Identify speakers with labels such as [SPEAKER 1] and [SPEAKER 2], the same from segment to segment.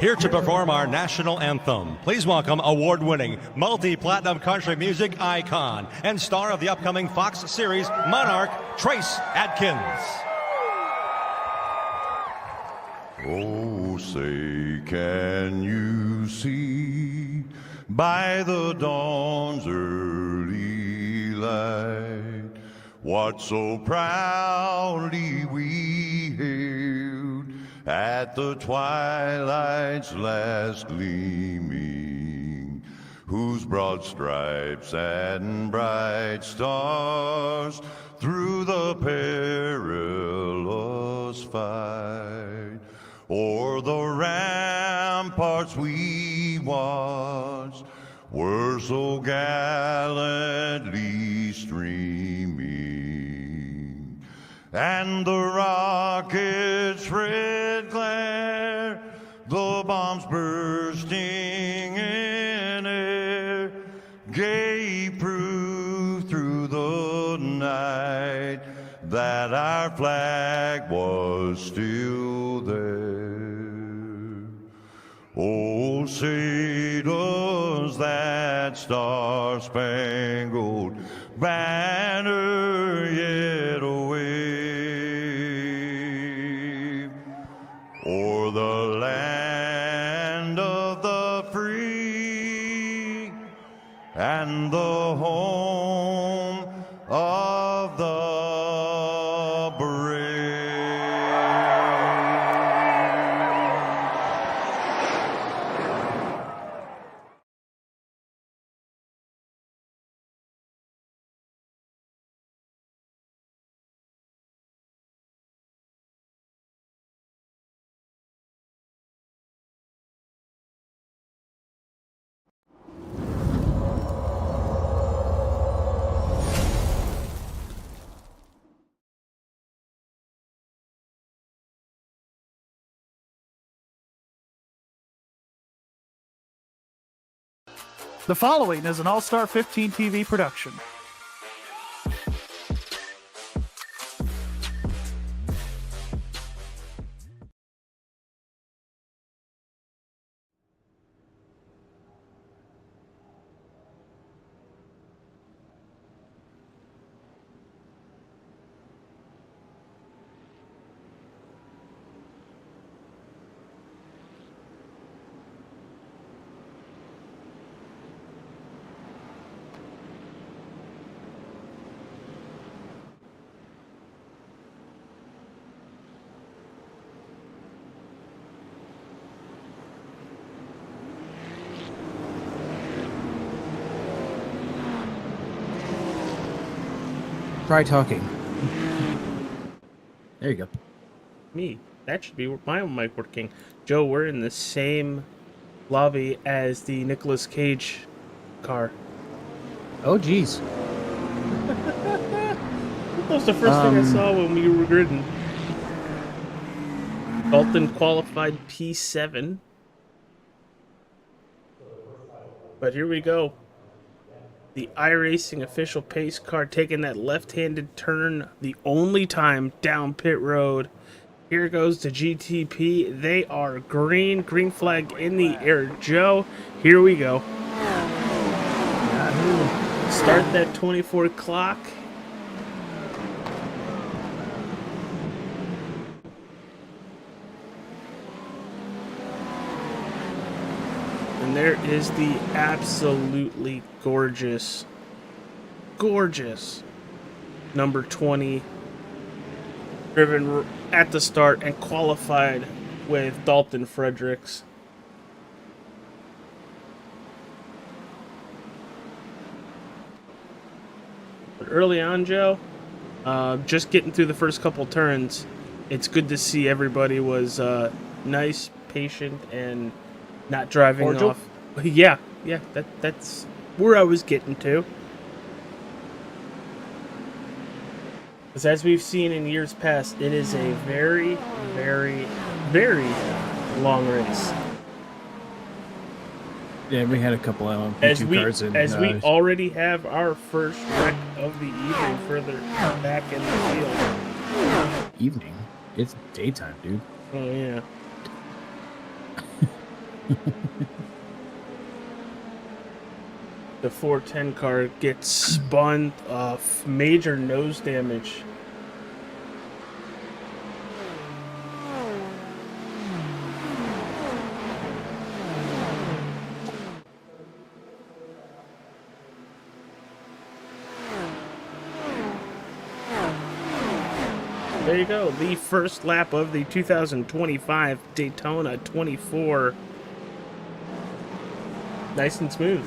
[SPEAKER 1] Here to perform our national anthem, please welcome award-winning, multi-platinum country music icon and star of the upcoming Fox series Monarch, Trace Adkins.
[SPEAKER 2] Oh, say, can you see by the dawn's early light what so proudly we hailed at the twilight's last gleaming, whose broad stripes and bright stars through the perilous fight o'er the ramparts we watched were so gallantly streaming, and the rocket's red glare, the bombs bursting in air, gave proof through the night that our flag was still there. Oh, say does that star-spangled banner yet wave o'er the land of the free and the home of the brave.
[SPEAKER 3] The following is an All-Star 15 TV production.
[SPEAKER 4] Try talking. There you go.
[SPEAKER 5] Me. That should be my mic working. Joe, we're in the same lobby as the Nicolas Cage car.
[SPEAKER 4] Oh, geez.
[SPEAKER 5] That was the first thing I saw when we were gridding. Dalton qualified P7. But here we go. The iRacing official pace car taking that left-handed turn the only time down pit road. Here goes the GTP. They are green. Green flag in the air. Joe, here we go. Start that 24 clock. And there is the absolutely gorgeous number 20, driven at the start and qualified with Dalton Fredericks. But early on, Joe, just getting through the first couple turns, it's good to see everybody was nice, patient, and not driving
[SPEAKER 3] cordial
[SPEAKER 5] off. Yeah, that's where I was getting to. Because as we've seen in years past, it is a very, very, very long race.
[SPEAKER 4] Yeah, we had a couple of cars in.
[SPEAKER 5] As we already have our first wreck of the evening further back in the field.
[SPEAKER 4] Evening? It's daytime, dude.
[SPEAKER 5] Oh, yeah. The 410 car gets spun, major nose damage. There you go, the first lap of the 2025 Daytona 24. Nice and smooth.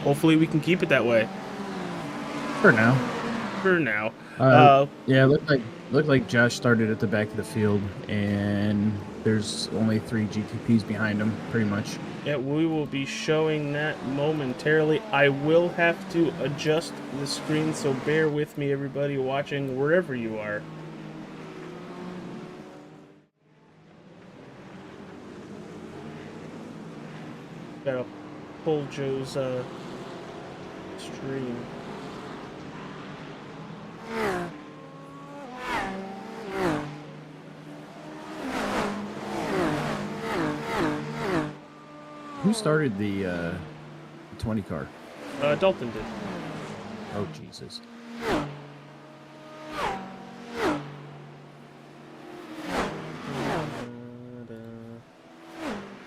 [SPEAKER 5] Hopefully we can keep it that way.
[SPEAKER 4] For now.
[SPEAKER 5] For now.
[SPEAKER 4] Yeah, looked like Josh started at the back of the field, and there's only 3 GTPs behind him, pretty much.
[SPEAKER 5] Yeah, we will be showing that momentarily. I will have to adjust the screen, so bear with me, everybody watching wherever you are. Gotta pull Joe's stream.
[SPEAKER 4] Who started the 20 car?
[SPEAKER 5] Dalton did.
[SPEAKER 4] Oh, Jesus.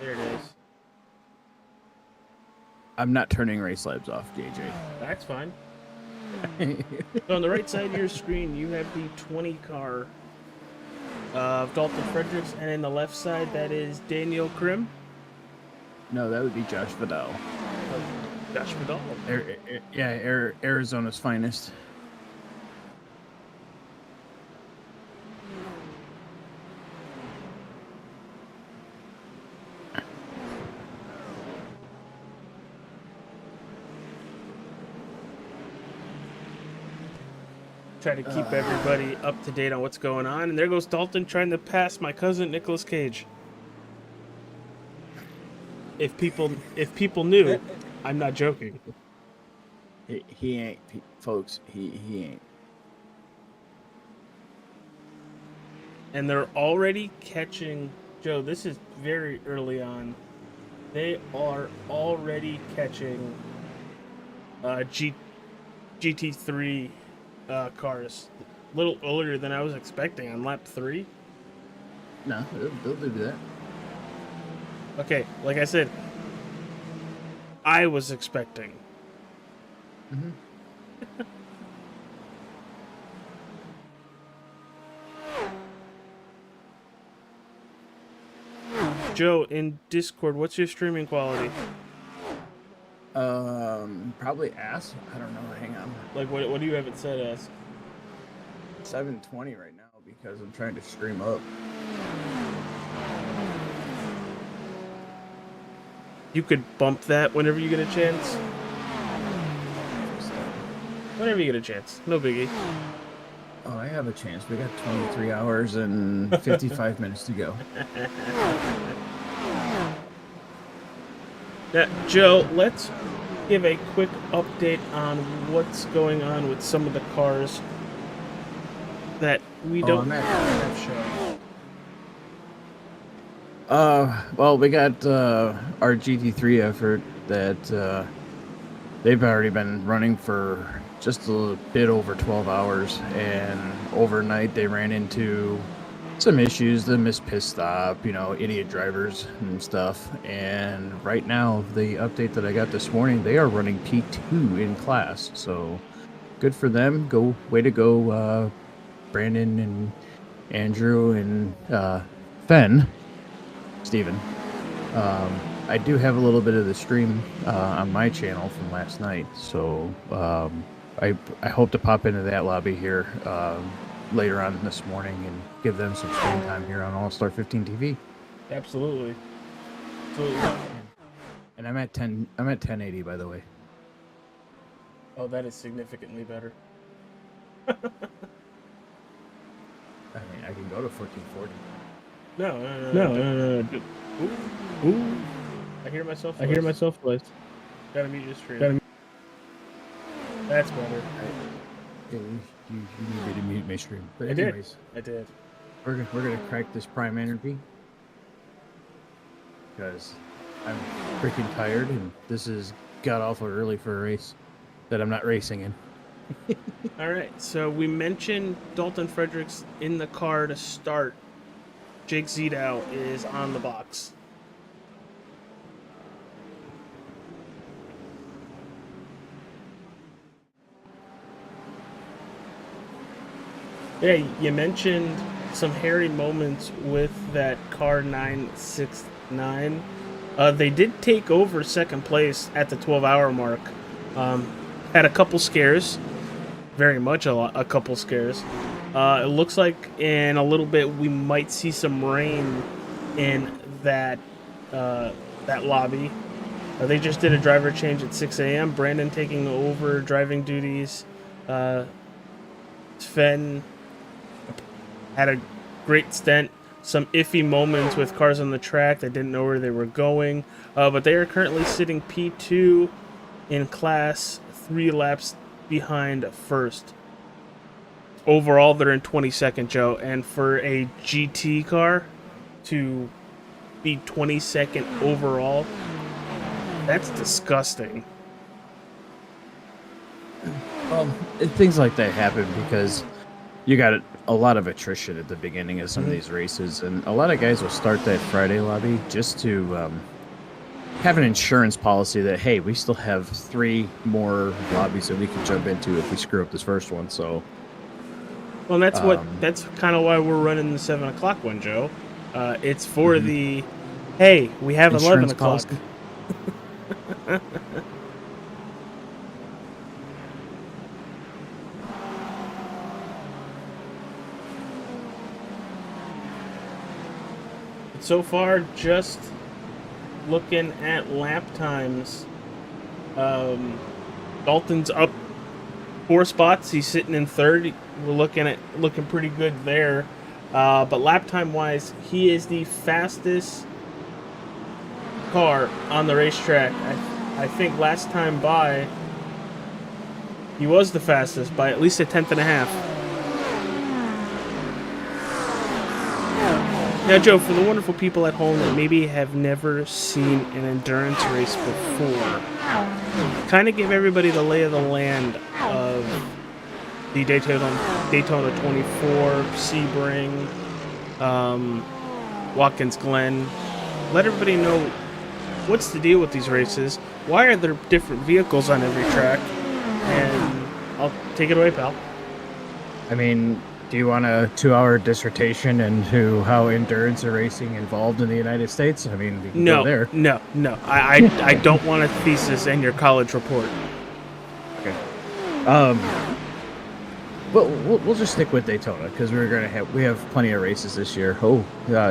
[SPEAKER 5] There it is.
[SPEAKER 4] I'm not turning race labs off, JJ.
[SPEAKER 5] That's fine. So on the right side of your screen, you have the 20 car of Dalton Fredericks, and in the left side, that is Daniel Krim.
[SPEAKER 4] No, that would be Josh Vidal.
[SPEAKER 5] Josh Vidal.
[SPEAKER 4] Arizona's finest.
[SPEAKER 5] Try to keep everybody up to date on what's going on. And there goes Dalton trying to pass my cousin Nicolas Cage. If people knew, I'm not joking.
[SPEAKER 4] He ain't, folks. He ain't.
[SPEAKER 5] And they're already catching Joe. This is very early on. They are already catching GT3 cars. A little earlier than I was expecting on lap 3.
[SPEAKER 4] No, they'll do that.
[SPEAKER 5] Okay, like I said, I was expecting.
[SPEAKER 4] Mm-hmm.
[SPEAKER 5] Joe, in Discord, what's your streaming quality?
[SPEAKER 4] Probably ass. I don't know. Hang on.
[SPEAKER 5] Like, what do you have it set as?
[SPEAKER 4] 720 right now because I'm trying to stream up.
[SPEAKER 5] You could bump that whenever you get a chance. Whenever you get a chance. No biggie.
[SPEAKER 4] Oh, I have a chance. We got 23 hours and 55 minutes to go.
[SPEAKER 5] Now, Joe, let's give a quick update on what's going on with some of the cars that we don't have shown.
[SPEAKER 4] Well, we got our GT3 effort that they've already been running for just a bit over 12 hours, and overnight they ran into some issues, the missed pit stop, idiot drivers and stuff. And right now, the update that I got this morning, they are running P2 in class, so good for them. Way to go, Brandon and Andrew and Steven. I do have a little bit of the stream on my channel from last night, so I hope to pop into that lobby here later on this morning and give them some screen time here on All-Star 15 TV.
[SPEAKER 5] Absolutely.
[SPEAKER 4] And I'm at 1080, by the way.
[SPEAKER 5] Oh, that is significantly better.
[SPEAKER 4] I mean, I can go to 1440.
[SPEAKER 5] No. Ooh. I hear myself twice. Gotta mute your stream. That's better.
[SPEAKER 4] You need me to mute my stream. But
[SPEAKER 5] I did.
[SPEAKER 4] We're gonna crack this prime energy because I'm freaking tired, and this is god awful early for a race that I'm not racing in.
[SPEAKER 5] All right, so we mentioned Dalton Fredericks in the car to start. Jake Zito is on the box. Yeah, you mentioned some hairy moments with that car 969. They did take over second place at the 12-hour mark. Had a couple scares. Very much a couple scares. It looks like in a little bit we might see some rain in that lobby. They just did a driver change at 6 a.m. Brandon taking over driving duties. Sven had a great stint. Some iffy moments with cars on the track that didn't know where they were going. But they are currently sitting P2 in class, 3 laps behind first. Overall, they're in 22nd, Joe. And for a GT car to be 22nd overall, that's disgusting.
[SPEAKER 4] Well, things like that happen because you got a lot of attrition at the beginning of some of these races, and a lot of guys will start that Friday lobby just to have an insurance policy that, hey, we still have 3 more lobbies that we can jump into if we screw up this first one. So,
[SPEAKER 5] well, that's kind of why we're running the 7 o'clock one, Joe. It's for the, hey, we have
[SPEAKER 4] insurance
[SPEAKER 5] 11 o'clock.
[SPEAKER 4] policy.
[SPEAKER 5] So far, just looking at lap times, Dalton's up 4 spots. He's sitting in 3rd. We're looking pretty good there. But lap time wise, he is the fastest car on the racetrack. I think last time by, he was the fastest by at least a 10th and a half. Now, Joe, for the wonderful people at home that maybe have never seen an endurance race before, kind of give everybody the lay of the land of the Daytona 24, Sebring, Watkins Glen. Let everybody know what's the deal with these races. Why are there different vehicles on every track? And I'll take it away, pal.
[SPEAKER 4] I mean, do you want a 2-hour dissertation into how endurance racing evolved in the United States? I mean, we can go there.
[SPEAKER 5] No. I don't want a thesis in your college report.
[SPEAKER 4] Okay. We'll just stick with Daytona because we have plenty of races this year. Oh,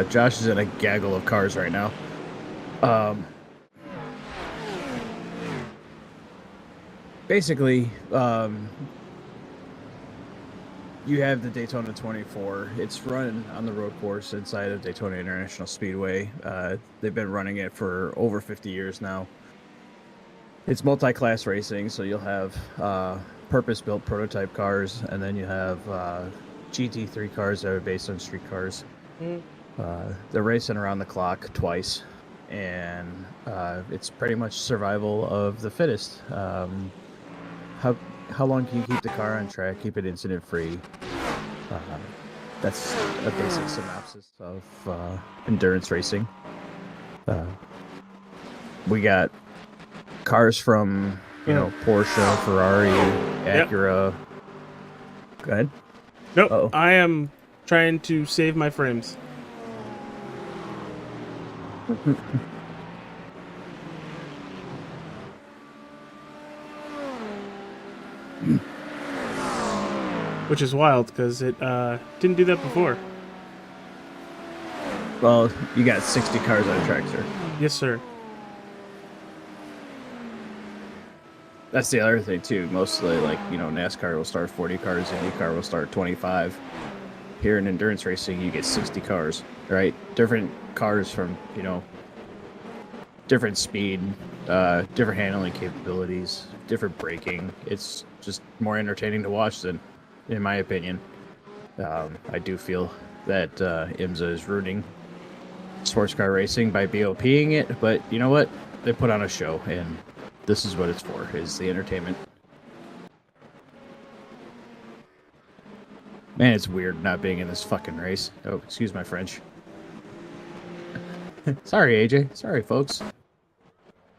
[SPEAKER 4] Josh is in a gaggle of cars right now. Basically, you have the Daytona 24. It's run on the road course inside of Daytona International Speedway. They've been running it for over 50 years now. It's multi-class racing, so you'll have purpose-built prototype cars, and then you have GT3 cars that are based on street cars. They're racing around the clock twice, and it's pretty much survival of the fittest. How long can you keep the car on track, keep it incident-free? That's a basic synopsis of endurance racing. We got cars from, Porsche, Ferrari, Acura. Yep. Go ahead.
[SPEAKER 5] Nope.
[SPEAKER 4] Uh-oh.
[SPEAKER 5] I am trying to save my frames. Which is wild because it didn't do that before.
[SPEAKER 4] Well, you got 60 cars on a track, sir.
[SPEAKER 5] Yes, sir.
[SPEAKER 4] That's the other thing too. Mostly, NASCAR will start 40 cars, IndyCar will start 25. Here in endurance racing, you get 60 cars, right? Different cars from, different speed, different handling capabilities, different braking. It's just more entertaining to watch than, in my opinion. I do feel that IMSA is rooting sports car racing by BOPing it, but you know what? They put on a show, and this is what it's for, is the entertainment. Man, it's weird not being in this fucking race. Oh, excuse my French. Sorry, AJ. Sorry, folks.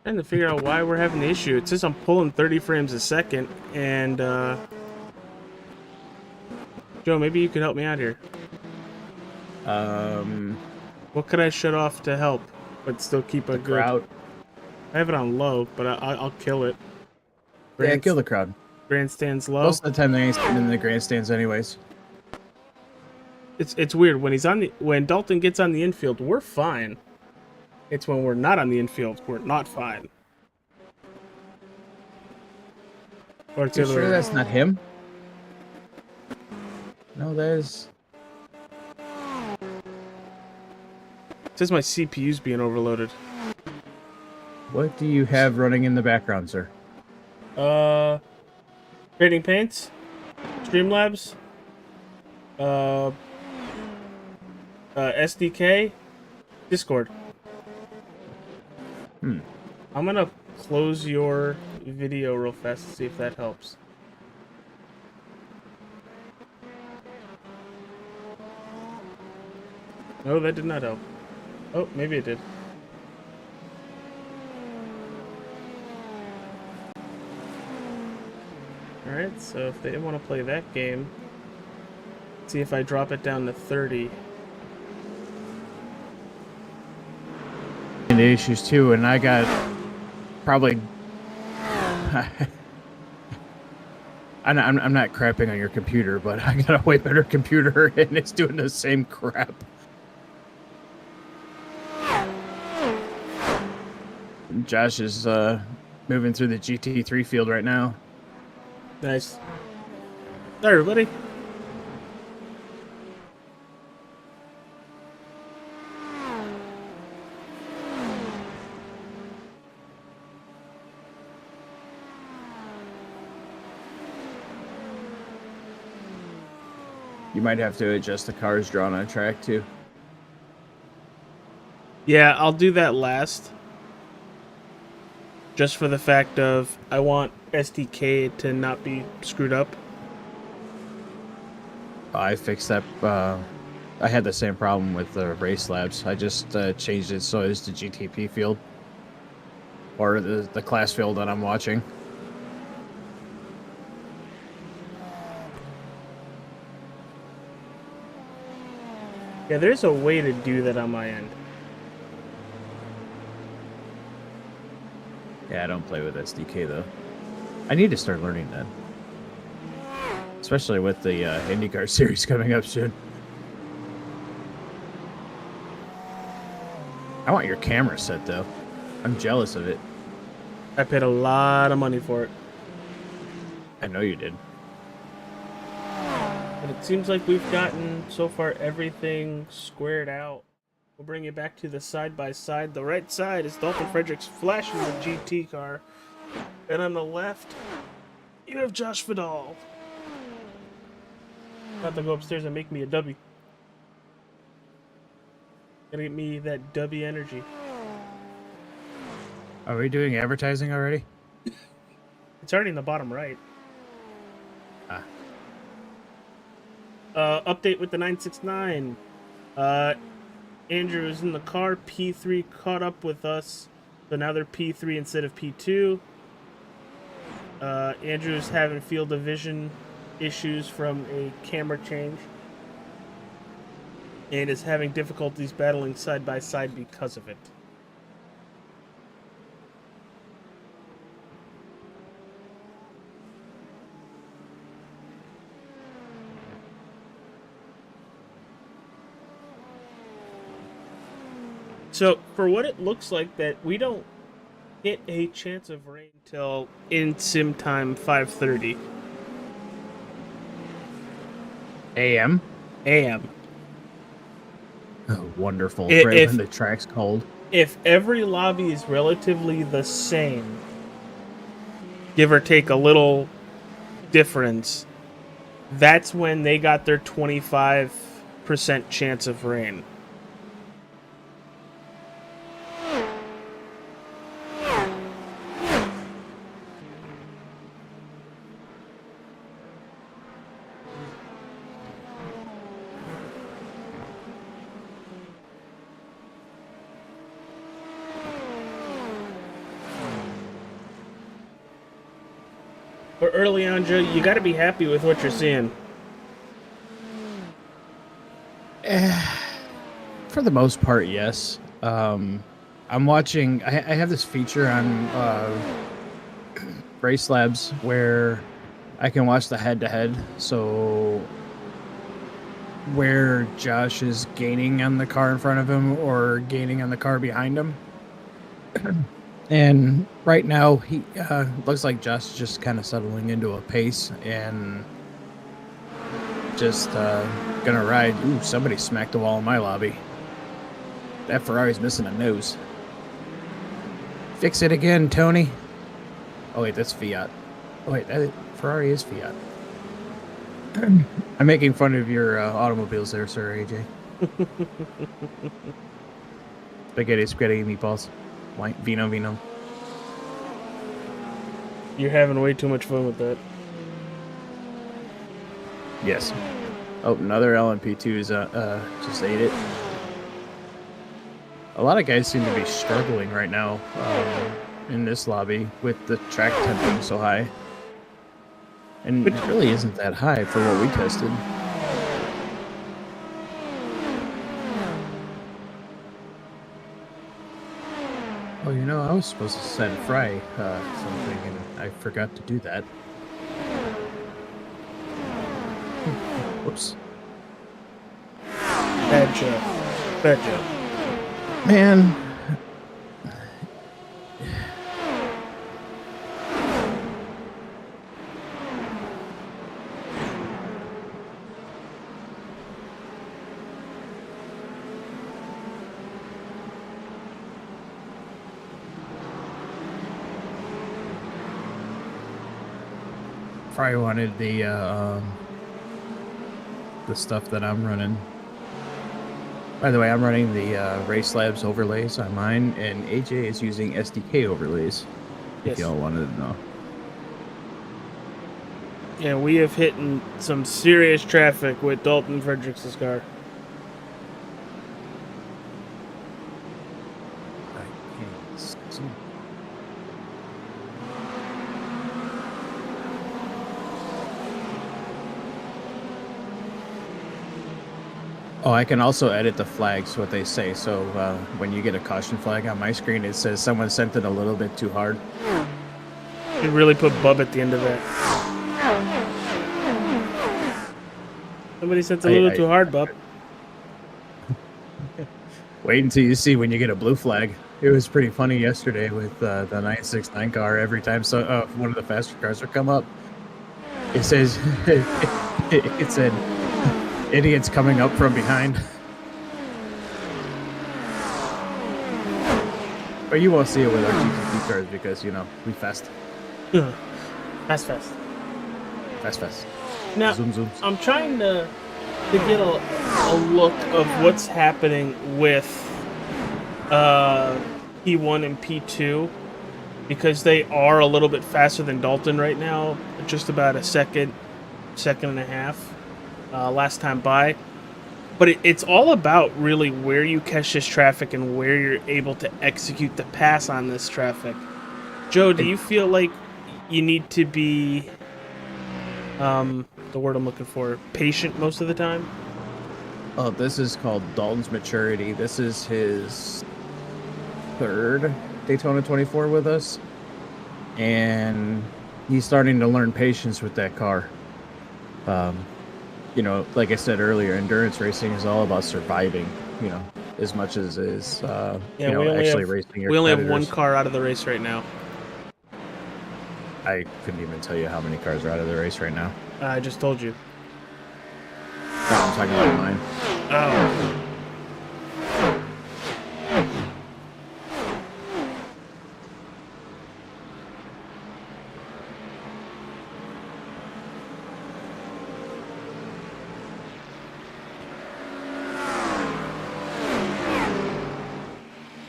[SPEAKER 5] Trying to figure out why we're having the issue. It says I'm pulling 30 frames a second, and Joe, maybe you could help me out here. What could I shut off to help, but still keep a good
[SPEAKER 4] crowd?
[SPEAKER 5] I have it on low, but I'll kill it.
[SPEAKER 4] Yeah, kill the crowd.
[SPEAKER 5] Grandstands low.
[SPEAKER 4] Most of the time, they ain't sitting in the grandstands, anyways.
[SPEAKER 5] It's weird when Dalton gets on the infield, we're fine. It's when we're not on the infield, we're not fine. Or it's
[SPEAKER 4] You
[SPEAKER 5] the other
[SPEAKER 4] sure
[SPEAKER 5] way.
[SPEAKER 4] that's not him? No, there's...
[SPEAKER 5] It says my CPU's being overloaded.
[SPEAKER 4] What do you have running in the background, sir?
[SPEAKER 5] Trading Paints, Streamlabs, SDK, Discord. I'm gonna close your video real fast to see if that helps. No, that did not help. Oh, maybe it did. Alright, so if they want to play that game, see if I drop it down to 30.
[SPEAKER 4] And the issues too, and I got probably... I'm not crapping on your computer, but I got a way better computer, and it's doing the same crap. Josh is moving through the GT3 field right now.
[SPEAKER 5] Nice. Hi, everybody.
[SPEAKER 4] You might have to adjust the cars drawn on track too.
[SPEAKER 5] Yeah, I'll do that last. Just for the fact of I want SDK to not be screwed up.
[SPEAKER 4] I fixed that. I had the same problem with the race labs. I just changed it so it's the GTP field. Or the class field that I'm watching.
[SPEAKER 5] Yeah, there's a way to do that on my end.
[SPEAKER 4] Yeah, I don't play with SDK though. I need to start learning that. Especially with the IndyCar series coming up soon. I want your camera set though. I'm jealous of it.
[SPEAKER 5] I paid a lot of money for it.
[SPEAKER 4] I know you did.
[SPEAKER 5] But it seems like we've gotten, so far, everything squared out. We'll bring you back to the side-by-side. The right side is Dalton Fredericks flashing the GT car. And on the left, you have Josh Vidal. About to go upstairs and make me a W. Gotta get me that W energy.
[SPEAKER 4] Are we doing advertising already?
[SPEAKER 5] It's already in the bottom right.
[SPEAKER 4] Ah.
[SPEAKER 5] Update with the 969. Andrew is in the car. P3 caught up with us. So now they're P3 instead of P2. Andrew's having field of vision issues from a camera change. And is having difficulties battling side by side because of it. So, for what it looks like, that we don't get a chance of rain till in sim time 5:30
[SPEAKER 4] AM?
[SPEAKER 5] a.m.
[SPEAKER 4] Oh, wonderful.
[SPEAKER 5] If-
[SPEAKER 4] Right when the track's cold.
[SPEAKER 5] If every lobby is relatively the same, give or take a little difference, that's when they got their 25% chance of rain. But early on, Joe, you got to be happy with what you're seeing.
[SPEAKER 4] For the most part, yes. I'm watching. I have this feature on Race Labs where I can watch the head-to-head. So where Josh is gaining on the car in front of him or gaining on the car behind him. And right now, he looks like Josh is just kind of settling into a pace and just gonna ride. Ooh, somebody smacked the wall in my lobby. That Ferrari's missing a nose. Fix it again, Tony. Oh wait, that's Fiat. Oh wait, Ferrari is Fiat. I'm making fun of your automobiles there, sir, AJ. Spaghetti, meatballs. White, vino.
[SPEAKER 5] You're having way too much fun with that.
[SPEAKER 4] Yes. Oh, another LMP2's just ate it. A lot of guys seem to be struggling right now in this lobby with the track temp being so high. And it really isn't that high for what we tested. Oh, you know, I was supposed to send Fry something, and I forgot to do that. Whoops.
[SPEAKER 5] Bad joke.
[SPEAKER 4] Man. Fry wanted the stuff that I'm running. By the way, I'm running the Race Labs overlays on mine, and AJ is using SDK overlays, if y'all wanted to know.
[SPEAKER 5] Yeah, we have hit some serious traffic with Dalton Frederick's car.
[SPEAKER 4] I can't see. Oh, I can also edit the flags, what they say. So when you get a caution flag on my screen, it says someone sent it a little bit too hard.
[SPEAKER 5] You really put Bub at the end of that. Somebody sent a little too hard, Bub.
[SPEAKER 4] Wait until you see when you get a blue flag. It was pretty funny yesterday with the 969 car. Every time one of the faster cars would come up, it says, it said, idiots coming up from behind. But you won't see it with our GTP cars because, you know, we fast.
[SPEAKER 5] Fast.
[SPEAKER 4] Fast.
[SPEAKER 5] Now,
[SPEAKER 4] Zoom.
[SPEAKER 5] I'm trying to get a look of what's happening with P1 and P2 because they are a little bit faster than Dalton right now, just about a second and a half last time by. But it's all about really where you catch this traffic and where you're able to execute the pass on this traffic. Joe, do you feel like you need to be, the word I'm looking for, patient most of the time?
[SPEAKER 4] Oh, this is called Dalton's maturity. This is his third Daytona 24 with us. And he's starting to learn patience with that car. You know, like I said earlier, endurance racing is all about surviving, you know, as much as is, actually racing your
[SPEAKER 5] We only have one
[SPEAKER 4] competitors.
[SPEAKER 5] car out of the race right now.
[SPEAKER 4] I couldn't even tell you how many cars are out of the race right now.
[SPEAKER 5] I just told you.
[SPEAKER 4] No, I'm talking about mine.
[SPEAKER 5] Oh.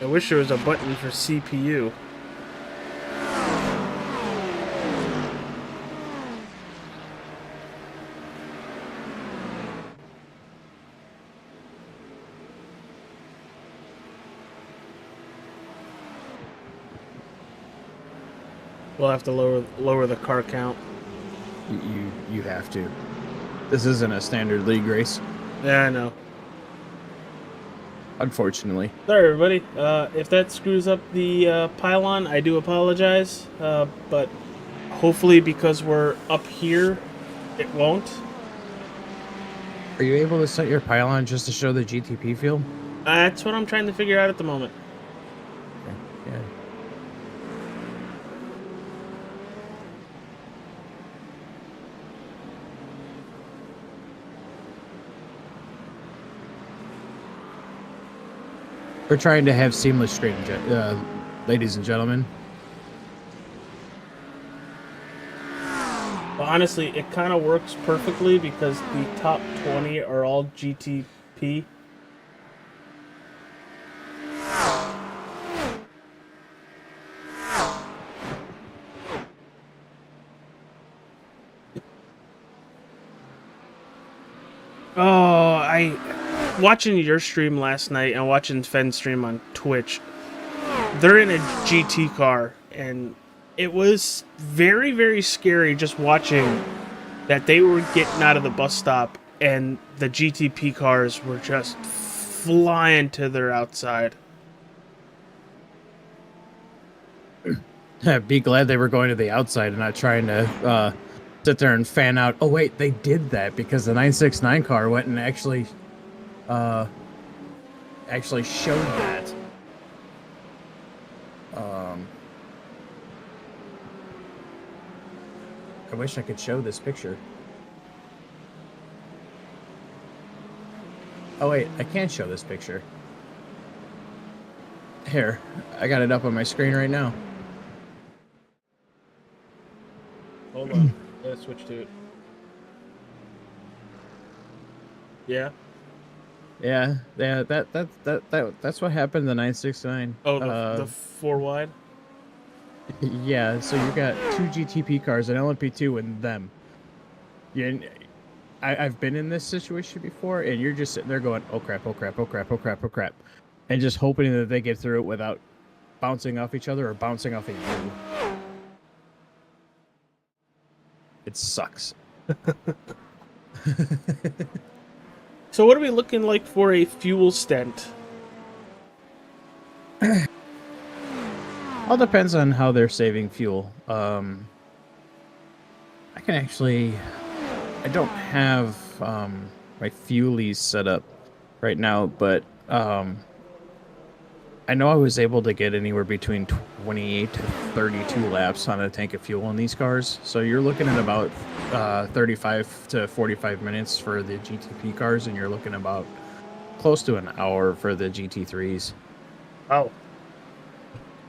[SPEAKER 5] I wish there was a button for CPU. We'll have to lower the car count.
[SPEAKER 4] You have to. This isn't a standard league race,
[SPEAKER 5] Yeah, I know.
[SPEAKER 4] unfortunately.
[SPEAKER 5] Sorry, everybody. If that screws up the pylon, I do apologize. But hopefully, because we're up here, it won't.
[SPEAKER 4] Are you able to set your pylon just to show the GTP field?
[SPEAKER 5] That's what I'm trying to figure out at the moment.
[SPEAKER 4] Okay. Yeah. We're trying to have seamless stream, ladies and gentlemen.
[SPEAKER 5] But honestly, it kind of works perfectly because the top 20 are all GTP. Watching your stream last night and watching Fen's stream on Twitch, they're in a GT car, and it was very, very scary just watching that they were getting out of the bus stop and the GTP cars were just flying to their outside.
[SPEAKER 4] Be glad they were going to the outside and not trying to sit there and fan out. Oh wait, they did that because the 969 car went and actually showed that. I wish I could show this picture. Oh wait, I can't show this picture. Here, I got it up on my screen right now.
[SPEAKER 5] Hold on, let's switch to it. Yeah.
[SPEAKER 4] Yeah, that's what happened to the 969.
[SPEAKER 5] Oh, the 4 wide.
[SPEAKER 4] Yeah, so you got 2 GTP cars, an LMP2 and them. Yeah, I've been in this situation before, and you're just sitting there going, oh crap, oh crap, oh crap, oh crap, oh crap, and just hoping that they get through it without bouncing off each other or bouncing off of you. It sucks.
[SPEAKER 5] So what are we looking like for a fuel stent?
[SPEAKER 4] All depends on how they're saving fuel. I can actually... I don't have my fuelies set up right now, but I know I was able to get anywhere between 28 to 32 laps on a tank of fuel in these cars. So you're looking at about 35 to 45 minutes for the GTP cars, and you're looking about close to an hour for the GT3s.
[SPEAKER 5] Oh.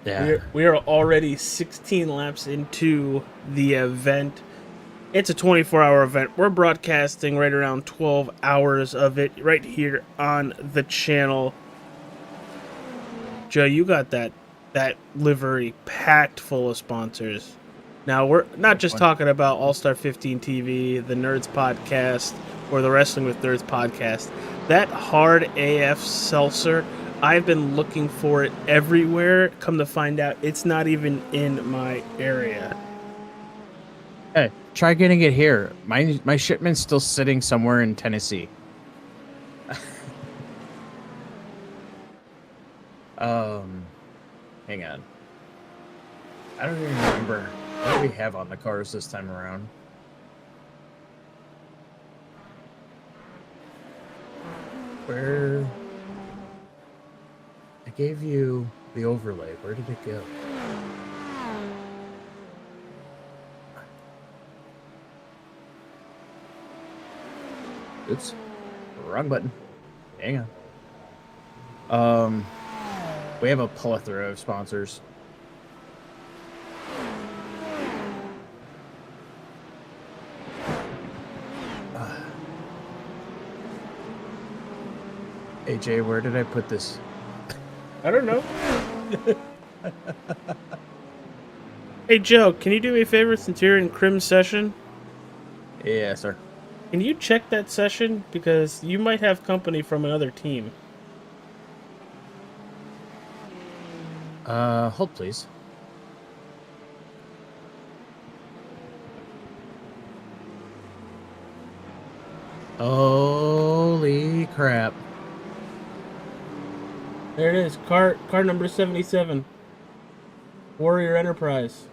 [SPEAKER 4] Yeah.
[SPEAKER 5] We are already 16 laps into the event. It's a 24-hour event. We're broadcasting right around 12 hours of it right here on the channel. Joe, you got that livery packed full of sponsors. Now, we're not just talking about All-Star 15 TV, the Nerds Podcast, or the Wrestling with Nerds Podcast. That hard AF seltzer, I've been looking for it everywhere. Come to find out, it's not even in my area.
[SPEAKER 4] Hey, try getting it here. My shipment's still sitting somewhere in Tennessee. Hang on. I don't even remember what we have on the cars this time around. Where... I gave you the overlay. Where did it go? Oops. Wrong button. Hang on. We have a plethora of sponsors. AJ, where did I put this?
[SPEAKER 5] I don't know. Hey, Joe, can you do me a favor since you're in Crim's session?
[SPEAKER 4] Yeah, sir.
[SPEAKER 5] Can you check that session? Because you might have company from another team.
[SPEAKER 4] Hold please. Holy crap.
[SPEAKER 5] There it is. Car number 77. Warrior Enterprise.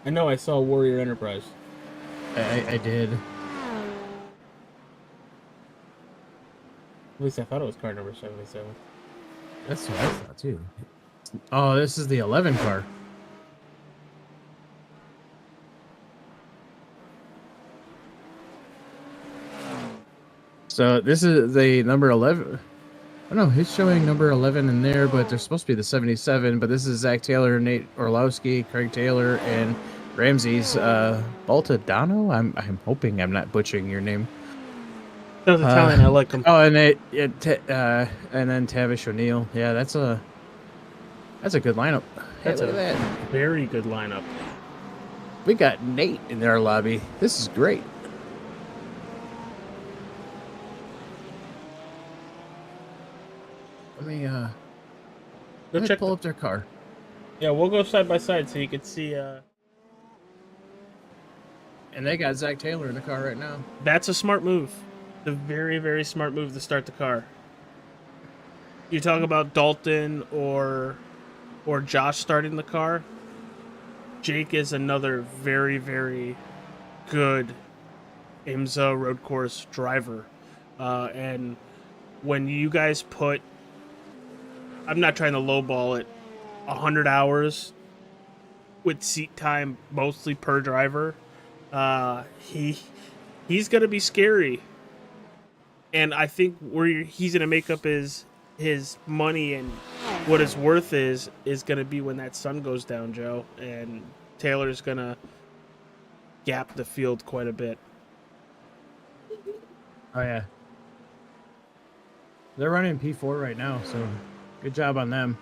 [SPEAKER 5] I know I saw Warrior Enterprise.
[SPEAKER 4] I did.
[SPEAKER 5] At least I thought it was car number 77.
[SPEAKER 4] That's what I thought too. Oh, this is the 11 car. So this is the number 11. Oh no, he's showing number 11 in there, but there's supposed to be the 77. But this is Zach Taylor, Nate Orlowski, Craig Taylor, and Ramsey's Baltadano. I'm hoping I'm not butchering your name.
[SPEAKER 5] That was Italian. I like him.
[SPEAKER 4] Oh, and then Tavish O'Neill. Yeah, that's a good lineup.
[SPEAKER 5] That's
[SPEAKER 4] Hey,
[SPEAKER 5] a
[SPEAKER 4] look at that.
[SPEAKER 5] very good lineup.
[SPEAKER 4] We got Nate in our lobby. This is great. Let me
[SPEAKER 5] Go
[SPEAKER 4] let me
[SPEAKER 5] check.
[SPEAKER 4] pull up their car.
[SPEAKER 5] Yeah, we'll go side by side so you can see.
[SPEAKER 4] And they got Zach Taylor in the car right now.
[SPEAKER 5] That's a smart move. A very, very smart move to start the car. You talk about Dalton or Josh starting the car. Jake is another very, very good IMSA road course driver. And when you guys put, I'm not trying to lowball it, 100 hours with seat time mostly per driver, he's going to be scary. And I think where he's going to make up his money and what his worth is going to be when that sun goes down, Joe. And Taylor's going to gap the field quite a bit.
[SPEAKER 4] Oh yeah. They're running P4 right now, so good job on them.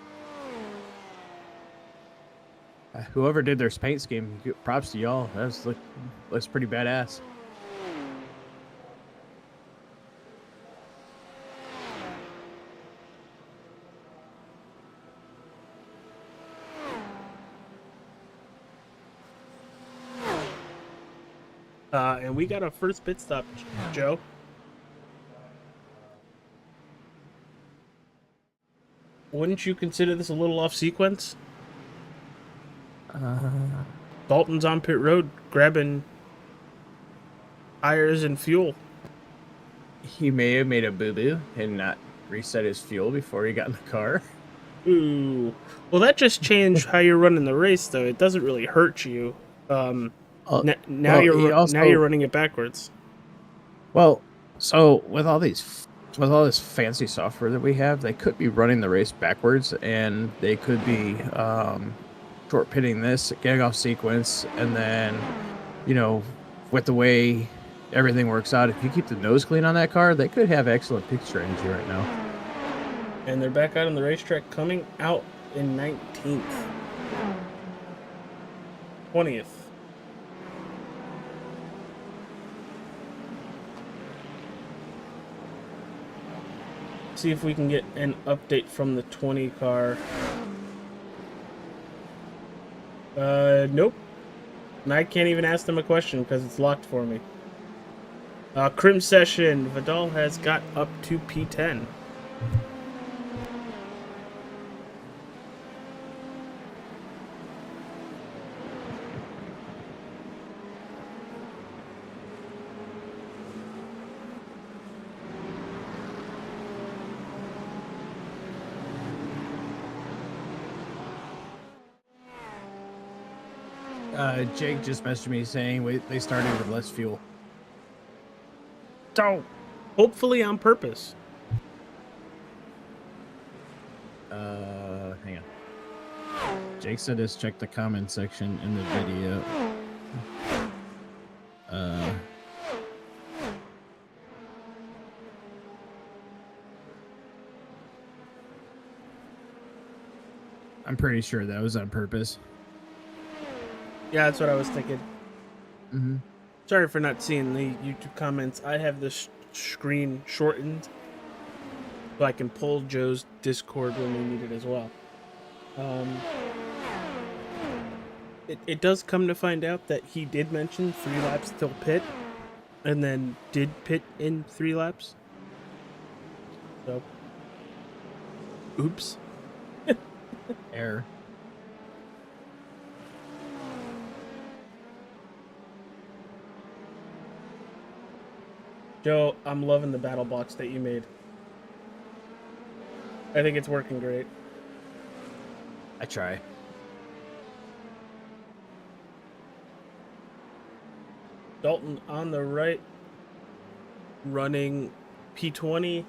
[SPEAKER 4] Whoever did their paint scheme, props to y'all. Looks pretty badass.
[SPEAKER 5] And we got a first pit stop, Joe. Wouldn't you consider this a little off sequence? Dalton's on pit road grabbing tires and fuel.
[SPEAKER 4] He may have made a boo-boo and not reset his fuel before he got in the car.
[SPEAKER 5] Ooh. Well, that just changed how you're running the race, though. It doesn't really hurt you. Now you're running it backwards.
[SPEAKER 4] Well, so with all this fancy software that we have, they could be running the race backwards, and they could be short pitting this, getting off sequence, and then, with the way everything works out, if you keep the nose clean on that car, they could have excellent pit strategy right now.
[SPEAKER 5] And they're back out on the racetrack, coming out in 19th, 20th. See if we can get an update from the 20 car. Nope. And I can't even ask them a question because it's locked for me. Crim session. Vidal has got up to P10.
[SPEAKER 4] Jake just messaged me saying they started with less fuel.
[SPEAKER 5] So, hopefully on purpose.
[SPEAKER 4] Hang on. Jake said just check the comment section in the video. I'm pretty sure that was on purpose.
[SPEAKER 5] Yeah, that's what I was thinking.
[SPEAKER 4] Mm-hmm.
[SPEAKER 5] Sorry for not seeing the YouTube comments. I have this screen shortened so I can pull Joe's Discord when we need it as well. It does come to find out that he did mention 3 laps till pit, and then did pit in 3 laps. So, oops.
[SPEAKER 4] Error.
[SPEAKER 5] Joe, I'm loving the battle box that you made. I think it's working great.
[SPEAKER 4] I try.
[SPEAKER 5] Dalton on the right, running P20,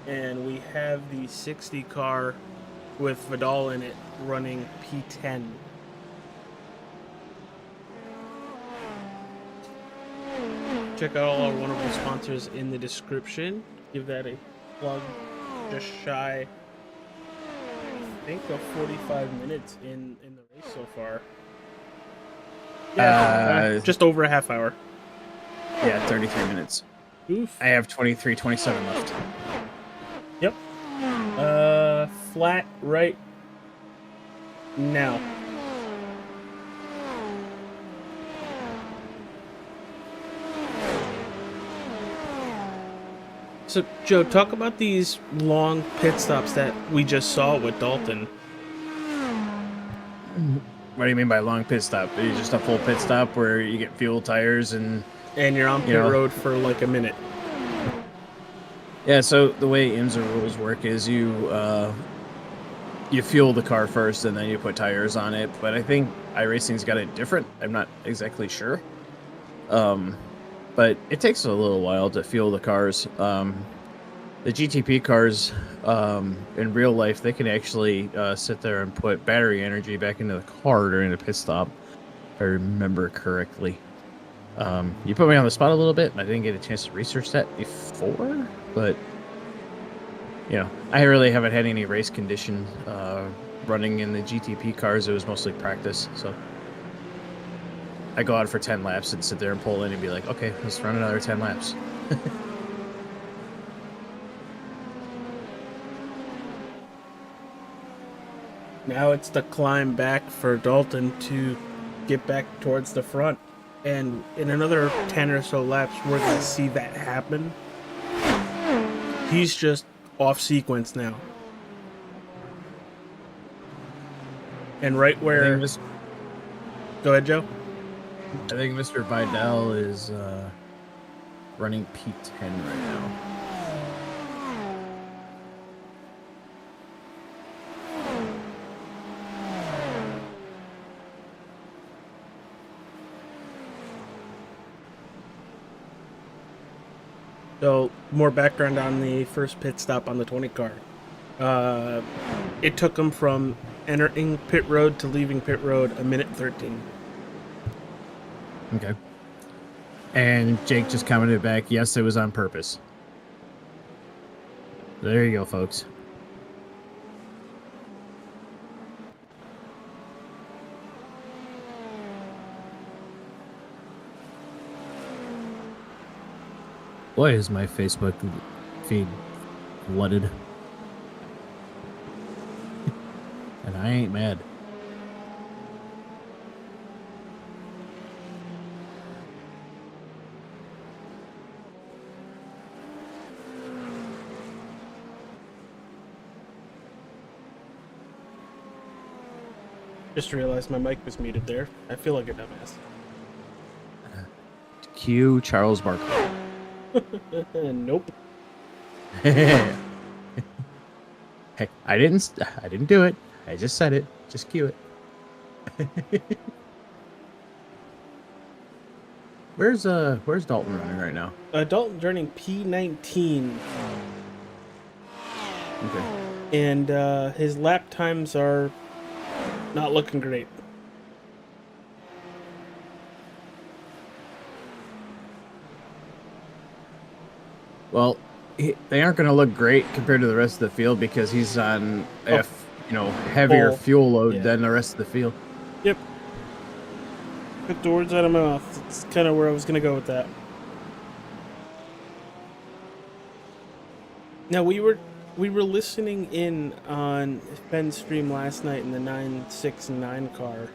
[SPEAKER 5] and we have the 60 car with Vidal in it running P10. Check out all our wonderful sponsors in the description. Give that a plug. Just shy, I think, of 45 minutes in the race so far. Yeah, just over a half hour.
[SPEAKER 4] Yeah, 33 minutes.
[SPEAKER 5] Oof.
[SPEAKER 4] I have 27 left.
[SPEAKER 5] Yep. Flat right now. So, Joe, talk about these long pit stops that we just saw with Dalton.
[SPEAKER 4] What do you mean by long pit stop? Is it just a full pit stop where you get fuel, tires, and
[SPEAKER 5] And you're on pit road for like a minute.
[SPEAKER 4] Yeah, so the way IMSA rules work is you fuel the car first and then you put tires on it. But I think iRacing's got it different. I'm not exactly sure. But it takes a little while to fuel the cars. The GTP cars, in real life, they can actually sit there and put battery energy back into the car during the pit stop, if I remember correctly. You put me on the spot a little bit, and I didn't get a chance to research that before, but, I really haven't had any race condition running in the GTP cars. It was mostly practice, so I go out for 10 laps and sit there and pull in and be like, okay, let's run another 10 laps.
[SPEAKER 5] Now it's the climb back for Dalton to get back towards the front. And in another 10 or so laps, we're going to see that happen. He's just off sequence now. And right where... Go ahead, Joe.
[SPEAKER 4] I think Mr. Vidal is running P10 right now.
[SPEAKER 5] So, more background on the first pit stop on the 20 car. It took him from entering pit road to leaving pit road a minute 13.
[SPEAKER 4] Okay. And Jake just commented back, yes, it was on purpose. There you go, folks. Boy, is my Facebook feed flooded. And I ain't mad.
[SPEAKER 5] Just realized my mic was muted there. I feel like a dumbass.
[SPEAKER 4] Cue Charles Barkley.
[SPEAKER 5] Nope.
[SPEAKER 4] Hey, I didn't do it. I just said it. Just cue it. Where's Dalton running right now?
[SPEAKER 5] Dalton running P19.
[SPEAKER 4] Okay.
[SPEAKER 5] And his lap times are not looking great.
[SPEAKER 4] Well, they aren't going to look great compared to the rest of the field because he's on heavier fuel load than the rest of the field.
[SPEAKER 5] Yep. Put the words out of my mouth. It's kind of where I was going to go with that. Now we were listening in on Ben's stream last night in the 969 car,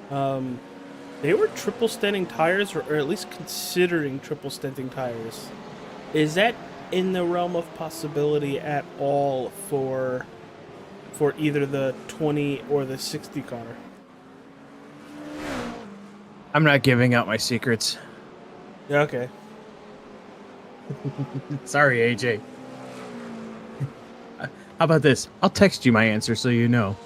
[SPEAKER 5] They were triple stenting tires, or at least considering triple stenting tires. Is that in the realm of possibility at all for either the 20 or the 60 car?
[SPEAKER 4] I'm not giving out my secrets.
[SPEAKER 5] Yeah, okay.
[SPEAKER 4] Sorry, AJ. How about this? I'll text you my answer so you know.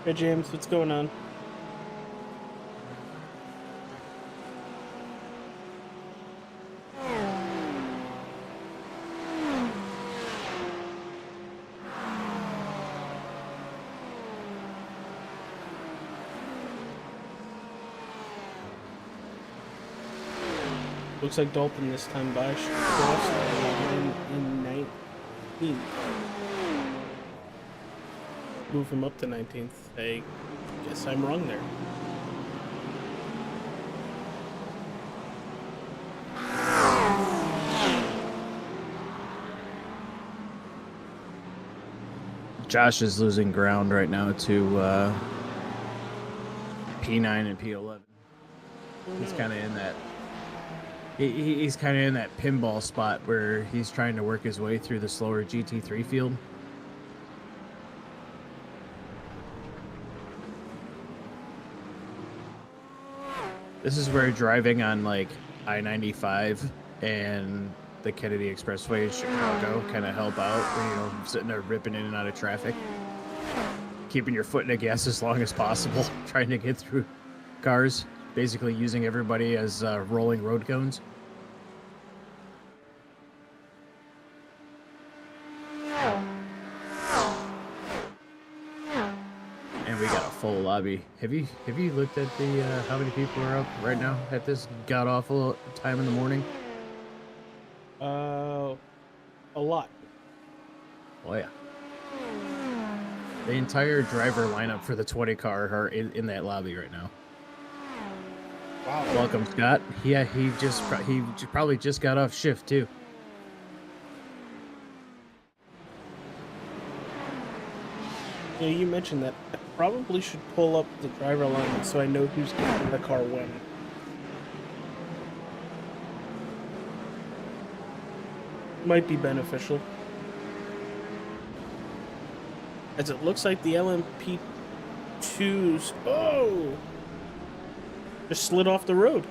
[SPEAKER 5] Hey James, what's going on? Looks like Dalton this time by crossed in 19th. Move him up to 19th. I guess I'm wrong there.
[SPEAKER 4] Josh is losing ground right now to P9 and P11. He's kind of in that. He's kind of in that pinball spot where he's trying to work his way through the slower GT3 field. This is where driving on like I-95 and the Kennedy Expressway in Chicago kind of help out when, you know, sitting there ripping in and out of traffic, keeping your foot in the gas as long as possible, trying to get through cars, basically using everybody as rolling road cones. And we got a full lobby. Have you looked at the how many people are up right now at this god awful time in the morning?
[SPEAKER 5] A lot.
[SPEAKER 4] Oh yeah. The entire driver lineup for the 20 car are in that lobby right now.
[SPEAKER 5] Wow.
[SPEAKER 4] Welcome, Scott. Yeah, he probably just got off shift too.
[SPEAKER 5] Yeah, you mentioned that. I probably should pull up the driver alignment so I know who's getting the car when. Might be beneficial. As it looks like the LMP2s... Oh! Just slid off the road.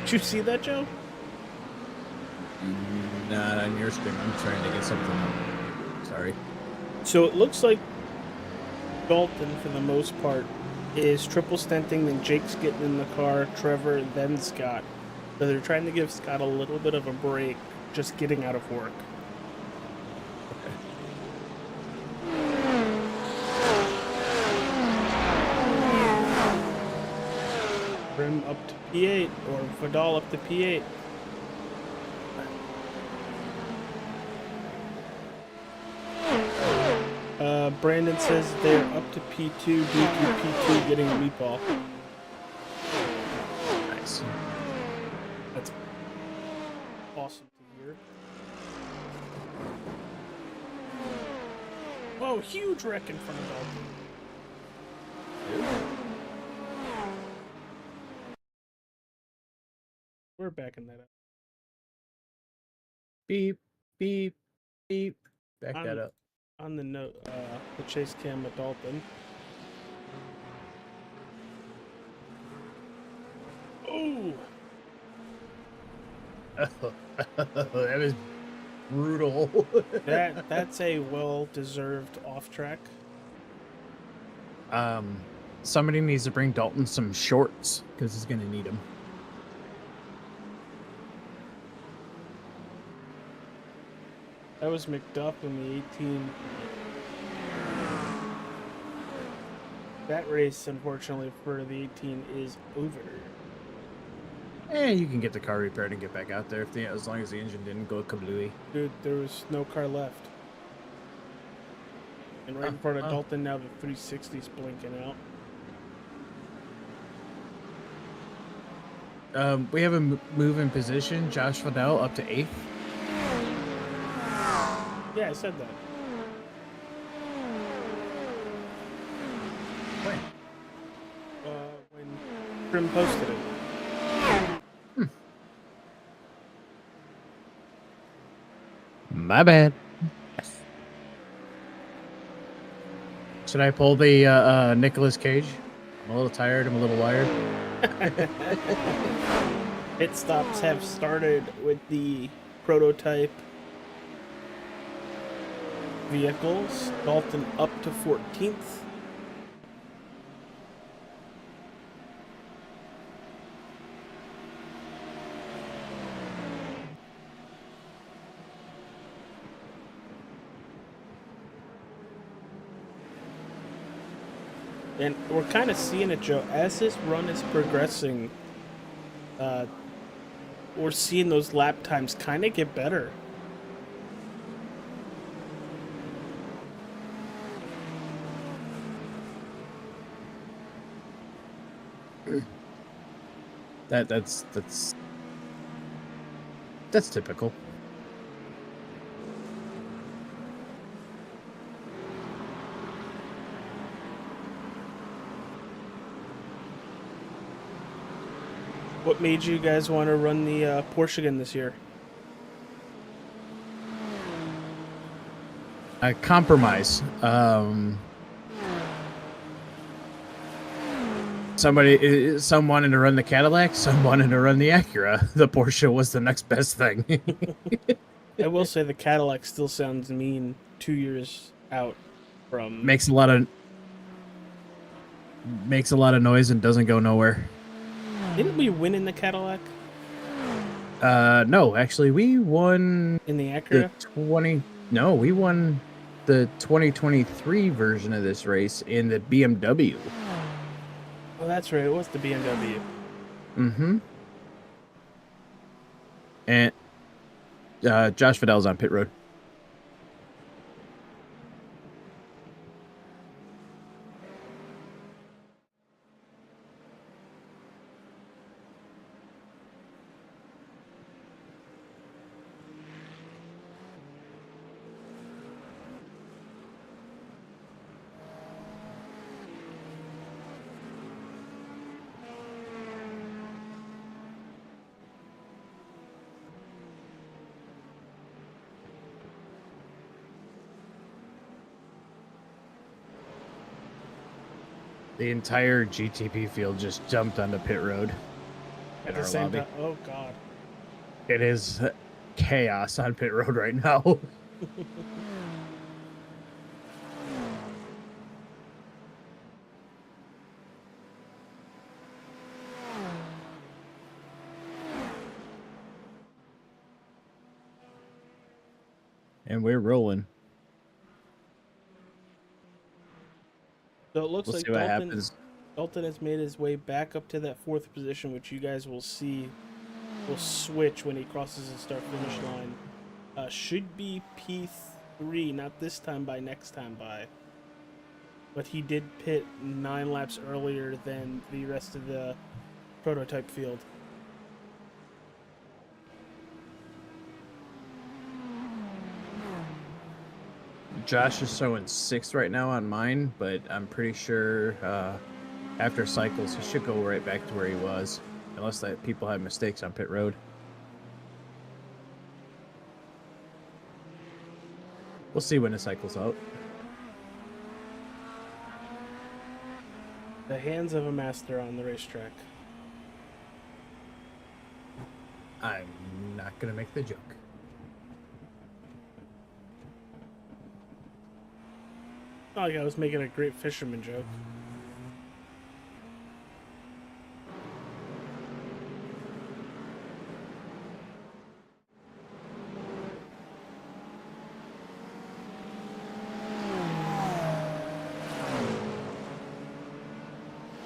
[SPEAKER 5] Did you see that, Joe?
[SPEAKER 4] Not on your screen. I'm trying to get something up. Sorry.
[SPEAKER 5] So it looks like Dalton, for the most part, is triple stenting, then Jake's getting in the car, Trevor, then Scott. So they're trying to give Scott a little bit of a break, just getting out of work. Brim up to P8, or Vidal up to P8. Brandon says they're up to P2 due to P2 getting a meatball.
[SPEAKER 4] Nice.
[SPEAKER 5] That's awesome to hear. Whoa, huge wreck in front of Dalton. We're backing that up.
[SPEAKER 4] Beep, beep, beep. Back that up.
[SPEAKER 5] On the note, the chase cam at Dalton. Oh!
[SPEAKER 4] That was brutal.
[SPEAKER 5] That's a well-deserved off-track.
[SPEAKER 4] Somebody needs to bring Dalton some shorts because he's gonna need them.
[SPEAKER 5] That was McDuff in the 18. That race, unfortunately, for the 18 is over.
[SPEAKER 4] You can get the car repaired and get back out there as long as the engine didn't go kablooey.
[SPEAKER 5] Dude, there was no car left. And right in front of Dalton, now the 360's blinking out.
[SPEAKER 4] We have a move in position. Josh Fidel up to 8th.
[SPEAKER 5] Yeah, I said that.
[SPEAKER 4] When?
[SPEAKER 5] When Trim posted it.
[SPEAKER 4] My bad. Should I pull the Nicolas Cage? I'm a little tired. I'm a little wired.
[SPEAKER 5] Pit stops have started with the prototype vehicles. Dalton up to 14th. And we're kind of seeing it, Joe, as this run is progressing. We're seeing those lap times kind of get better.
[SPEAKER 4] That's typical.
[SPEAKER 5] What made you guys want to run the Porsche again this year?
[SPEAKER 4] A compromise. Some wanted to run the Cadillac, some wanted to run the Acura. The Porsche was the next best thing.
[SPEAKER 5] I will say the Cadillac still sounds mean 2 years out from...
[SPEAKER 4] makes a lot of noise and doesn't go nowhere.
[SPEAKER 5] Didn't we win in the Cadillac?
[SPEAKER 4] No, actually we won
[SPEAKER 5] In the Acura?
[SPEAKER 4] we won the 2023 version of this race in the BMW.
[SPEAKER 5] Oh, that's right. It was the BMW.
[SPEAKER 4] Mm-hmm. And Josh Fidel's on pit road. The entire GTP field just jumped onto pit road
[SPEAKER 5] At
[SPEAKER 4] in
[SPEAKER 5] the
[SPEAKER 4] our
[SPEAKER 5] same
[SPEAKER 4] lobby.
[SPEAKER 5] time. Oh, God.
[SPEAKER 4] It is chaos on pit road right now. And we're rolling.
[SPEAKER 5] So it looks
[SPEAKER 4] We'll
[SPEAKER 5] like
[SPEAKER 4] see what happens.
[SPEAKER 5] Dalton has made his way back up to that 4th position, which you guys will see will switch when he crosses the start-finish line. Should be P3, not this time by, next time by. But he did pit 9 laps earlier than the rest of the prototype field.
[SPEAKER 4] Josh is showing 6th right now on mine, but I'm pretty sure after cycles he should go right back to where he was, unless that people have mistakes on pit road. We'll see when it cycles out.
[SPEAKER 5] The hands of a master on the racetrack.
[SPEAKER 4] I'm not gonna make the joke.
[SPEAKER 5] Not like I was making a great fisherman joke.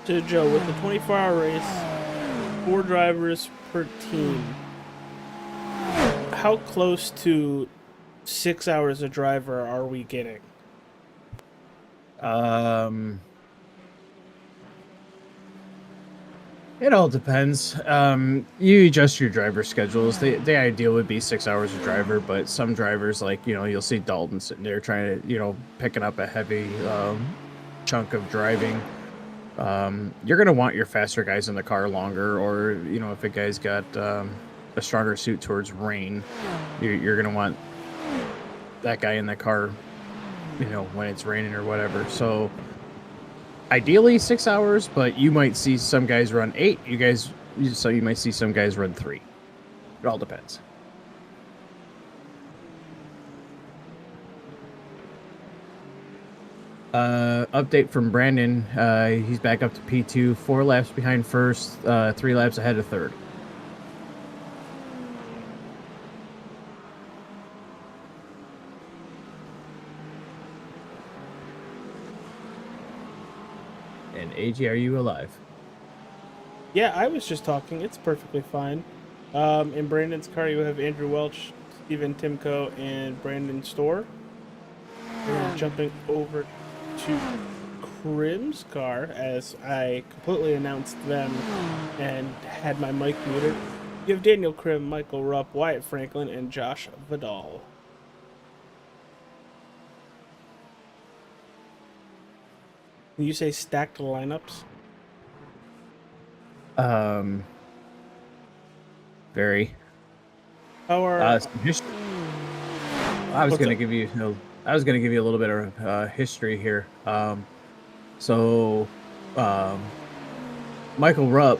[SPEAKER 5] So Joe, with the 24-hour race, 4 drivers per team, how close to 6 hours a driver are we getting?
[SPEAKER 4] It all depends. You adjust your driver schedules. The ideal would be 6 hours a driver, but some drivers, like, you'll see Dalton sitting there trying to, picking up a heavy chunk of driving. You're going to want your faster guys in the car longer, or, if a guy's got a stronger suit towards rain, you're going to want that guy in the car, when it's raining or whatever. So ideally 6 hours, but you might see some guys run 8. So you might see some guys run 3. It all depends. Update from Brandon. He's back up to P2, 4 laps behind first, 3 laps ahead of third. And AG, are you alive?
[SPEAKER 5] Yeah, I was just talking. It's perfectly fine. In Brandon's car, you have Andrew Welch, Steven Timko, and Brandon Storr. And jumping over to XTREME's car, as I completely announced them and had my mic muted. You have Daniel Krim, Michael Rupp, Wyatt Franklin, and Josh Vidal. Can you say stacked lineups?
[SPEAKER 4] Very.
[SPEAKER 5] How are
[SPEAKER 4] I was going to give you a little bit of history here. Michael Rupp,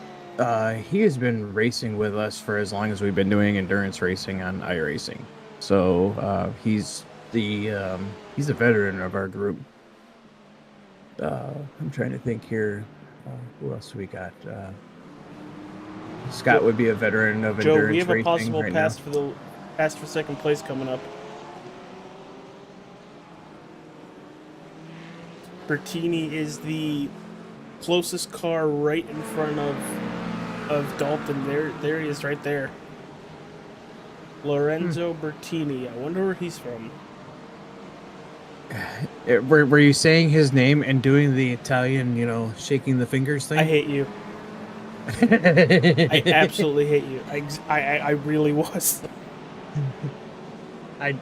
[SPEAKER 4] he has been racing with us for as long as we've been doing endurance racing on iRacing. So he's the veteran of our group. I'm trying to think here. Who else do we got? Scott would be a veteran of endurance racing.
[SPEAKER 5] Joe, we have a possible
[SPEAKER 4] right
[SPEAKER 5] pass
[SPEAKER 4] now.
[SPEAKER 5] for second place coming up. Bertini is the closest car right in front of Dalton. There he is, right there. Lorenzo Bertini. I wonder where he's from.
[SPEAKER 4] Were you saying his name and doing the Italian, shaking the fingers thing?
[SPEAKER 5] I hate you. I absolutely hate you. I really was.
[SPEAKER 4] I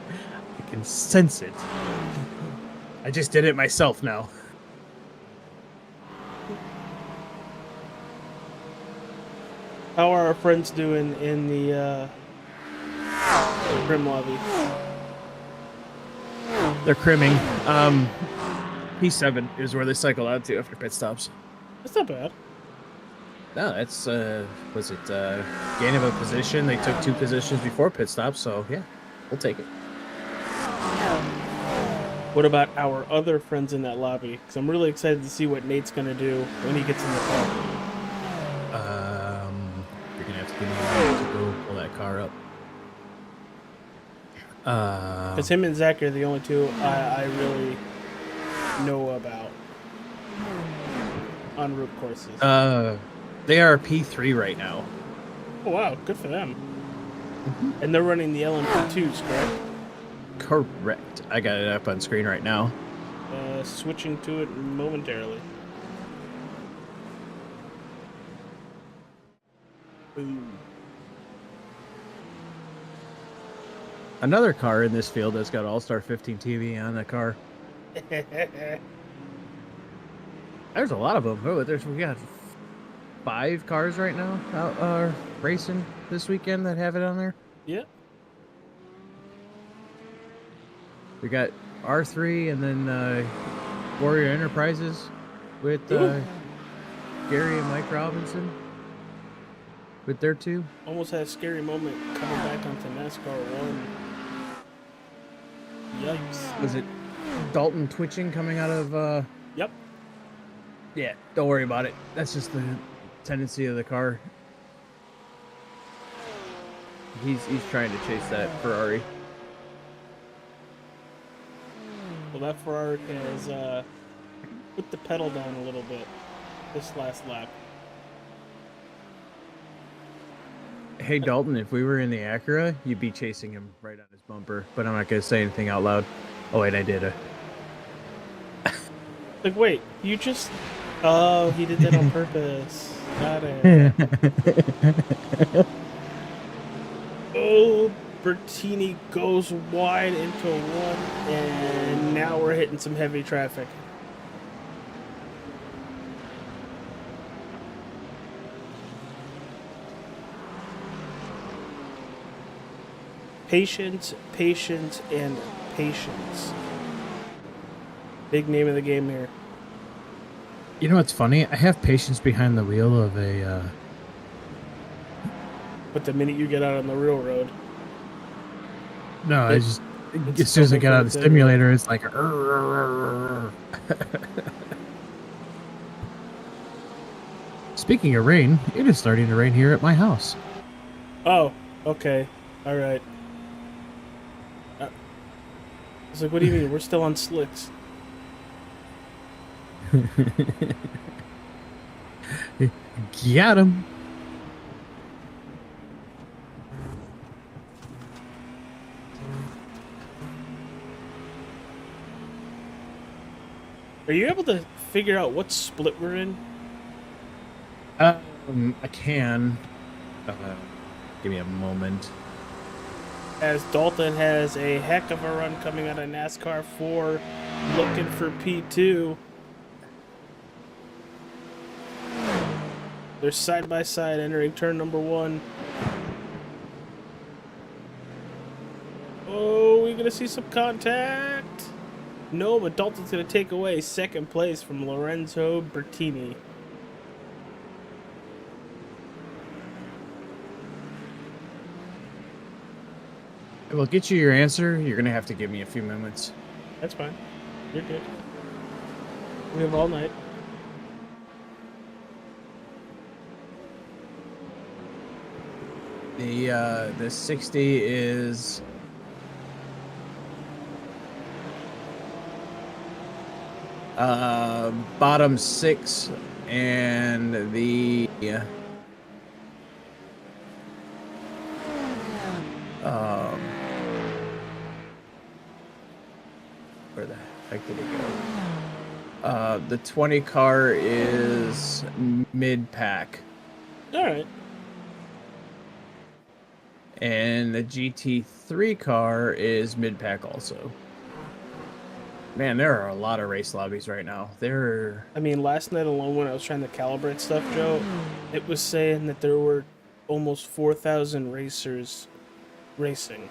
[SPEAKER 4] can sense it. I just did it myself now.
[SPEAKER 5] How are our friends doing in the Grim lobby?
[SPEAKER 4] They're crimming. P7 is where they cycle out to after pit stops.
[SPEAKER 5] That's not bad.
[SPEAKER 4] No, that's was it gain of a position? They took 2 positions before pit stop, so yeah, we'll take it.
[SPEAKER 5] What about our other friends in that lobby? Because I'm really excited to see what Nate's gonna do when he gets in the car.
[SPEAKER 4] You're gonna have to give me a minute to go pull that car up.
[SPEAKER 5] Because him and Zach are the only two I really know about on route courses.
[SPEAKER 4] They are P3 right now.
[SPEAKER 5] Oh wow, good for them. And they're running the LMP2s, correct?
[SPEAKER 4] Correct. I got it up on screen right now.
[SPEAKER 5] Switching to it momentarily. Ooh.
[SPEAKER 4] Another car in this field that's got All-Star 15 TV on the car. There's a lot of them. Oh, we got 5 cars right now out racing this weekend that have it on there.
[SPEAKER 5] Yeah.
[SPEAKER 4] We got R3 and then Warrior Enterprises with Gary and Mike Robinson with their 2.
[SPEAKER 5] Almost had a scary moment coming back onto NASCAR 1. Yikes.
[SPEAKER 4] Was it Dalton twitching coming out of...
[SPEAKER 5] Yep.
[SPEAKER 4] Yeah, don't worry about it. That's just the tendency of the car. He's trying to chase that Ferrari.
[SPEAKER 5] Well, that Ferrari has put the pedal down a little bit this last lap.
[SPEAKER 4] Hey, Dalton, if we were in the Acura, you'd be chasing him right on his bumper, but I'm not going to say anything out loud. Oh, wait, I did.
[SPEAKER 5] Like, wait, you just... Oh, he did that on purpose. Got it. Oh, Bertini goes wide into one, and now we're hitting some heavy traffic. Patience, patience, and patience. Big name of the game here.
[SPEAKER 6] You know what's funny? I have patience behind the wheel of a.
[SPEAKER 5] But the minute you get out on the real road,
[SPEAKER 6] No, I just
[SPEAKER 5] it's
[SPEAKER 6] as soon as I
[SPEAKER 5] double
[SPEAKER 6] get out of the
[SPEAKER 5] for the
[SPEAKER 6] simulator, it's like. "Arr." Speaking of rain, it is starting to rain here at my house.
[SPEAKER 5] oh, okay, all right. I was like, what do you mean? We're still on slicks.
[SPEAKER 6] Got him.
[SPEAKER 5] Are you able to figure out what split we're in?
[SPEAKER 6] I can. Give me a moment.
[SPEAKER 5] As Dalton has a heck of a run coming out of NASCAR 4, looking for P2. They're side by side entering turn number 1. Oh, we're going to see some contact. No, but Dalton's going to take away second place from Lorenzo Bertini.
[SPEAKER 4] We'll get you your answer. You're going to have to give me a few minutes.
[SPEAKER 5] That's fine. You're good. We have all night.
[SPEAKER 4] The 60 is bottom 6, and the where the heck did it go? The 20 car is mid pack.
[SPEAKER 5] All right.
[SPEAKER 4] And the GT3 car is mid-pack also. Man, there are a lot of race lobbies right now.
[SPEAKER 5] I mean, last night alone when I was trying to calibrate stuff, Joe, it was saying that there were almost 4,000 racers racing.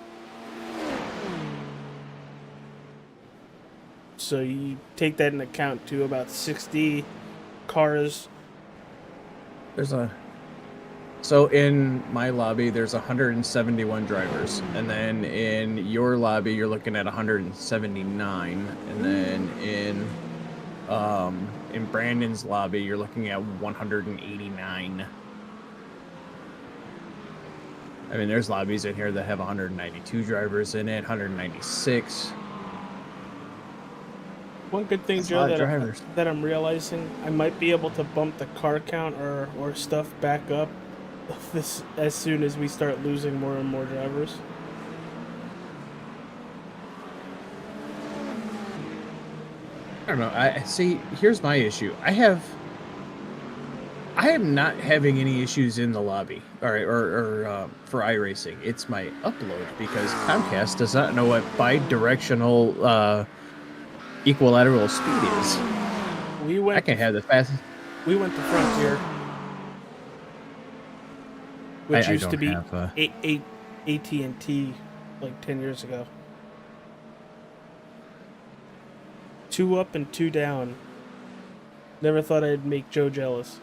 [SPEAKER 5] So you take that into account to about 60 cars.
[SPEAKER 4] So in my lobby, there's 171 drivers, and then in your lobby, you're looking at 179, and then in Brandon's lobby, you're looking at 189. I mean, there's lobbies in here that have 192 drivers in it, 196.
[SPEAKER 5] One good thing,
[SPEAKER 4] That's a
[SPEAKER 5] Joe,
[SPEAKER 4] lot of
[SPEAKER 5] that I'm realizing, I might be able to bump the car count or stuff back up this as soon as we start losing more and more drivers.
[SPEAKER 4] I don't know. I see. Here's my issue. I am not having any issues in the lobby, or for iRacing. It's my upload because Comcast does not know what bidirectional equilateral speed is. I can have the fastest.
[SPEAKER 5] We went to Frontier, which used to be AT&T like 10 years ago. 2 up and 2 down. Never thought I'd make Joe jealous.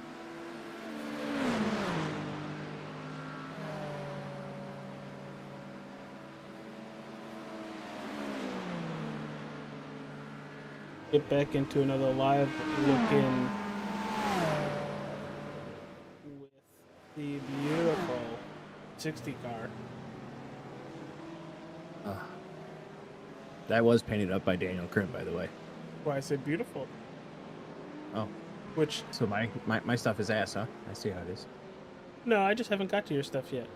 [SPEAKER 5] Get back into another live looking with the beautiful 60 car.
[SPEAKER 4] That was painted up by Daniel Krim, by the way.
[SPEAKER 5] Why I said beautiful.
[SPEAKER 4] Oh,
[SPEAKER 5] Which,
[SPEAKER 4] so my stuff is ass, huh? I see how it is.
[SPEAKER 5] no, I just haven't got to your stuff yet.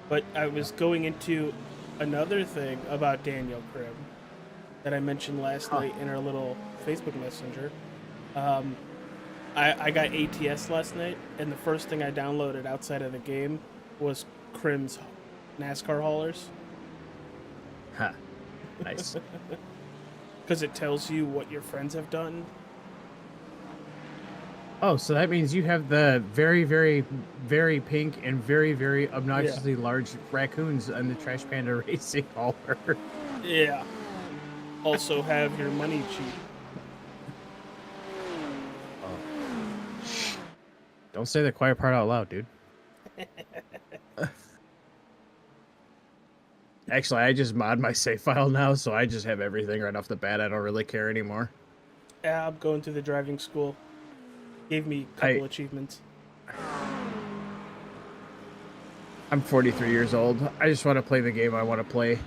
[SPEAKER 5] But I was going into another thing about Daniel Krim that I mentioned last night in our little Facebook Messenger. I got ATS last night, and the first thing I downloaded outside of the game was XTREME's NASCAR haulers.
[SPEAKER 4] Ha. Nice.
[SPEAKER 5] Because it tells you what your friends have done.
[SPEAKER 4] Oh, so that means you have the very, very, very pink and very, very obnoxiously large raccoons on the Trash Panda Racing hauler.
[SPEAKER 5] Yeah. Also have your money cheat.
[SPEAKER 4] Don't say the quiet part out loud, dude. Actually, I just mod my save file now, so I just have everything right off the bat. I don't really care anymore.
[SPEAKER 5] Yeah, I'm going to the driving school. Gave me a couple achievements.
[SPEAKER 4] I'm 43 years old. I just want to play the game I want to play.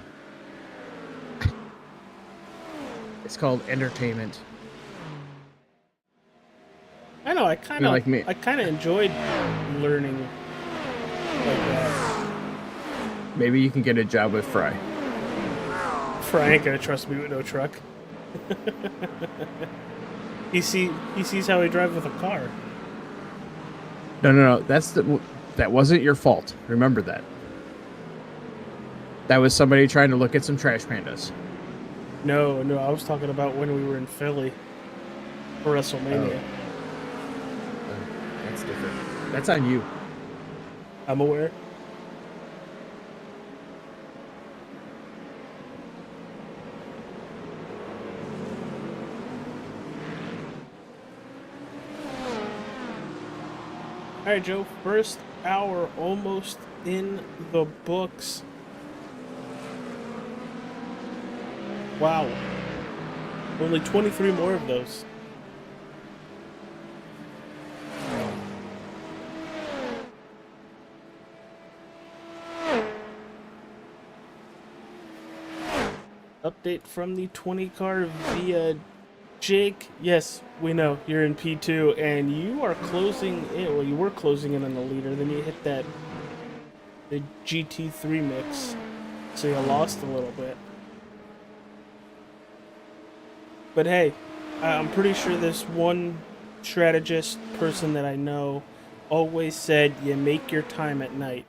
[SPEAKER 4] It's called Entertainment.
[SPEAKER 5] I know. I kind of
[SPEAKER 4] like me.
[SPEAKER 5] I kind of enjoyed learning like that.
[SPEAKER 4] Maybe you can get a job with Fry.
[SPEAKER 5] Fry ain't gonna trust me with no truck. He sees how I drive with a car.
[SPEAKER 4] No. That wasn't your fault. Remember that. That was somebody trying to look at some trash pandas.
[SPEAKER 5] No, I was talking about when we were in Philly for WrestleMania.
[SPEAKER 4] That's different. That's on you.
[SPEAKER 5] I'm aware. All right, Joe. First hour almost in the books. Wow. Only 23 more of those. Update from the 20 car via Jake. Yes, we know you're in P2 and you are closing in. Well, you were closing in on the leader, then you hit the GT3 mix, so you lost a little bit. But hey, I'm pretty sure this one strategist person that I know always said you make your time at night.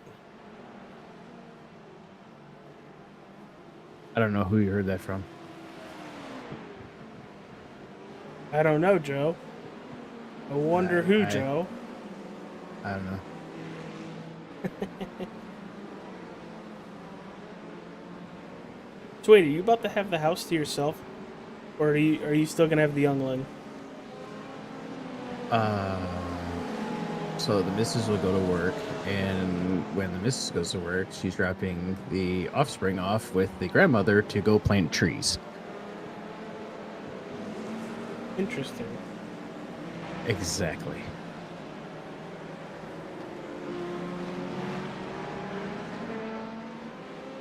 [SPEAKER 4] I don't know who you heard that from.
[SPEAKER 5] I don't know, Joe. I wonder who, Joe.
[SPEAKER 4] I don't know.
[SPEAKER 5] So wait, are you about to have the house to yourself? Or are you still gonna have the youngling?
[SPEAKER 4] So the missus will go to work, and when the missus goes to work, she's dropping the offspring off with the grandmother to go plant trees.
[SPEAKER 5] Interesting.
[SPEAKER 4] Exactly.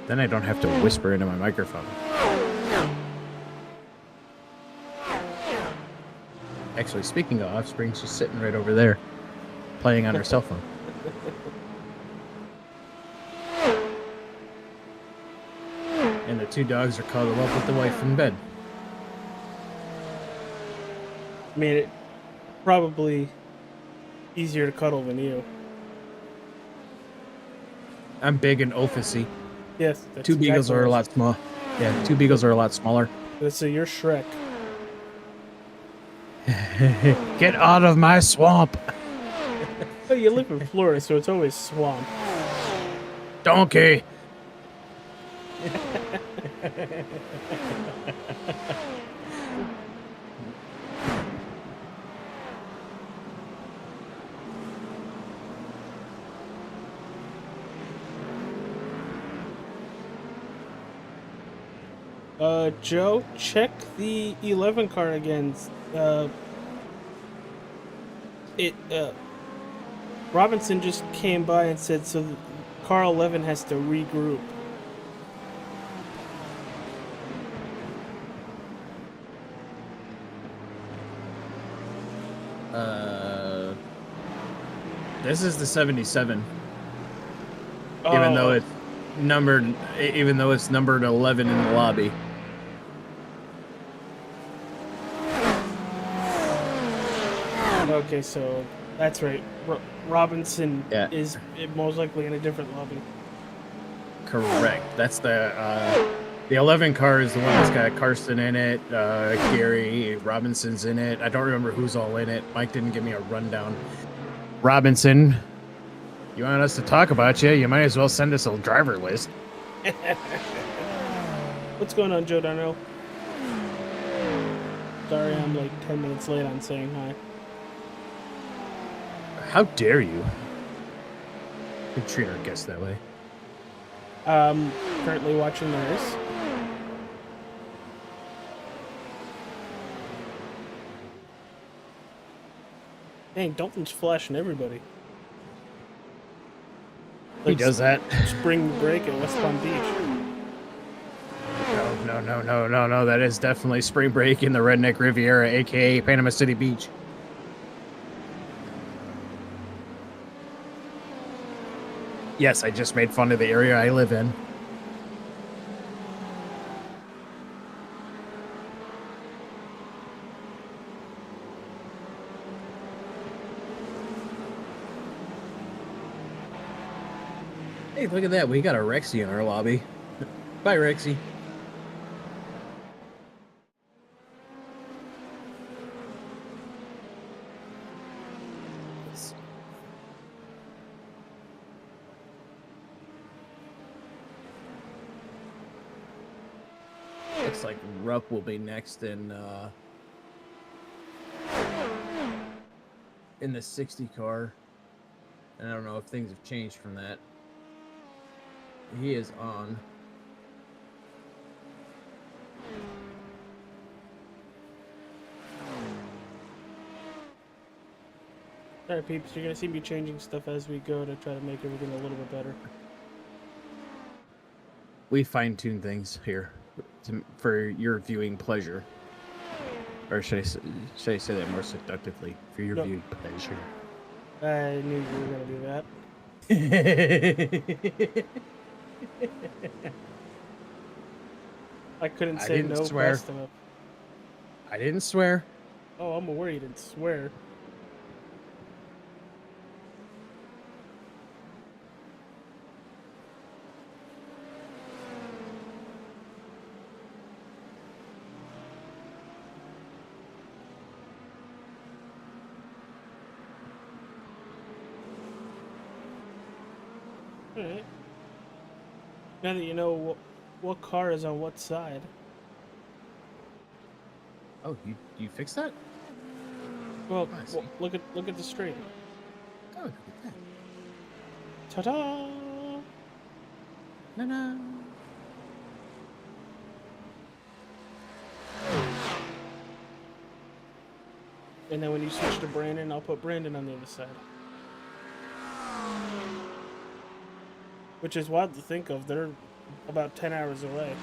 [SPEAKER 4] Then I don't have to whisper into my microphone. Actually, speaking of offspring, she's sitting right over there, playing on her cell phone. And the two dogs are cuddled up with the wife in bed.
[SPEAKER 5] I mean, it probably easier to cuddle than you.
[SPEAKER 4] I'm big and oafusy.
[SPEAKER 5] Yes. That's
[SPEAKER 4] Two beagles are a lot small. Yeah, two beagles are a lot smaller.
[SPEAKER 5] So you're Shrek.
[SPEAKER 4] Get out of my swamp,
[SPEAKER 5] Oh, you live in Florida, so it's always swamp.
[SPEAKER 4] donkey.
[SPEAKER 5] Joe, check the 11 card again. Robinson just came by and said, so car 11 has to regroup.
[SPEAKER 4] This is the 77. Even though it's numbered 11 in the lobby.
[SPEAKER 5] Okay, so that's right. Robinson
[SPEAKER 4] Yeah.
[SPEAKER 5] is most likely in a different lobby.
[SPEAKER 4] Correct. That's the 11 car is the one that's got Carson in it. Gary Robinson's in it. I don't remember who's all in it. Mike didn't give me a rundown. Robinson, you want us to talk about you? You might as well send us a driver list.
[SPEAKER 5] What's going on, Joe Darnell? Sorry, I'm like 10 minutes late on saying hi.
[SPEAKER 4] How dare you? You treat our guests that way.
[SPEAKER 5] Currently watching the race. Dang, Dalton's flashing everybody.
[SPEAKER 4] He does that.
[SPEAKER 5] Spring break at West Palm Beach.
[SPEAKER 4] No. That is definitely spring break in the Redneck Riviera, aka Panama City Beach. Yes, I just made fun of the area I live in. Hey, look at that. We got a Rexy in our lobby. Bye, Rexy. Looks like Rupp will be next in the 60 car. And I don't know if things have changed from that. He is on.
[SPEAKER 5] Alright, peeps, you're gonna see me changing stuff as we go to try to make everything a little bit better.
[SPEAKER 4] We fine-tune things here for your viewing pleasure. Or should I say that more seductively? For your viewing pleasure.
[SPEAKER 5] I knew you were gonna do that. I couldn't say no fast enough.
[SPEAKER 4] I didn't swear.
[SPEAKER 5] Oh, I'm aware you didn't swear. Alright. Now that you know what car is on what side.
[SPEAKER 4] Oh, you fixed that?
[SPEAKER 5] Well, look at the straight.
[SPEAKER 4] Oh, look at that.
[SPEAKER 5] Ta-da!
[SPEAKER 4] No.
[SPEAKER 5] And then when you switch to Brandon, I'll put Brandon on the other side. Which is wild to think of. They're about 10 hours away.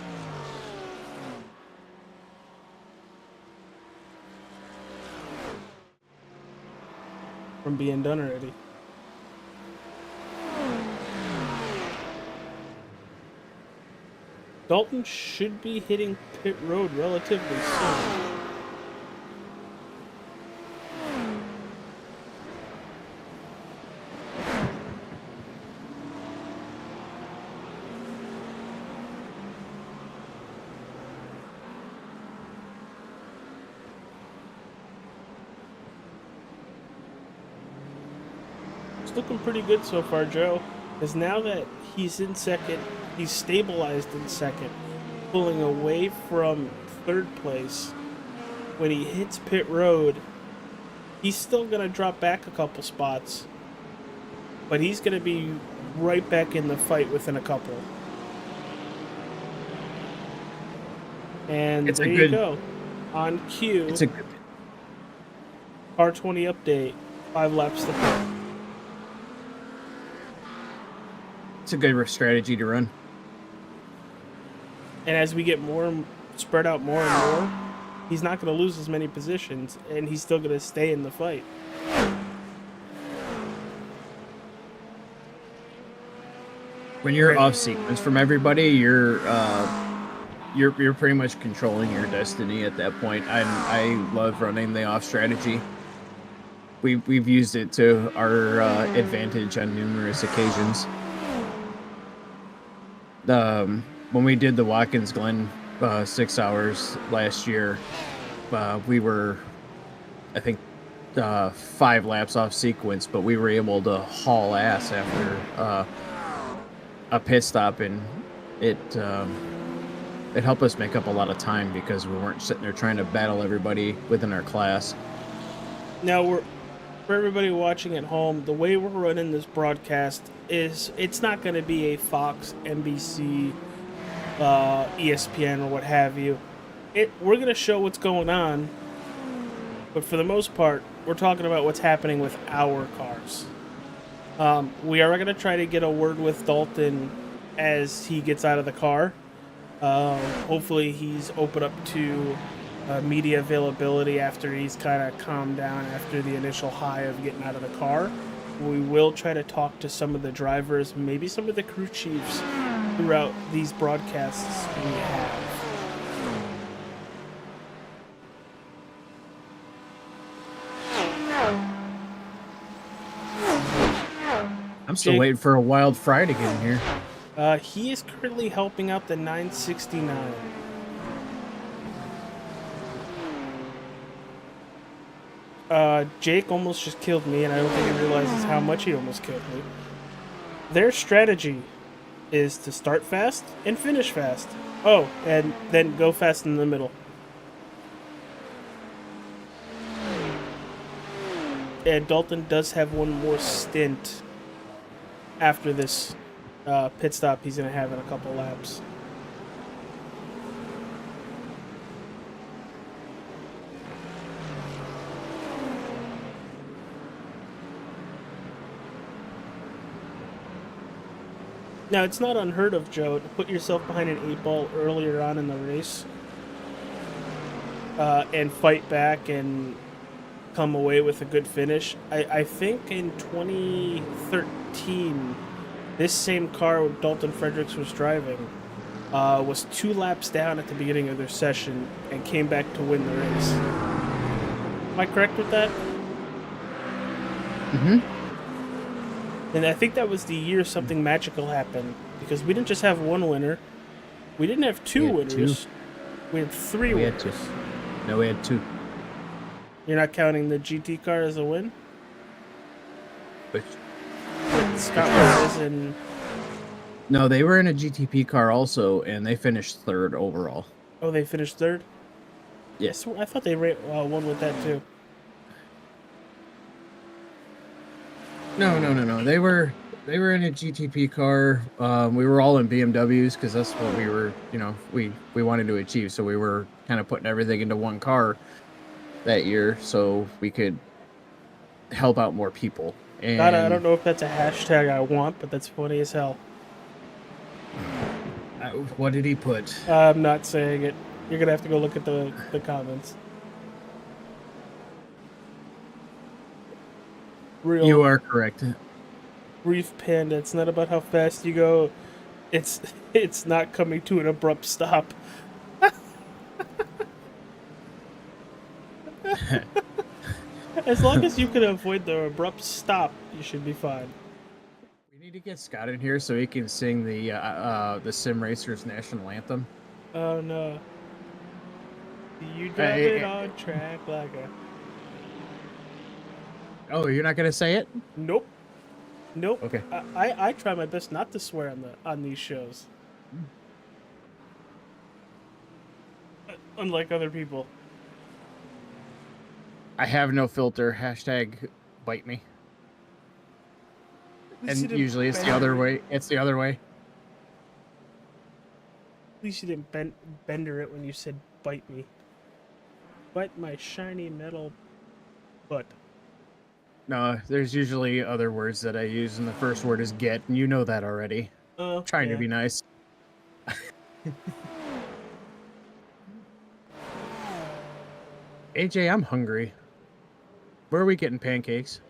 [SPEAKER 5] From being done already. Dalton should be hitting pit road relatively soon. Looking pretty good so far, Joe. Because now that he's in second, he's stabilized in second, pulling away from third place. When he hits pit road, he's still going to drop back a couple spots, but he's going to be right back in the fight within a couple. And there you go. On cue,
[SPEAKER 4] It's a good.
[SPEAKER 5] R20 update, 5 laps to pit.
[SPEAKER 4] It's a good strategy to run.
[SPEAKER 5] And as we get spread out more and more, he's not going to lose as many positions, and he's still going to stay in the fight.
[SPEAKER 4] When you're off sequence from everybody, you're pretty much controlling your destiny at that point. I love running the off strategy. we've used it to our advantage on numerous occasions. When we did the Watkins Glen 6 hours last year, we were, I think, 5 laps off sequence, but we were able to haul ass after a pit stop, and it helped us make up a lot of time because we weren't sitting there trying to battle everybody within our class.
[SPEAKER 5] Now, for everybody watching at home, the way we're running this broadcast is it's not going to be a Fox, NBC, ESPN, or what have you. We're going to show what's going on, but for the most part, we're talking about what's happening with our cars. We are going to try to get a word with Dalton as he gets out of the car. Hopefully he's open up to media availability after he's kind of calmed down after the initial high of getting out of the car. We will try to talk to some of the drivers, maybe some of the crew chiefs throughout these broadcasts we have.
[SPEAKER 4] I'm still waiting for a Wild Fry to get in here.
[SPEAKER 5] He is currently helping out the 969. Jake almost just killed me, and I don't think he realizes how much he almost killed me. Their strategy is to start fast and finish fast. Oh, and then go fast in the middle. And Dalton does have one more stint after this pit stop he's going to have in a couple laps. Now, it's not unheard of, Joe, to put yourself behind an 8-ball earlier on in the race and fight back and come away with a good finish. I think in 2013, this same car Dalton Fredericks was driving was 2 laps down at the beginning of their session and came back to win the race. Am I correct with that?
[SPEAKER 4] Mm-hmm.
[SPEAKER 5] And I think that was the year something magical happened, because we didn't just have one winner. We didn't have two winners. We had 3 winners.
[SPEAKER 4] No, we had 2.
[SPEAKER 5] You're not counting the GT car as a win?
[SPEAKER 4] Which?
[SPEAKER 5] Scott was in...
[SPEAKER 4] No, they were in a GTP car also, and they finished 3rd overall.
[SPEAKER 5] Oh, they finished 3rd?
[SPEAKER 4] Yes.
[SPEAKER 5] I thought they won with that too.
[SPEAKER 4] No. They were in a GTP car. We were all in BMWs because that's what we were, we wanted to achieve. So we were kind of putting everything into one car that year so we could help out more people. And
[SPEAKER 5] I don't know if that's a hashtag I want, but that's funny as hell.
[SPEAKER 4] What did he put?
[SPEAKER 5] I'm not saying it. You're going to have to go look at the comments.
[SPEAKER 4] You are correct.
[SPEAKER 5] Reef Panda, it's not about how fast you go. It's not coming to an abrupt stop. As long as you can avoid the abrupt stop, you should be fine.
[SPEAKER 4] We need to get Scott in here so he can sing the Sim Racers national anthem.
[SPEAKER 5] Oh no. You drive it on track like a...
[SPEAKER 4] Oh, you're not gonna say it?
[SPEAKER 5] Nope.
[SPEAKER 4] Okay.
[SPEAKER 5] I try my best not to swear on these shows. Unlike other people.
[SPEAKER 4] I have no filter. Hashtag bite me. And usually it's the other way. It's the other way.
[SPEAKER 5] At least you didn't bender it when you said bite me. Bite my shiny metal butt.
[SPEAKER 4] No, there's usually other words that I use, and the first word is get, and you know that already.
[SPEAKER 5] Oh,
[SPEAKER 4] Trying to be nice. AJ, I'm hungry. Where are we getting pancakes?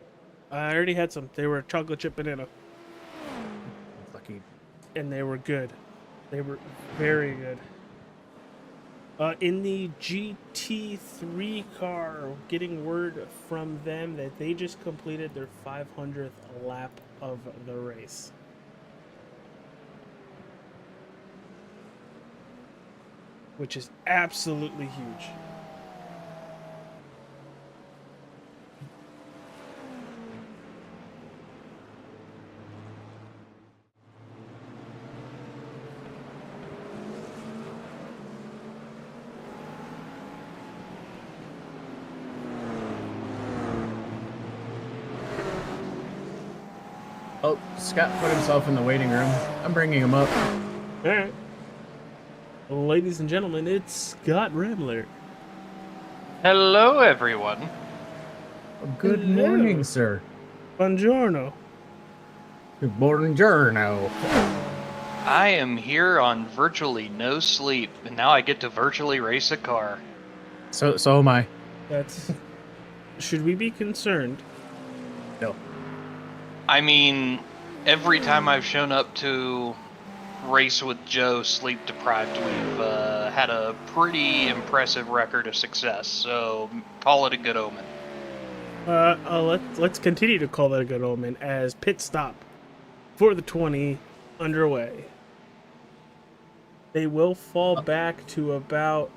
[SPEAKER 5] I already had some. They were chocolate chip banana.
[SPEAKER 4] Lucky.
[SPEAKER 5] And they were good. They were very good. In the GT3 car, getting word from them that they just completed their 500th lap of the race. Which is absolutely huge.
[SPEAKER 4] Oh, Scott put himself in the waiting room. I'm bringing him up.
[SPEAKER 5] All right. Ladies and gentlemen, it's Scott Rambler.
[SPEAKER 7] Hello, everyone.
[SPEAKER 4] Good
[SPEAKER 5] Hello.
[SPEAKER 4] morning, sir.
[SPEAKER 5] Buongiorno.
[SPEAKER 4] Good buongiorno.
[SPEAKER 7] I am here on virtually no sleep, and now I get to virtually race a car.
[SPEAKER 4] So am I.
[SPEAKER 5] That's. Should we be concerned?
[SPEAKER 4] No.
[SPEAKER 7] I mean, every time I've shown up to race with Joe sleep deprived, we've had a pretty impressive record of success, so call it a good omen.
[SPEAKER 5] Let's continue to call that a good omen as pit stop for the 20 underway. They will fall back to about,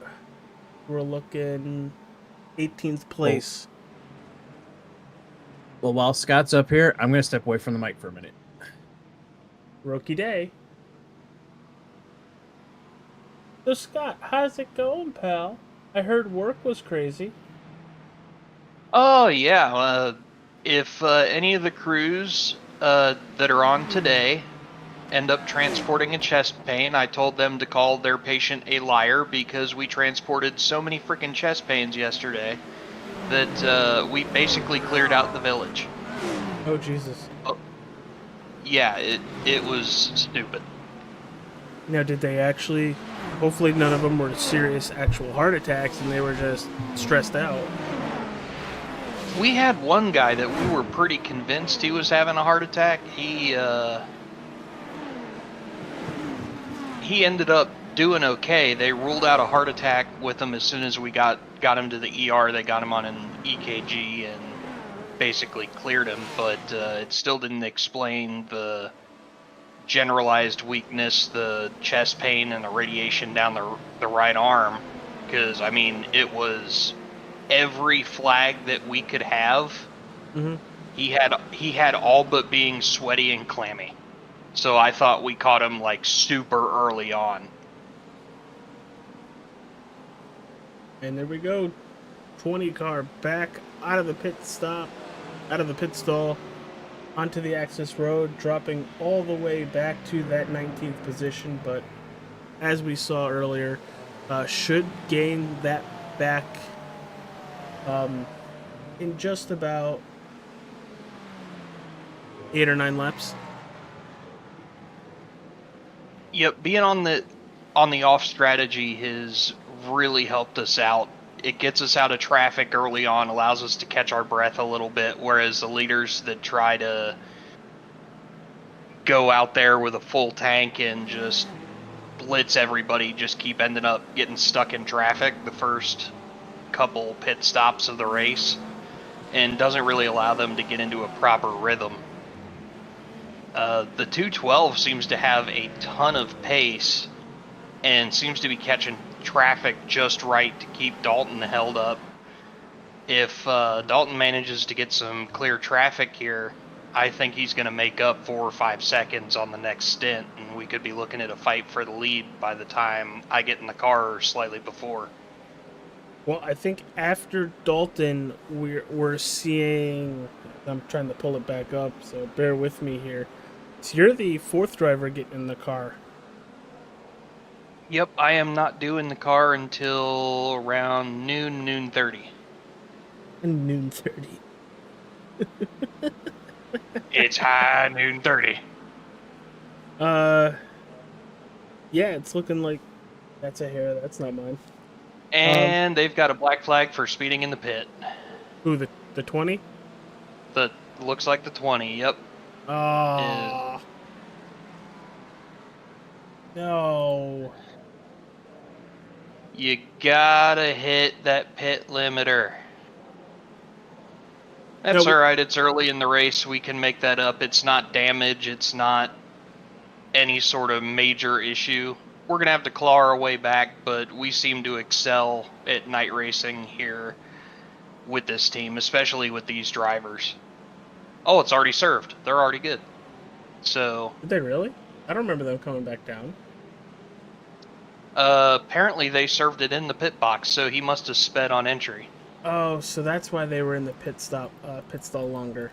[SPEAKER 5] we're looking 18th place.
[SPEAKER 4] Well, while Scott's up here, I'm going to step away from the mic for a minute.
[SPEAKER 5] Rookie day. So Scott, how's it going, pal? I heard work was crazy.
[SPEAKER 7] Oh, yeah. If any of the crews that are on today end up transporting a chest pain, I told them to call their patient a liar because we transported so many freaking chest pains yesterday that we basically cleared out the village.
[SPEAKER 5] Oh, Jesus.
[SPEAKER 7] Oh, yeah, it was stupid.
[SPEAKER 5] Now, did they actually... Hopefully none of them were serious actual heart attacks and they were just stressed out.
[SPEAKER 7] We had one guy that we were pretty convinced he was having a heart attack. He ended up doing okay. They ruled out a heart attack with him as soon as we got him to the ER. They got him on an EKG and basically cleared him, but it still didn't explain the generalized weakness, the chest pain, and the radiation down the right arm. Because, I mean, it was every flag that we could have.
[SPEAKER 5] Mm-hmm.
[SPEAKER 7] He had all but being sweaty and clammy. So I thought we caught him like super early on.
[SPEAKER 5] And there we go. 20 car back out of the pit stall, onto the access road, dropping all the way back to that 19th position. But as we saw earlier, should gain that back in just about 8 or 9 laps.
[SPEAKER 7] Yep, being on the off strategy has really helped us out. It gets us out of traffic early on, allows us to catch our breath a little bit, whereas the leaders that try to go out there with a full tank and just blitz everybody just keep ending up getting stuck in traffic the first couple pit stops of the race, and doesn't really allow them to get into a proper rhythm. The 212 seems to have a ton of pace and seems to be catching traffic just right to keep Dalton held up. If Dalton manages to get some clear traffic here, I think he's going to make up 4 or 5 seconds on the next stint, and we could be looking at a fight for the lead by the time I get in the car or slightly before.
[SPEAKER 5] Well, I think after Dalton, we're seeing... I'm trying to pull it back up, so bear with me here. So you're the 4th driver getting in the car.
[SPEAKER 7] Yep, I am not due in the car until around noon 30.
[SPEAKER 5] Noon 30.
[SPEAKER 7] It's high noon 30.
[SPEAKER 5] Yeah, it's looking like that's a hair. That's not mine.
[SPEAKER 7] And they've got a black flag for speeding in the pit.
[SPEAKER 5] Who, the 20?
[SPEAKER 7] The looks like the 20. Yep.
[SPEAKER 5] Oh. No.
[SPEAKER 7] You gotta hit that pit limiter. That's
[SPEAKER 5] No,
[SPEAKER 7] alright, it's early in the race, we can make that up. It's not damage, it's not any sort of major issue. We're gonna have to claw our way back, but we seem to excel at night racing here with this team, especially with these drivers. Oh, it's already served. They're already good. So,
[SPEAKER 5] did they really? I don't remember them coming back down.
[SPEAKER 7] apparently they served it in the pit box, so he must have sped on entry.
[SPEAKER 5] Oh, so that's why they were in the pit stall longer.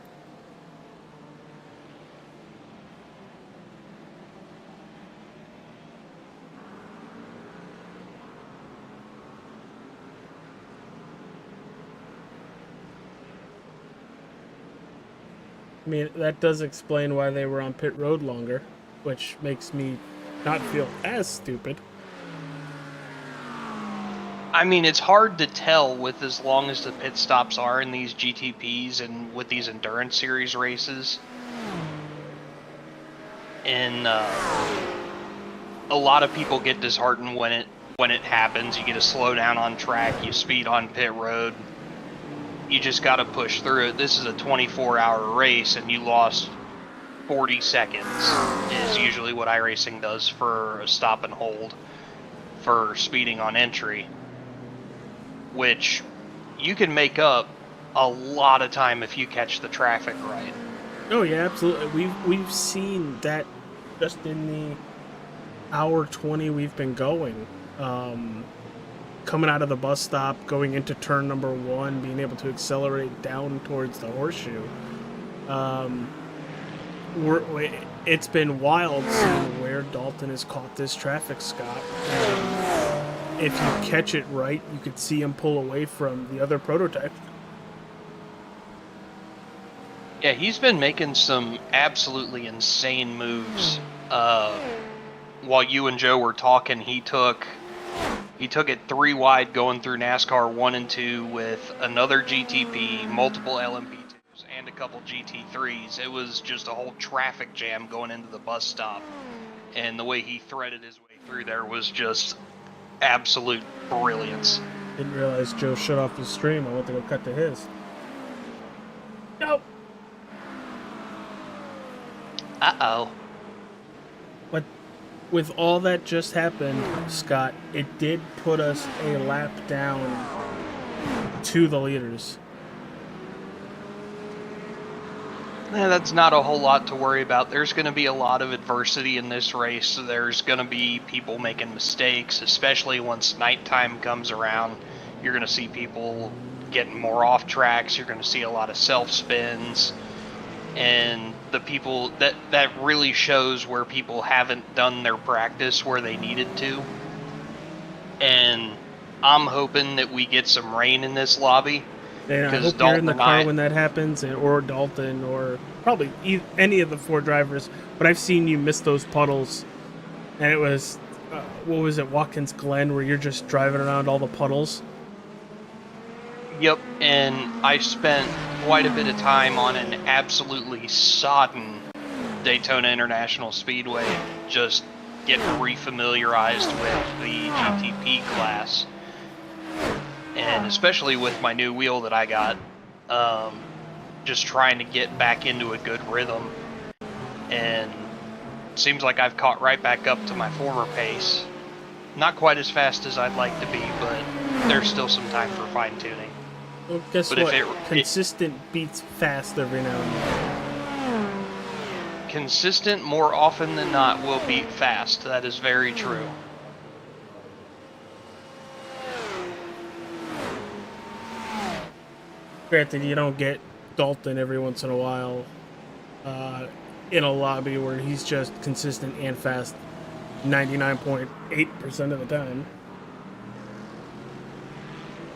[SPEAKER 5] I mean, that does explain why they were on pit road longer, which makes me not feel as stupid.
[SPEAKER 7] I mean, it's hard to tell with as long as the pit stops are in these GTPs and with these endurance series races. And a lot of people get disheartened when it happens. You get a slowdown on track, you speed on pit road. You just got to push through it. This is a 24-hour race, and you lost 40 seconds. Is usually what iRacing does for a stop and hold for speeding on entry, which you can make up a lot of time if you catch the traffic right.
[SPEAKER 5] Oh yeah, absolutely. We've seen that just in the hour 20 we've been going. Coming out of the bus stop, going into turn number 1, being able to accelerate down towards the horseshoe. It's been wild seeing where Dalton has caught this traffic, Scott. If you catch it right, you could see him pull away from the other prototype.
[SPEAKER 7] Yeah, he's been making some absolutely insane moves. While you and Joe were talking, he took it 3 wide going through NASCAR 1 and 2 with another GTP, multiple LMP2s, and a couple GT3s. It was just a whole traffic jam going into the bus stop. And the way he threaded his way through there was just absolute brilliance.
[SPEAKER 5] Didn't realize Joe shut off his stream. I went to go cut to his. Nope.
[SPEAKER 7] Uh-oh.
[SPEAKER 5] But with all that just happened, Scott, it did put us a lap down to the leaders.
[SPEAKER 7] That's not a whole lot to worry about. There's going to be a lot of adversity in this race. There's going to be people making mistakes, especially once nighttime comes around. You're going to see people getting more off tracks. You're going to see a lot of self-spins. And the people that really shows where people haven't done their practice where they needed to. And I'm hoping that we get some rain in this lobby.
[SPEAKER 5] And I hope you're in the car when that happens, or Dalton, or probably any of the 4 drivers. But I've seen you miss those puddles, and it was, what was it, Watkins Glen, where you're just driving around all the puddles?
[SPEAKER 7] Yep, and I spent quite a bit of time on an absolutely sodden Daytona International Speedway, just getting refamiliarized with the GTP class. And especially with my new wheel that I got, just trying to get back into a good rhythm. And it seems like I've caught right back up to my former pace. Not quite as fast as I'd like to be, but there's still some time for fine-tuning.
[SPEAKER 5] Well, guess
[SPEAKER 7] but
[SPEAKER 5] what? Consistent beats fast every now and then.
[SPEAKER 7] Consistent more often than not will beat fast. That is very true.
[SPEAKER 5] Granted, you don't get Dalton every once in a while in a lobby where he's just consistent and fast 99.8% of the time.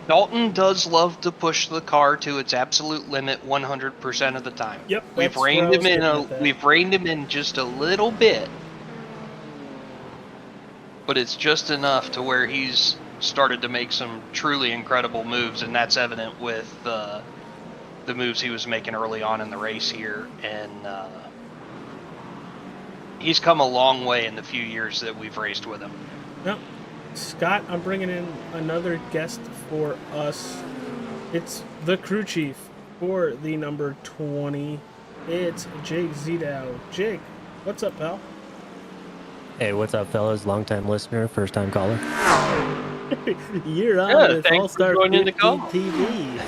[SPEAKER 7] Dalton does love to push the car to its absolute limit 100% of the time.
[SPEAKER 5] Yep,
[SPEAKER 7] we've reined him in just a little bit, but it's just enough to where he's started to make some truly incredible moves, and that's evident with the moves he was making early on in the race here. And he's come a long way in the few years that we've raced with him.
[SPEAKER 5] Yep. Scott, I'm bringing in another guest for us. It's the crew chief for the number 20. It's Jake Zidow. Jake, what's up, pal?
[SPEAKER 8] Hey, what's up, fellas? Long-time listener, first-time caller.
[SPEAKER 5] You're on
[SPEAKER 7] Yeah,
[SPEAKER 5] with
[SPEAKER 7] thanks
[SPEAKER 5] All-Star
[SPEAKER 7] for joining the
[SPEAKER 5] 15
[SPEAKER 7] call.
[SPEAKER 5] TV.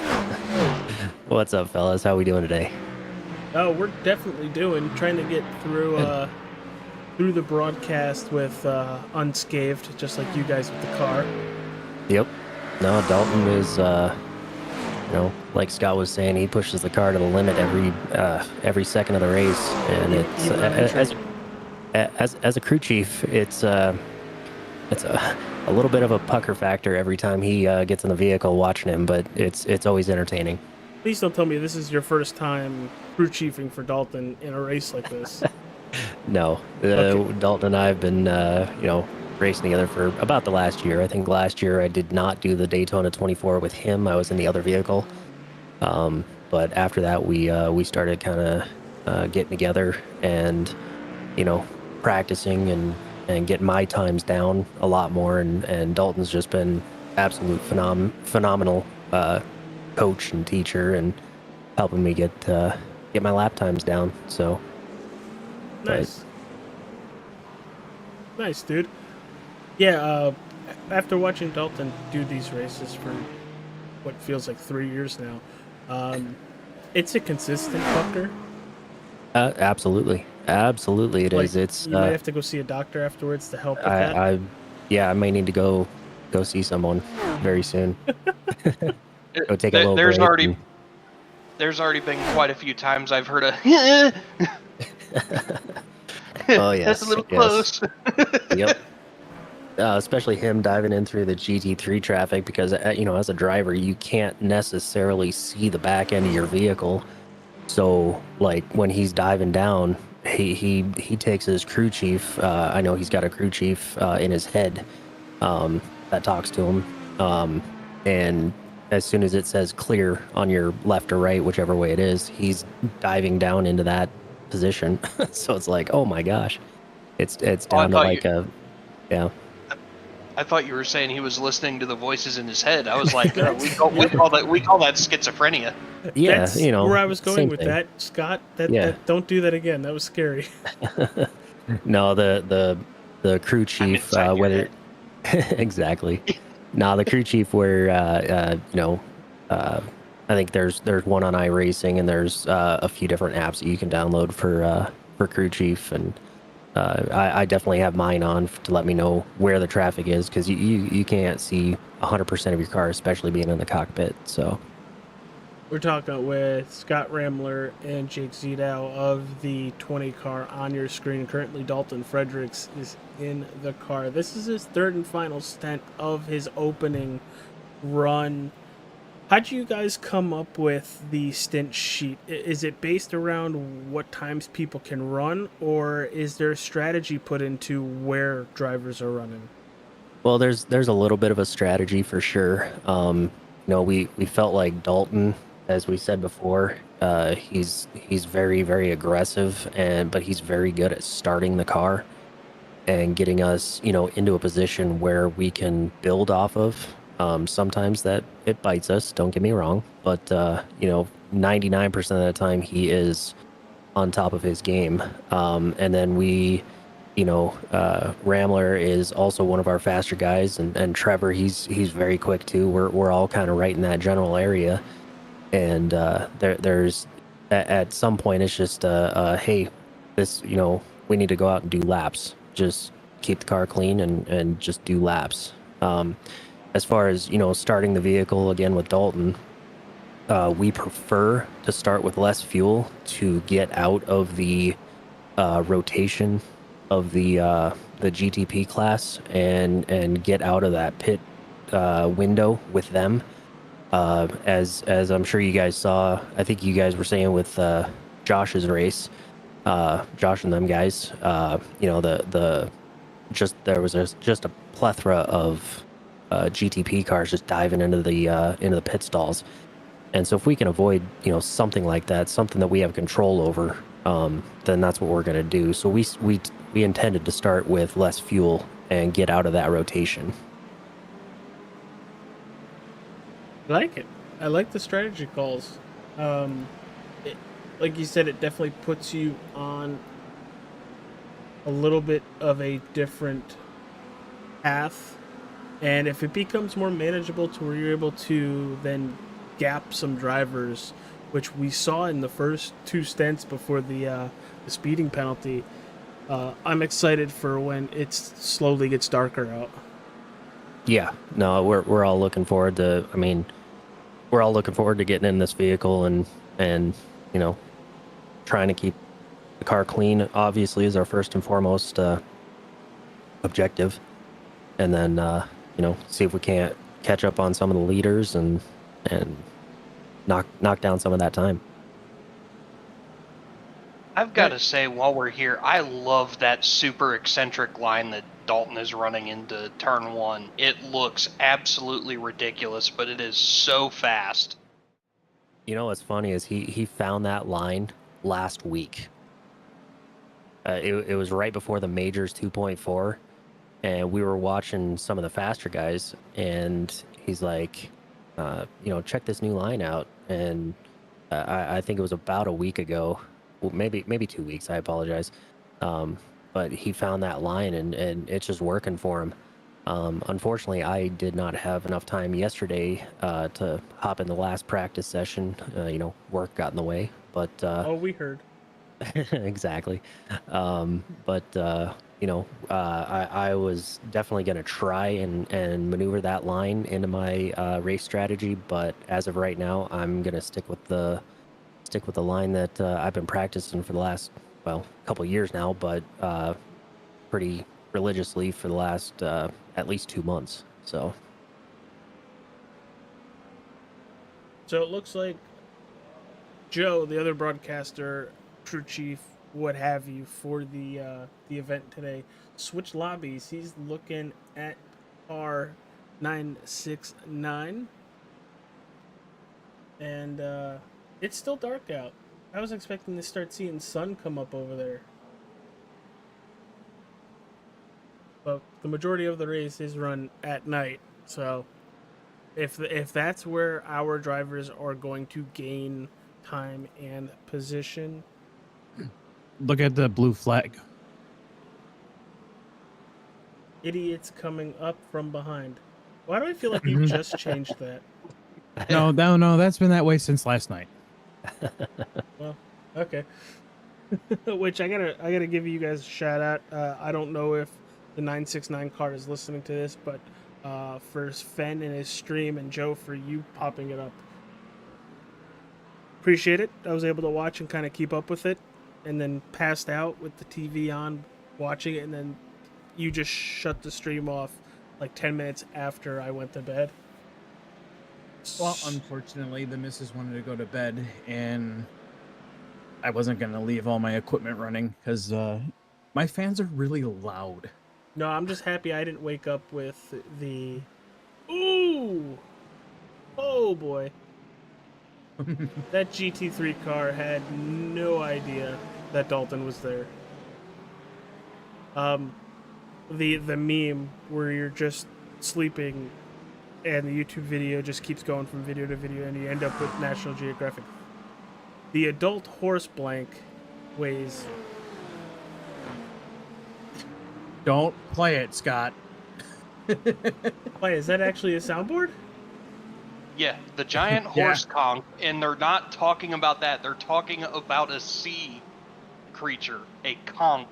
[SPEAKER 8] What's up, fellas? How we doing today?
[SPEAKER 5] Oh, we're definitely trying to get through the broadcast with unscathed, just like you guys with the car.
[SPEAKER 8] Yep. No, Dalton is, like Scott was saying, he pushes the car to the limit every second of the race, and it's as a crew chief, it's a little bit of a pucker factor every time he gets in the vehicle watching him, but it's always entertaining.
[SPEAKER 5] Please don't tell me this is your first time crew chiefing for Dalton in a race like this.
[SPEAKER 8] No,
[SPEAKER 5] Okay.
[SPEAKER 8] Dalton and I have been, racing together for about the last year. I think last year I did not do the Daytona 24 with him. I was in the other vehicle. But after that, we started kind of getting together and, practicing and getting my times down a lot more. And Dalton's just been absolute phenomenal coach and teacher and helping me get my lap times down. So.
[SPEAKER 5] Nice. Nice, dude. Yeah, after watching Dalton do these races for what feels like 3 years now, it's a consistent pucker.
[SPEAKER 8] Absolutely it is. It's
[SPEAKER 5] you might have to go see a doctor afterwards to help with that.
[SPEAKER 8] I may need to go see someone very soon. Go take a little
[SPEAKER 7] There's
[SPEAKER 8] break
[SPEAKER 7] already
[SPEAKER 8] and-
[SPEAKER 7] there's already been quite a few times I've heard a
[SPEAKER 8] Oh yes,
[SPEAKER 7] that's a little
[SPEAKER 8] yes.
[SPEAKER 7] close.
[SPEAKER 8] Yep. Especially him diving in through the GT3 traffic because as a driver you can't necessarily see the back end of your vehicle. So like when he's diving down, he takes his crew chief. I know he's got a crew chief in his head that talks to him. And as soon as it says clear on your left or right, whichever way it is, he's diving down into that position. So it's like, oh my gosh, it's down to like yeah.
[SPEAKER 7] I thought you were saying he was listening to the voices in his head. I was like, we call that schizophrenia.
[SPEAKER 8] Yeah,
[SPEAKER 5] That's where I was going
[SPEAKER 8] same
[SPEAKER 5] with
[SPEAKER 8] thing.
[SPEAKER 5] that, Scott.
[SPEAKER 8] Yeah.
[SPEAKER 5] Don't do that again. That was scary.
[SPEAKER 8] No, the crew chief,
[SPEAKER 7] inside your
[SPEAKER 8] whether exactly. No, the crew chief where I think there's one on iRacing and there's a few different apps that you can download for crew chief, and I definitely have mine on to let me know where the traffic is because you can't see 100% of your car, especially being in the cockpit. So.
[SPEAKER 5] We're talking with Scott Ramler and Jake Zidow of the 20 car on your screen. Currently, Dalton Fredericks is in the car. This is his third and final stint of his opening run. How'd you guys come up with the stint sheet? Is it based around what times people can run, or is there a strategy put into where drivers are running?
[SPEAKER 8] Well, there's a little bit of a strategy for sure. We felt like Dalton, as we said before, he's very, very aggressive, but he's very good at starting the car and getting us, into a position where we can build off of. Sometimes that it bites us, don't get me wrong, but 99% of the time he is on top of his game. And then Ramler is also one of our faster guys, and Trevor, he's very quick too. We're all kind of right in that general area. And there's at some point it's just hey, this we need to go out and do laps. Just keep the car clean and just do laps. As far as starting the vehicle again with Dalton, we prefer to start with less fuel to get out of the rotation of the GTP class and get out of that pit window with them. As I'm sure you guys saw, I think you guys were saying with Josh's race, Josh and them guys, there was just a plethora of GTP cars just diving into the pit stalls. And so if we can avoid something like that, something that we have control over, then that's what we're going to do. So we intended to start with less fuel and get out of that rotation.
[SPEAKER 5] I like it. I like the strategy calls. It, like you said, it definitely puts you on a little bit of a different path. And if it becomes more manageable to where you're able to then gap some drivers, which we saw in the first two stints before the speeding penalty, I'm excited for when it slowly gets darker out.
[SPEAKER 8] Yeah, no, we're all looking forward to. I mean, we're all looking forward to getting in this vehicle and you know, trying to keep the car clean. Obviously, is our first and foremost objective, and then you know, see if we can't catch up on some of the leaders and knock down some of that time.
[SPEAKER 7] I've got to say, while we're here, I love that super eccentric line that Dalton is running into turn one. It looks absolutely ridiculous, but it is so fast.
[SPEAKER 8] You know what's funny is he found that line last week. It was right before the Majors 2.4, and we were watching some of the faster guys, and he's like, you know, check this new line out. And I think it was about a week ago, well, maybe 2 weeks. I apologize. But he found that line, and it's just working for him. Unfortunately, I did not have enough time yesterday to hop in the last practice session. You know, work got in the way. But
[SPEAKER 5] Oh, we heard.
[SPEAKER 8] exactly. But you know, I was definitely going to try and maneuver that line into my race strategy. But as of right now, I'm going to stick with the line that I've been practicing for the last, well, couple years now, but pretty religiously for the last at least 2 months. So
[SPEAKER 5] it looks like Joe, the other broadcaster, crew chief, what have you, for the event today, switched lobbies. He's looking at car 969, and it's still dark out. I was expecting to start seeing sun come up over there, but the majority of the race is run at night. So if that's where our drivers are going to gain time and position,
[SPEAKER 6] Look at the blue flag.
[SPEAKER 5] idiots coming up from behind. Why do I feel like you just changed that?
[SPEAKER 6] No, that's been that way since last night.
[SPEAKER 5] Well, okay. Which I gotta give you guys a shout out. I don't know if the 969 car is listening to this, but for Fen and his stream, and Joe for you popping it up, appreciate it. I was able to watch and kind of keep up with it, and then passed out with the TV on watching it, and then you just shut the stream off like 10 minutes after I went to bed.
[SPEAKER 4] Well, unfortunately, the missus wanted to go to bed, and I wasn't going to leave all my equipment running because my fans are really loud.
[SPEAKER 5] No, I'm just happy I didn't wake up with the... Ooh! Oh, boy. That GT3 car had no idea that Dalton was there. The meme where you're just sleeping and the YouTube video just keeps going from video to video and you end up with National Geographic. The adult horse blank weighs...
[SPEAKER 4] Don't play it, Scott.
[SPEAKER 5] Wait, is that actually a soundboard?
[SPEAKER 7] Yeah, the giant horse conch, and they're not talking about that. They're talking about a sea creature, a conch.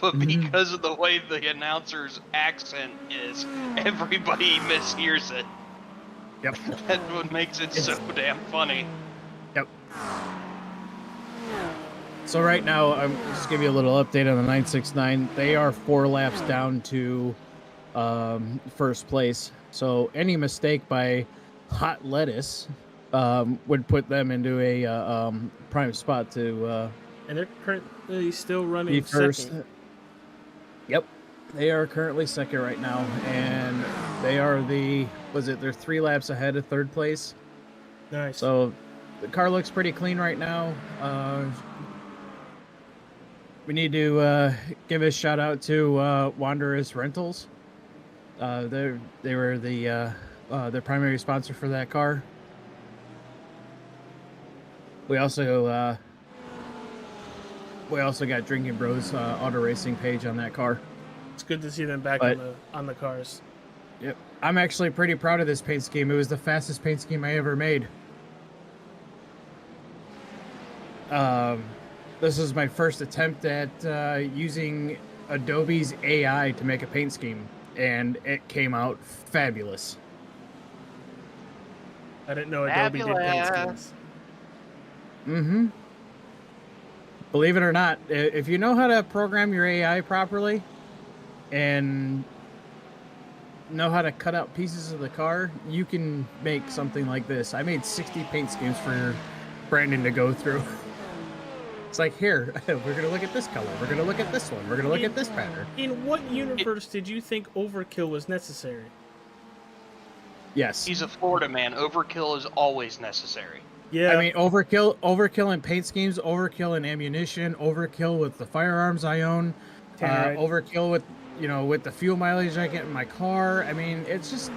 [SPEAKER 7] But because of the way the announcer's accent is, everybody mishears it.
[SPEAKER 4] Yep.
[SPEAKER 7] That's what makes it so damn funny.
[SPEAKER 4] Yep. So right now, I'm just give you a little update on the 969. They are 4 laps down to first place. So any mistake by Hot Lettuce would put them into a prime spot to
[SPEAKER 5] and they're currently still running
[SPEAKER 4] be first.
[SPEAKER 5] second.
[SPEAKER 4] Yep, they are currently second right now, and they are they're 3 laps ahead of third place.
[SPEAKER 5] Nice.
[SPEAKER 4] So the car looks pretty clean right now. We need to give a shout out to Wanderers Rentals. They were the the primary sponsor for that car. We also got Drinkin Bros auto racing page on that car.
[SPEAKER 5] It's good to see them back
[SPEAKER 4] But-
[SPEAKER 5] on the cars.
[SPEAKER 4] Yep. I'm actually pretty proud of this paint scheme. It was the fastest paint scheme I ever made. This is my first attempt at using Adobe's AI to make a paint scheme, and it came out fabulous.
[SPEAKER 5] I didn't know Adobe did paint schemes.
[SPEAKER 4] Mm-hmm. Believe it or not, if you know how to program your AI properly and know how to cut out pieces of the car, you can make something like this. I made 60 paint schemes for Brandon to go through. It's like, here, we're going to look at this color. We're going to look at this one. We're going to look at this pattern.
[SPEAKER 5] In what universe did you think overkill was necessary?
[SPEAKER 4] Yes.
[SPEAKER 7] He's a Florida man. Overkill is always necessary.
[SPEAKER 5] Yeah.
[SPEAKER 4] I mean, overkill in paint schemes, overkill in ammunition, overkill with the firearms I own,
[SPEAKER 5] Right.
[SPEAKER 4] overkill with, with the fuel mileage I get in my car. I mean, it's just,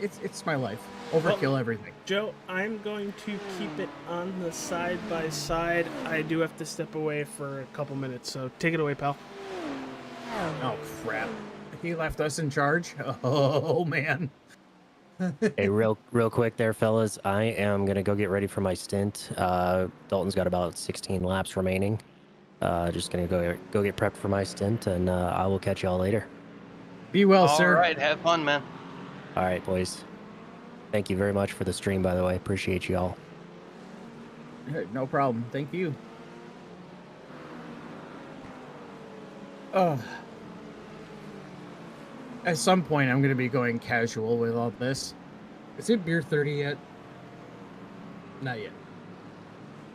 [SPEAKER 4] it's my life. Overkill everything.
[SPEAKER 5] Joe, I'm going to keep it on the side by side. I do have to step away for a couple minutes, so take it away, pal.
[SPEAKER 4] Oh, crap. He left us in charge? Oh, man.
[SPEAKER 8] Hey, real quick there, fellas. I am gonna go get ready for my stint. Dalton's got about 16 laps remaining. Just gonna go get prepped for my stint, and I will catch y'all later.
[SPEAKER 4] Be well,
[SPEAKER 7] All
[SPEAKER 4] sir.
[SPEAKER 7] right, have fun, man.
[SPEAKER 8] All right, boys. Thank you very much for the stream, by the way. Appreciate you all.
[SPEAKER 4] No problem. Thank you. At some point, I'm going to be going casual with all this. Is it beer 30 yet? Not yet.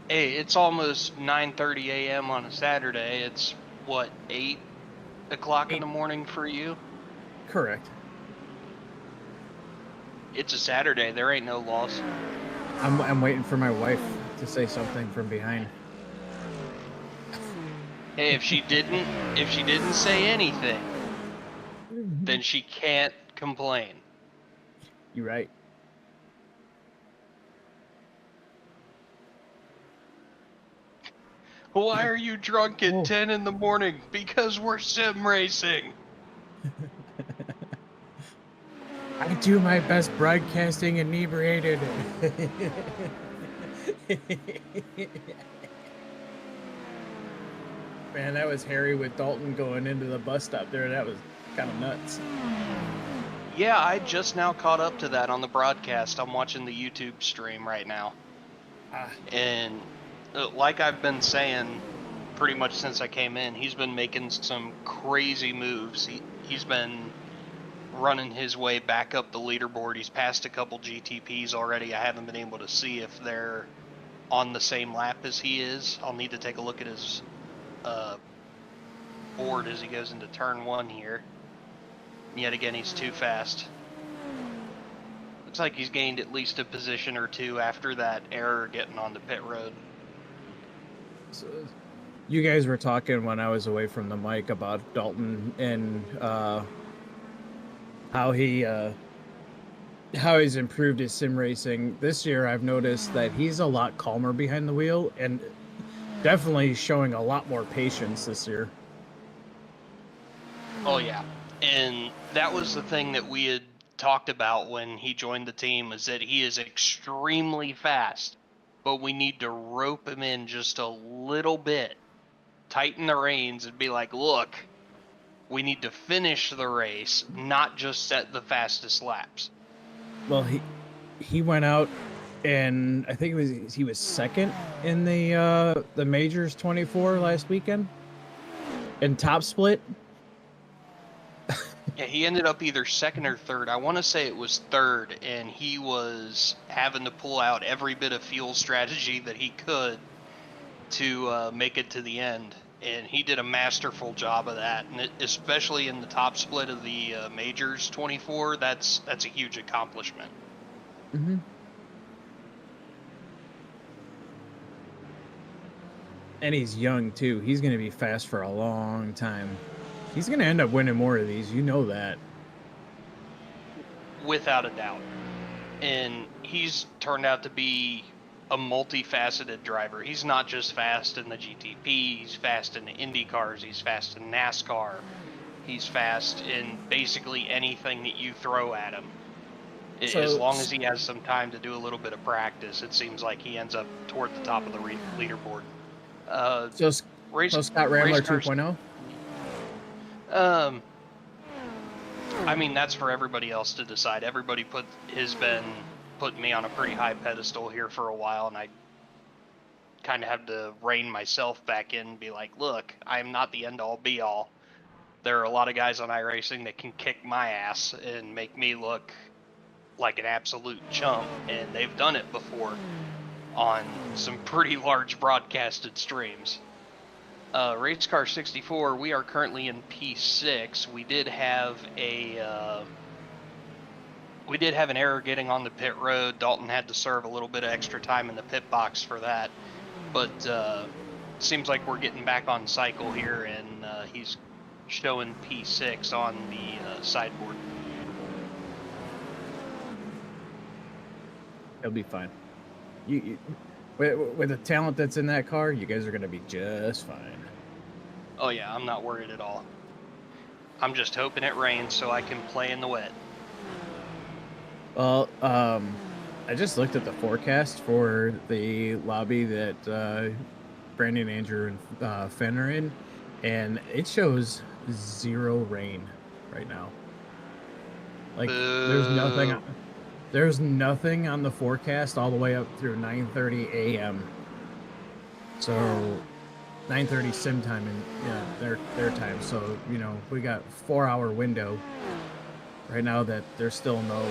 [SPEAKER 7] Hey, it's almost 9:30 a.m. on a Saturday. It's what, 8 o'clock in the morning for you?
[SPEAKER 4] Correct.
[SPEAKER 7] It's a Saturday. There ain't no loss.
[SPEAKER 4] I'm waiting for my wife to say something from behind.
[SPEAKER 7] Hey, if she didn't say anything, then she can't complain.
[SPEAKER 4] You right.
[SPEAKER 7] Why are you drunk at 10 in the morning? Because we're sim racing.
[SPEAKER 4] I do my best broadcasting inebriated. Man, that was Harry with Dalton going into the bus stop there. That was kind of nuts.
[SPEAKER 7] Yeah, I just now caught up to that on the broadcast. I'm watching the YouTube stream right now. And like I've been saying pretty much since I came in, he's been making some crazy moves. He's been running his way back up the leaderboard. He's passed a couple GTPs already. I haven't been able to see if they're on the same lap as he is. I'll need to take a look at his board as he goes into turn 1 here. Yet again, he's too fast. Looks like he's gained at least a position or two after that error getting on the pit road.
[SPEAKER 4] So, you guys were talking when I was away from the mic about Dalton and how he's improved his sim racing. This year, I've noticed that he's a lot calmer behind the wheel and definitely showing a lot more patience this year.
[SPEAKER 7] Oh yeah, and that was the thing that we had talked about when he joined the team, is that he is extremely fast, but we need to rope him in just a little bit, tighten the reins, and be like, look, we need to finish the race, not just set the fastest laps.
[SPEAKER 4] Well, he went out, and I think he was second in the Majors 24 last weekend in top split.
[SPEAKER 7] Yeah, he ended up either second or third. I want to say it was third, and he was having to pull out every bit of fuel strategy that he could to make it to the end. And he did a masterful job of that, and especially in the top split of the Majors 24, that's a huge accomplishment.
[SPEAKER 4] Mm-hmm. And he's young too. He's going to be fast for a long time. He's going to end up winning more of these. You know that.
[SPEAKER 7] without a doubt. And he's turned out to be a multifaceted driver. He's not just fast in the GTP, he's fast in the Indy cars, he's fast in NASCAR, he's fast in basically anything that you throw at him. As long as he has some time to do a little bit of practice, it seems like he ends up toward the top of the leaderboard.
[SPEAKER 4] So Scott Rambler 2.0?
[SPEAKER 7] I mean, that's for everybody else to decide. Everybody has been putting me on a pretty high pedestal here for a while, and I kind of have to rein myself back in and be like, look, I'm not the end-all be-all. There are a lot of guys on iRacing that can kick my ass and make me look like an absolute chump, and they've done it before on some pretty large broadcasted streams. Race Car 64, we are currently in P6. We did have an error getting on the pit road. Dalton had to serve a little bit of extra time in the pit box for that, but seems like we're getting back on cycle here, and he's showing P6 on the sideboard.
[SPEAKER 4] He'll be fine. You with the talent that's in that car, you guys are going to be just fine.
[SPEAKER 7] Oh yeah, I'm not worried at all. I'm just hoping it rains so I can play in the wet.
[SPEAKER 4] Well, I just looked at the forecast for the lobby that Brandon, Andrew, and Fenn are in, and it shows 0 rain right now. Like, there's nothing on the forecast all the way up through 9:30 a.m. So 9:30 sim time and their time. So we got 4-hour window right now that there's still no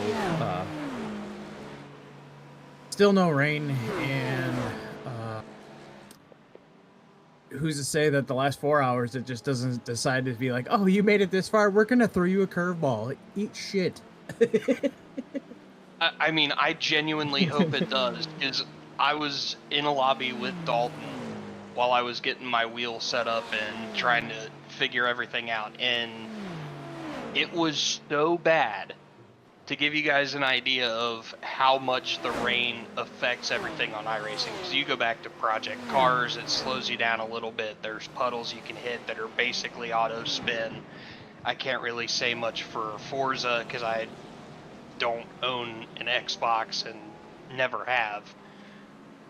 [SPEAKER 4] rain, and who's to say that the last 4 hours it just doesn't decide to be like, oh, you made it this far, we're gonna throw you a curveball. Eat shit.
[SPEAKER 7] I mean, I genuinely hope it does, because I was in a lobby with Dalton while I was getting my wheel set up and trying to figure everything out, and it was so bad. To give you guys an idea of how much the rain affects everything on iRacing, because you go back to Project Cars, it slows you down a little bit. There's puddles you can hit that are basically auto spin. I can't really say much for Forza because I don't own an Xbox and never have,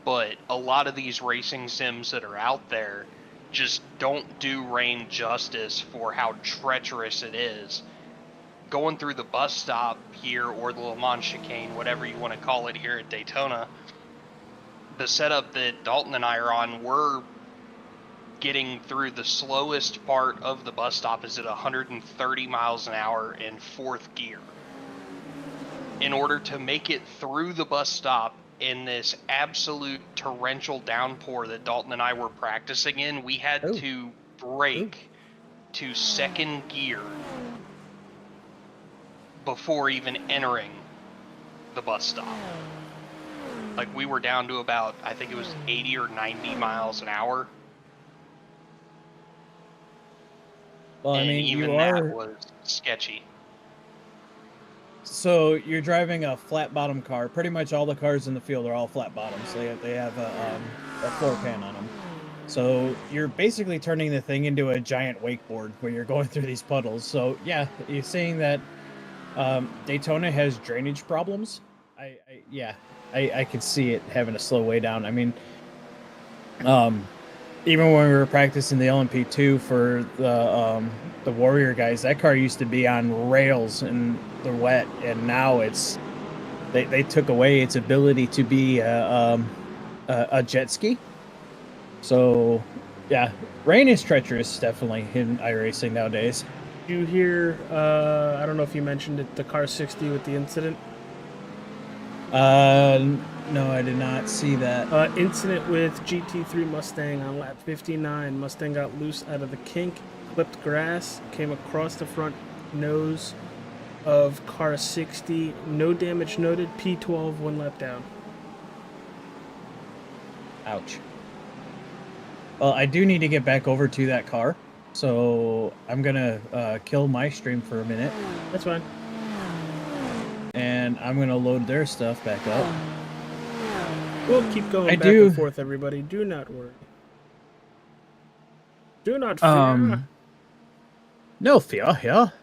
[SPEAKER 7] but a lot of these racing sims that are out there just don't do rain justice for how treacherous it is. Going through the bus stop here, or the Le Mans chicane, whatever you want to call it here at Daytona, the setup that Dalton and I are on, we're getting through the slowest part of the bus stop is at 130 miles an hour in 4th gear. In order to make it through the bus stop in this absolute torrential downpour that Dalton and I were practicing in, we had to brake to 2nd gear before even entering the bus stop. Like, we were down to about, I think it was 80 or 90 miles an hour.
[SPEAKER 4] Well,
[SPEAKER 7] and I mean, even that was sketchy.
[SPEAKER 4] So you're driving a flat bottom car. Pretty much all the cars in the field are all flat bottoms. They have a floor pan on them. So you're basically turning the thing into a giant wakeboard where you're going through these puddles. So yeah, you're saying that Daytona has drainage problems. I could see it having to slow way down. I mean, even when we were practicing the LMP2 for the Warrior guys, that car used to be on rails in the wet, and now they took away its ability to be a jet ski. So yeah, rain is treacherous, definitely, in iRacing nowadays.
[SPEAKER 5] Did you hear, I don't know if you mentioned it, the car 60 with the incident?
[SPEAKER 4] No, I did not see that.
[SPEAKER 5] Incident with GT3 Mustang on lap 59. Mustang got loose out of the kink, clipped grass, came across the front nose of car 60. No damage noted. P12, 1 lap down.
[SPEAKER 4] Ouch. Well, I do need to get back over to that car, so I'm gonna kill my stream for a minute.
[SPEAKER 5] That's fine.
[SPEAKER 4] and I'm gonna load their stuff back up.
[SPEAKER 5] We'll keep going back and forth, everybody. Do not worry. Do not fear.
[SPEAKER 4] No fear here.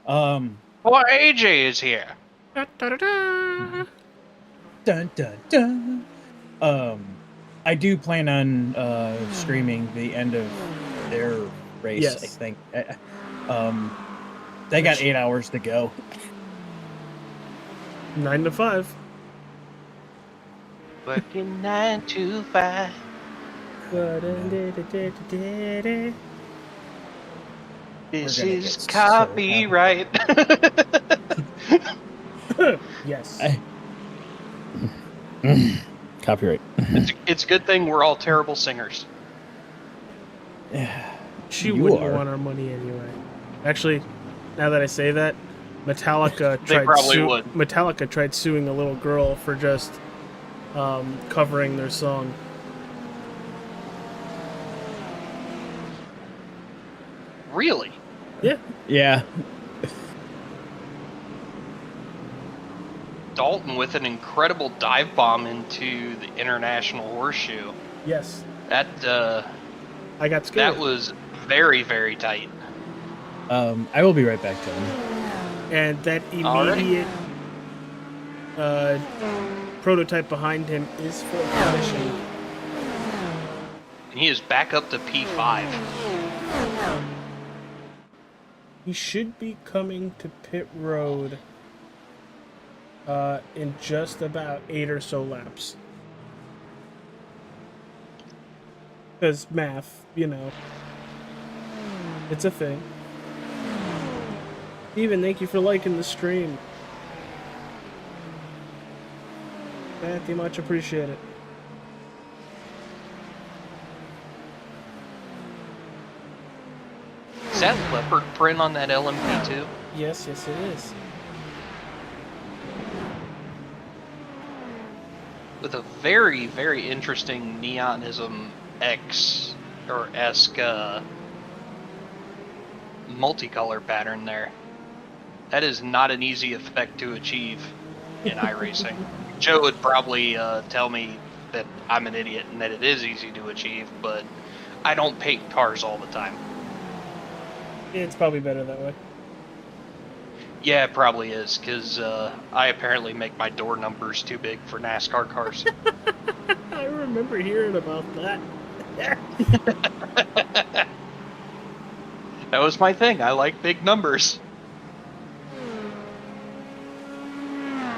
[SPEAKER 7] Well, AJ is here.
[SPEAKER 5] Da, da, da, da.
[SPEAKER 4] Dun dun dun. I do plan on streaming the end of their race.
[SPEAKER 5] Yes.
[SPEAKER 4] I think. They got 8 hours to go.
[SPEAKER 5] 9 to 5.
[SPEAKER 7] Working 9 to 5. This is copyright.
[SPEAKER 5] Yes.
[SPEAKER 4] Copyright.
[SPEAKER 7] It's a good thing we're all terrible singers.
[SPEAKER 5] She wouldn't want our money anyway. Actually, now that I say that, Metallica tried suing a little girl for just covering their song.
[SPEAKER 7] Really?
[SPEAKER 5] Yeah.
[SPEAKER 4] Yeah.
[SPEAKER 7] Dalton with an incredible dive bomb into the International Horseshoe.
[SPEAKER 5] Yes.
[SPEAKER 7] That
[SPEAKER 5] I got scared.
[SPEAKER 7] That was very, very tight.
[SPEAKER 4] I will be right back to him.
[SPEAKER 5] And that immediate prototype behind him is full finishing.
[SPEAKER 7] And he is back up to P5.
[SPEAKER 5] He should be coming to pit road in just about 8 or so laps. Because math, you know, it's a thing. Steven, thank you for liking the stream. Very much appreciate it.
[SPEAKER 7] Is that leopard print on that LMP2?
[SPEAKER 5] Yes, it is.
[SPEAKER 7] With a very, very interesting Neonism X or esque multicolor pattern there. That is not an easy effect to achieve in iRacing. Joe would probably tell me that I'm an idiot and that it is easy to achieve, but I don't paint cars all the time.
[SPEAKER 5] It's probably better that way.
[SPEAKER 7] Yeah, it probably is, because I apparently make my door numbers too big for NASCAR cars.
[SPEAKER 5] I remember hearing about that.
[SPEAKER 7] That was my thing. I like big numbers.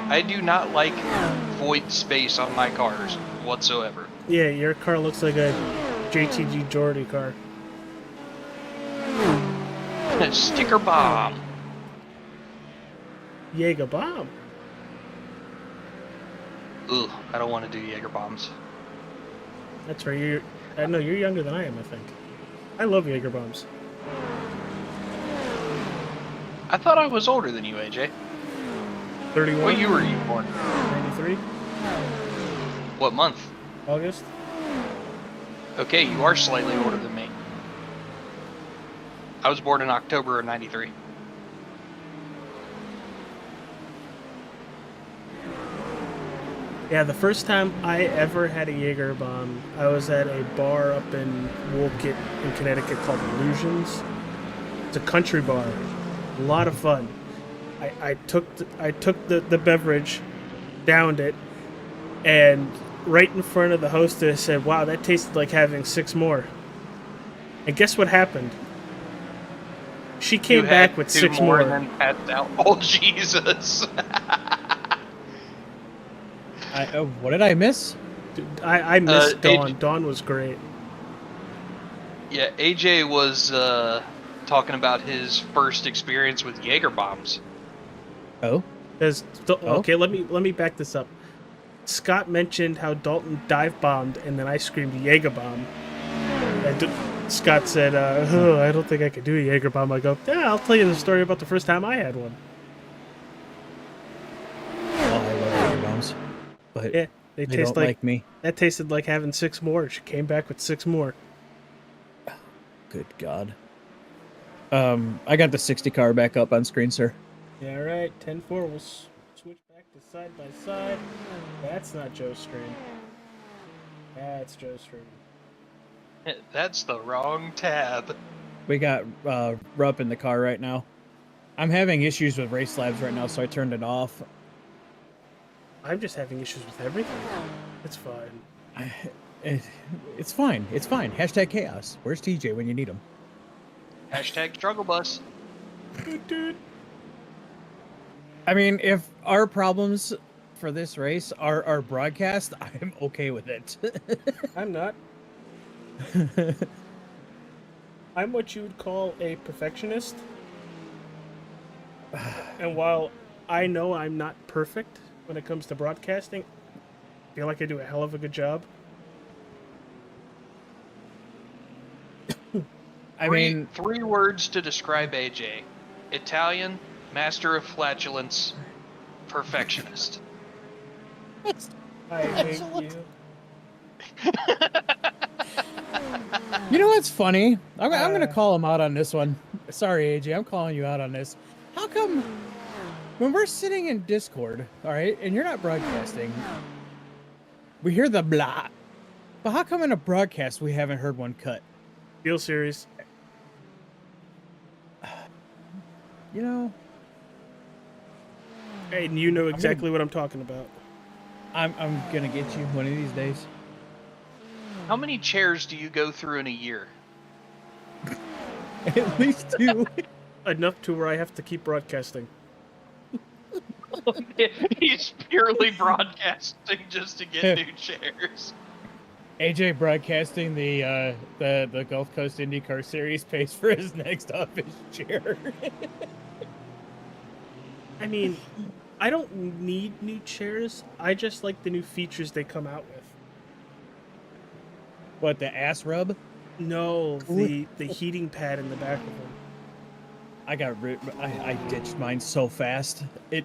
[SPEAKER 7] I do not like void space on my cars whatsoever.
[SPEAKER 5] Yeah, your car looks like a JTG Jordy car.
[SPEAKER 7] Sticker bomb.
[SPEAKER 5] Jaeger bomb.
[SPEAKER 7] Ugh, I don't want to do Jaeger bombs.
[SPEAKER 5] That's right. I know you're younger than I am. I think. I love Jaeger bombs.
[SPEAKER 7] I thought I was older than you, AJ.
[SPEAKER 5] 31.
[SPEAKER 7] What year were you born?
[SPEAKER 5] 93.
[SPEAKER 7] What month?
[SPEAKER 5] August.
[SPEAKER 7] Okay, you are slightly older than me. I was born in October of '93.
[SPEAKER 5] Yeah, the first time I ever had a Jaeger bomb, I was at a bar up in Wolcott in Connecticut called Illusions. It's a country bar. A lot of fun. I took the beverage, downed it, and right in front of the hostess said, "Wow, that tasted like having 6 more." And guess what happened? She came back with 6 more.
[SPEAKER 7] And then passed out. Oh, Jesus.
[SPEAKER 4] What did I miss?
[SPEAKER 5] Dude, I missed Dawn.
[SPEAKER 7] AJ,
[SPEAKER 5] Dawn was great.
[SPEAKER 7] Yeah, AJ was talking about his first experience with Jaeger bombs.
[SPEAKER 4] Oh.
[SPEAKER 5] Okay, let me back this up. Scott mentioned how Dalton dive bombed, and then I screamed Jaeger bomb. And Scott said, "Oh, I don't think I could do a Jaeger bomb." I go, "Yeah, I'll tell you the story about the first time I had one."
[SPEAKER 4] Oh, I love Jaeger bombs, but
[SPEAKER 5] yeah, they taste
[SPEAKER 4] like me.
[SPEAKER 5] That tasted like having 6 more. She came back with 6 more.
[SPEAKER 4] Good God. I got the 60 car back up on screen, sir.
[SPEAKER 5] Yeah, all right. 10-4. We'll switch. to side by side. That's not Joe's stream. That's Joe's stream.
[SPEAKER 7] That's the wrong tab.
[SPEAKER 6] We got Rupp in the car right now. I'm having issues with Race Labs right now, so I turned it off.
[SPEAKER 5] I'm just having issues with everything. It's fine.
[SPEAKER 6] It's fine. It's fine. Hashtag chaos. Where's TJ when you need him?
[SPEAKER 7] Hashtag struggle bus.
[SPEAKER 6] I mean, if our problems for this race are broadcast, I'm okay with it.
[SPEAKER 5] I'm not. I'm what you would call a perfectionist. And while I know I'm not perfect when it comes to broadcasting, I feel like I do a hell of a good job.
[SPEAKER 6] I mean,
[SPEAKER 7] three words to describe AJ: Italian, master of flatulence, perfectionist.
[SPEAKER 5] I hate you.
[SPEAKER 6] you know what's funny? I'm going to call him out on this one. Sorry, AJ, I'm calling you out on this. How come when we're sitting in Discord, all right, and you're not broadcasting, we hear the blah, but how come in a broadcast we haven't heard one cut?
[SPEAKER 5] Feel serious.
[SPEAKER 6] You know,
[SPEAKER 5] Hey, and you know exactly what I'm talking about.
[SPEAKER 6] I'm gonna get you one of these days.
[SPEAKER 7] How many chairs do you go through in a year?
[SPEAKER 6] At least 2.
[SPEAKER 5] Enough to where I have to keep broadcasting.
[SPEAKER 7] He's purely broadcasting just to get new chairs.
[SPEAKER 6] AJ broadcasting the Gulf Coast IndyCar Series pays for his next office chair.
[SPEAKER 5] I mean, I don't need new chairs. I just like the new features they come out with.
[SPEAKER 6] What, the ass rub?
[SPEAKER 5] No, the heating pad in the back of them.
[SPEAKER 6] I ditched mine so fast.
[SPEAKER 5] But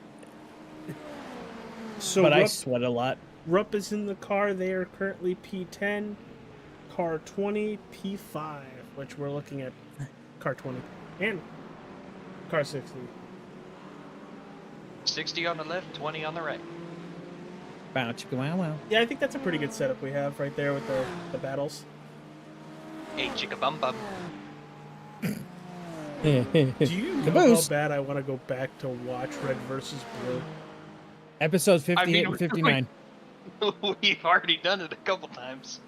[SPEAKER 6] I sweat a lot.
[SPEAKER 5] Rupp is in the car. They are currently P10, car 20, P5, which we're looking at car 20, and car 60.
[SPEAKER 7] 60 on the left, 20 on the right.
[SPEAKER 6] Bow chicka wow wow.
[SPEAKER 5] Yeah, I think that's a pretty good setup we have right there with the battles.
[SPEAKER 7] Hey, chicka bum bum.
[SPEAKER 5] Do you know how bad I want to go back to watch Red versus Blue?
[SPEAKER 6] Episodes 58 and 59.
[SPEAKER 7] We've already done it a couple times.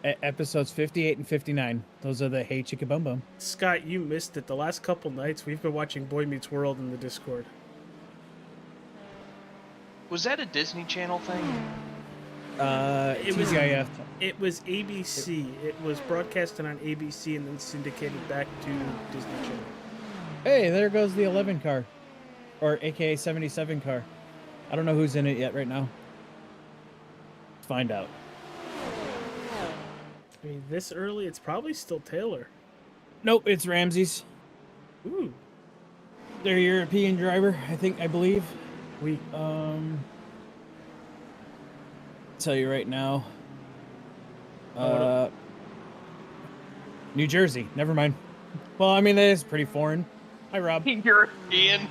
[SPEAKER 6] Episodes 58 and 59. Those are the Hey Chicka Bum Bum.
[SPEAKER 5] Scott, you missed it. The last couple nights, we've been watching Boy Meets World in the Discord.
[SPEAKER 7] Was that a Disney Channel thing?
[SPEAKER 6] TGIF.
[SPEAKER 5] It was ABC. It was broadcasted on ABC and then syndicated back to Disney Channel.
[SPEAKER 6] Hey, there goes the 11 car. Or AKA 77 car. I don't know who's in it yet right now. Let's find out.
[SPEAKER 5] I mean, this early, it's probably still Taylor.
[SPEAKER 6] Nope, it's Ramsey's.
[SPEAKER 5] Ooh.
[SPEAKER 6] Their European driver, I believe.
[SPEAKER 5] We
[SPEAKER 6] tell you right now. New Jersey. Never mind. Well, I mean, that is pretty foreign. Hi, Rob.
[SPEAKER 7] European.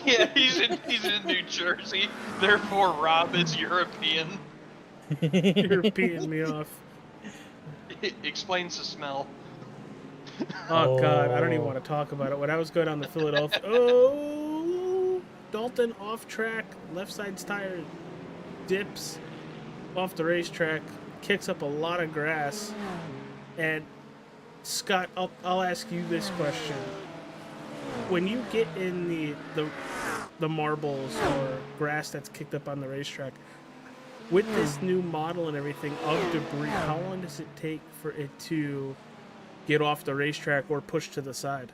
[SPEAKER 7] Yeah, he's in New Jersey. Therefore, Rob is European.
[SPEAKER 5] European me off.
[SPEAKER 7] It explains the smell.
[SPEAKER 5] Oh, God, I don't even want to talk about it. When I was going down the Philadelphia... Oh! Dalton off track, left side's tire dips off the racetrack, kicks up a lot of grass. And Scott, I'll ask you this question. When you get in the marbles or grass that's kicked up on the racetrack, with this new model and everything of debris, how long does it take for it to get off the racetrack or push to the side?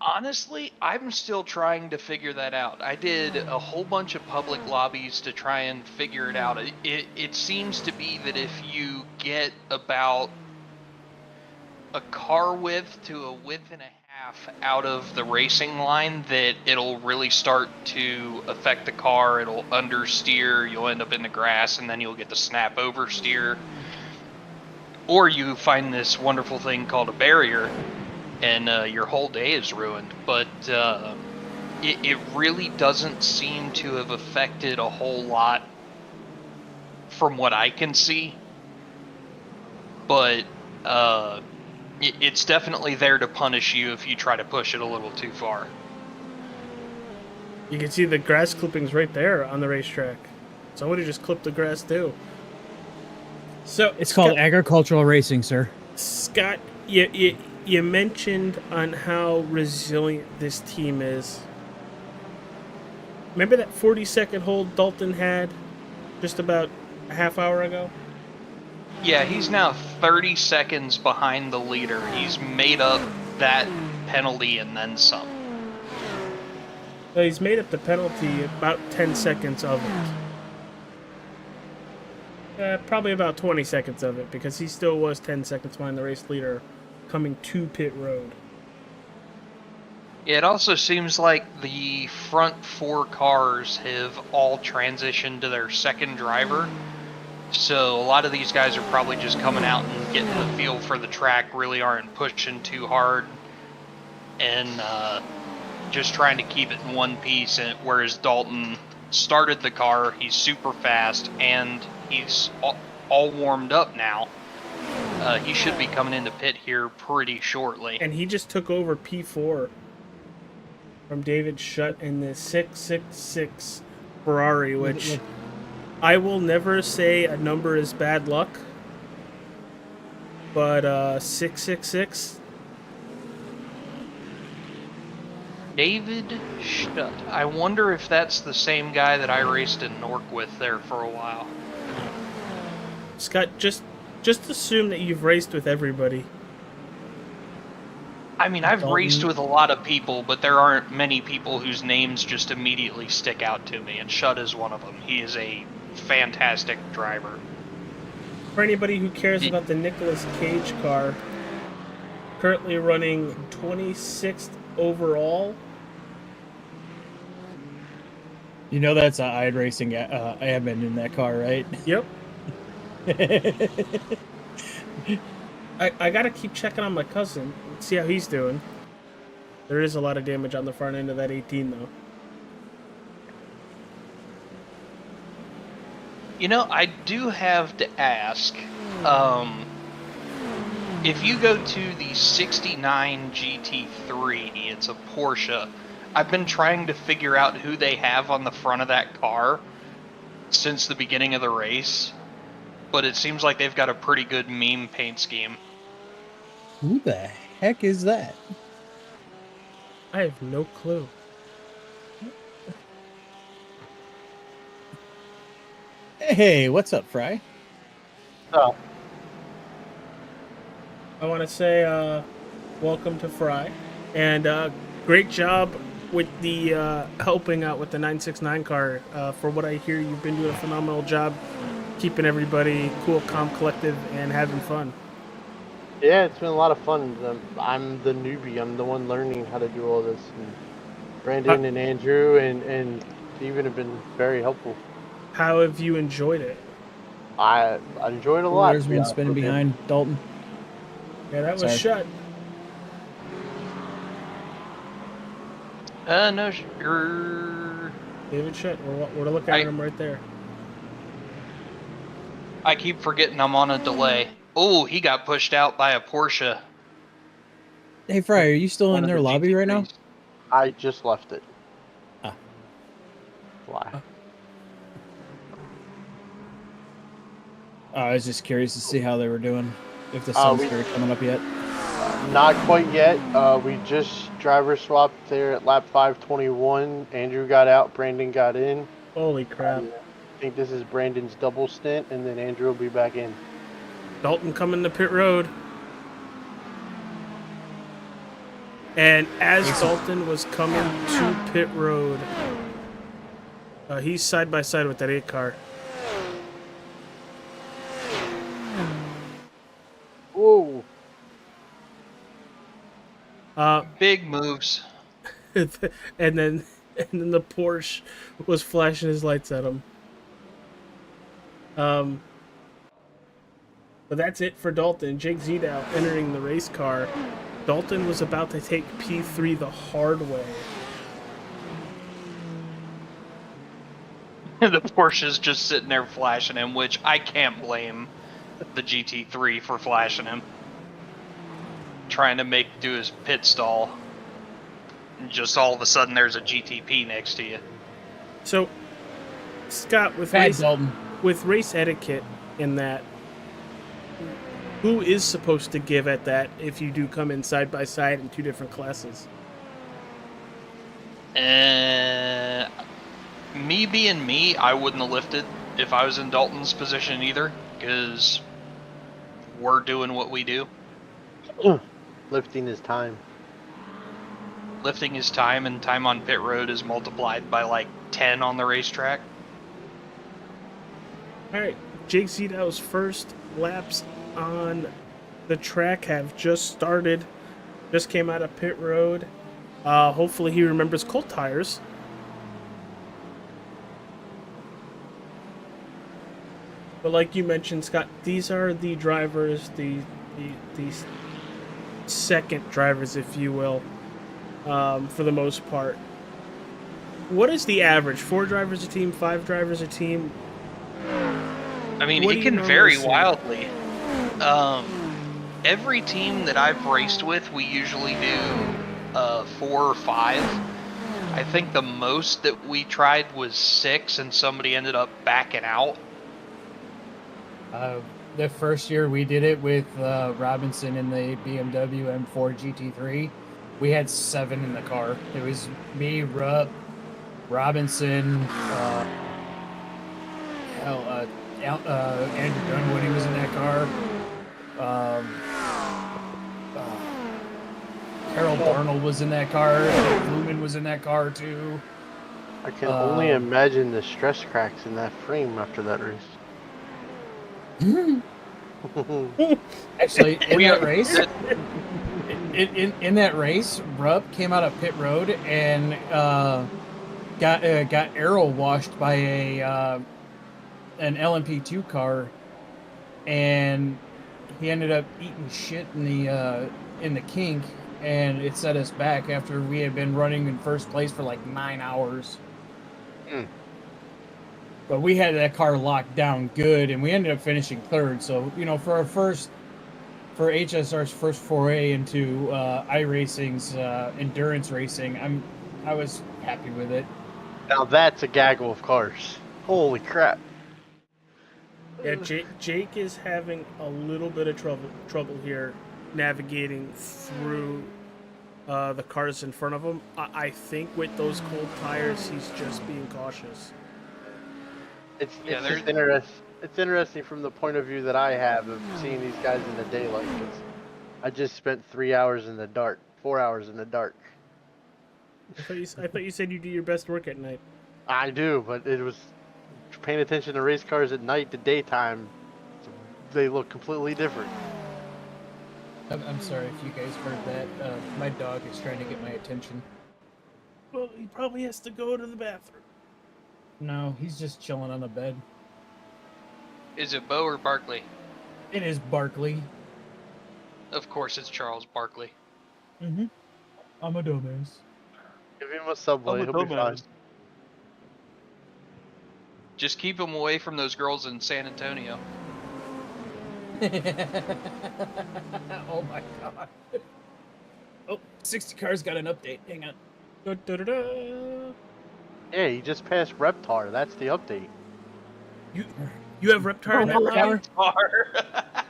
[SPEAKER 7] Honestly, I'm still trying to figure that out. I did a whole bunch of public lobbies to try and figure it out. It seems to be that if you get about a car width to a width and a half out of the racing line, that it'll really start to affect the car. It'll understeer, you'll end up in the grass, and then you'll get the snap oversteer. Or you find this wonderful thing called a barrier, and your whole day is ruined. But it really doesn't seem to have affected a whole lot from what I can see. But it's definitely there to punish you if you try to push it a little too far.
[SPEAKER 5] You can see the grass clippings right there on the racetrack. Somebody just clipped the grass too. So
[SPEAKER 6] It's called agricultural racing, sir.
[SPEAKER 5] Scott, you mentioned on how resilient this team is. Remember that 40-second hold Dalton had just about a half hour ago?
[SPEAKER 7] Yeah, he's now 30 seconds behind the leader. He's made up that penalty and then some.
[SPEAKER 5] Well, he's made up the penalty about 10 seconds of it. Probably about 20 seconds of it, because he still was 10 seconds behind the race leader coming to pit road.
[SPEAKER 7] It also seems like the front 4 cars have all transitioned to their second driver. So a lot of these guys are probably just coming out and getting the feel for the track, really aren't pushing too hard, and just trying to keep it in one piece. And whereas Dalton started the car, he's super fast, and he's all warmed up now. He should be coming into pit here pretty shortly.
[SPEAKER 5] And he just took over P4 from David Schutt in the 666 Ferrari, which I will never say a number is bad luck, but 666.
[SPEAKER 7] David Schutt. I wonder if that's the same guy that I raced in Newark with there for a while.
[SPEAKER 5] Scott, just assume that you've raced with everybody.
[SPEAKER 7] I mean, I've raced with a lot of people, but there aren't many people whose names just immediately stick out to me, and Schutt is one of them. He is a fantastic driver.
[SPEAKER 5] For anybody who cares about the Nicolas Cage car, currently running 26th overall.
[SPEAKER 6] You know that's an iRacing admin in that car, right?
[SPEAKER 5] Yep. I gotta keep checking on my cousin, see how he's doing. There is a lot of damage on the front end of that 18, though.
[SPEAKER 7] You know, I do have to ask, if you go to the 69 GT3, it's a Porsche. I've been trying to figure out who they have on the front of that car since the beginning of the race, but it seems like they've got a pretty good meme paint scheme.
[SPEAKER 6] Who the heck is that?
[SPEAKER 5] I have no clue.
[SPEAKER 6] Hey, what's up, Fry?
[SPEAKER 9] Oh,
[SPEAKER 5] I want to say welcome to Fry, and great job with the helping out with the 969 car. For what I hear, you've been doing a phenomenal job keeping everybody cool, calm, collective, and having fun.
[SPEAKER 9] yeah, it's been a lot of fun. I'm the newbie. I'm the one learning how to do all this. And Brandon and Andrew and Steven have been very helpful.
[SPEAKER 5] How have you enjoyed it?
[SPEAKER 9] I enjoyed it a lot.
[SPEAKER 6] There's one spinning behind Dalton.
[SPEAKER 5] Yeah, that was shut.
[SPEAKER 7] No, you're...
[SPEAKER 5] David Schutt. We're looking at him right there.
[SPEAKER 7] I keep forgetting I'm on a delay. Oh, he got pushed out by a Porsche.
[SPEAKER 6] Hey, Fry, are you still
[SPEAKER 7] One
[SPEAKER 6] in
[SPEAKER 7] of
[SPEAKER 6] their
[SPEAKER 7] the
[SPEAKER 6] lobby right now?
[SPEAKER 7] GT3s.
[SPEAKER 9] I just left it.
[SPEAKER 6] Ah.
[SPEAKER 9] Why?
[SPEAKER 6] I was just curious to see how they were doing. If the sun's started coming up yet.
[SPEAKER 9] Not quite yet. We just driver swapped there at lap 521. Andrew got out, Brandon got in.
[SPEAKER 5] Holy crap.
[SPEAKER 9] I think this is Brandon's double stint, and then Andrew will be back in.
[SPEAKER 5] Dalton coming to pit road. And as Dalton was coming to pit road, he's side by side with that 8 car.
[SPEAKER 9] Whoa.
[SPEAKER 7] Big moves.
[SPEAKER 5] and then the Porsche was flashing his lights at him. But that's it for Dalton. Jake Zedal entering the race car. Dalton was about to take P3 the hard way.
[SPEAKER 7] the Porsche's just sitting there flashing him, which I can't blame the GT3 for flashing him. Trying to do his pit stall. And just all of a sudden there's a GTP next to you.
[SPEAKER 5] So, Scott, with race etiquette in that, who is supposed to give at that if you do come in side by side in two different classes?
[SPEAKER 7] Me being me, I wouldn't have lifted if I was in Dalton's position either, because we're doing what we do.
[SPEAKER 9] Lifting is time.
[SPEAKER 7] Lifting is time, and time on pit road is multiplied by like 10 on the racetrack.
[SPEAKER 5] Alright, Jake Zito's first laps on the track have just started. Just came out of pit road. Hopefully he remembers cold tires. But like you mentioned, Scott, these are the drivers, the second drivers, if you will, for the most part. What is the average? 4 drivers a team, 5 drivers a team?
[SPEAKER 7] I mean, it can vary wildly. Every team that I've raced with, we usually do 4 or 5. I think the most that we tried was 6, and somebody ended up backing out.
[SPEAKER 6] The first year we did it with Robinson in the BMW M4 GT3, we had 7 in the car. It was me, Rupp, Robinson, Andrew Dunwoody was in that car. Harold Darnold was in that car. Lumen was in that car too.
[SPEAKER 9] I can only imagine the stress cracks in that frame after that race.
[SPEAKER 6] Actually, in that race, Rupp came out of pit road and got aero washed by an LMP2 car, and he ended up eating shit in the kink, and it set us back after we had been running in first place for like 9 hours. But we had that car locked down good, and we ended up finishing 3rd. So, you know, for HSR's first foray into iRacing's endurance racing, I was happy with it.
[SPEAKER 9] Now that's a gaggle of cars. Holy crap!
[SPEAKER 5] Yeah, Jake is having a little bit of trouble here navigating through the cars in front of him. I think with those cold tires, he's just being cautious.
[SPEAKER 9] It's interesting from the point of view that I have of seeing these guys in the daylight. Cause I just spent 3 hours in the dark, 4 hours in the dark.
[SPEAKER 5] I thought you said you do your best work at night.
[SPEAKER 9] I do, but it was paying attention to race cars at night to daytime. They look completely different.
[SPEAKER 6] I'm sorry if you guys heard that. My dog is trying to get my attention.
[SPEAKER 5] Well, he probably has to go to the bathroom.
[SPEAKER 6] No, he's just chilling on the bed.
[SPEAKER 7] Is it Bo or Barkley?
[SPEAKER 6] It is Barkley.
[SPEAKER 7] Of course it's Charles Barkley.
[SPEAKER 6] Mm-hmm. I'm a dumbass.
[SPEAKER 9] Give him a Subway, he'll be fine.
[SPEAKER 7] Just keep him away from those girls in San Antonio.
[SPEAKER 6] Oh my god. Oh, 60 Cars got an update. Hang on.
[SPEAKER 5] Da, da, da, da.
[SPEAKER 9] Yeah, he just passed Reptar. That's the update.
[SPEAKER 5] You have Reptar in that car?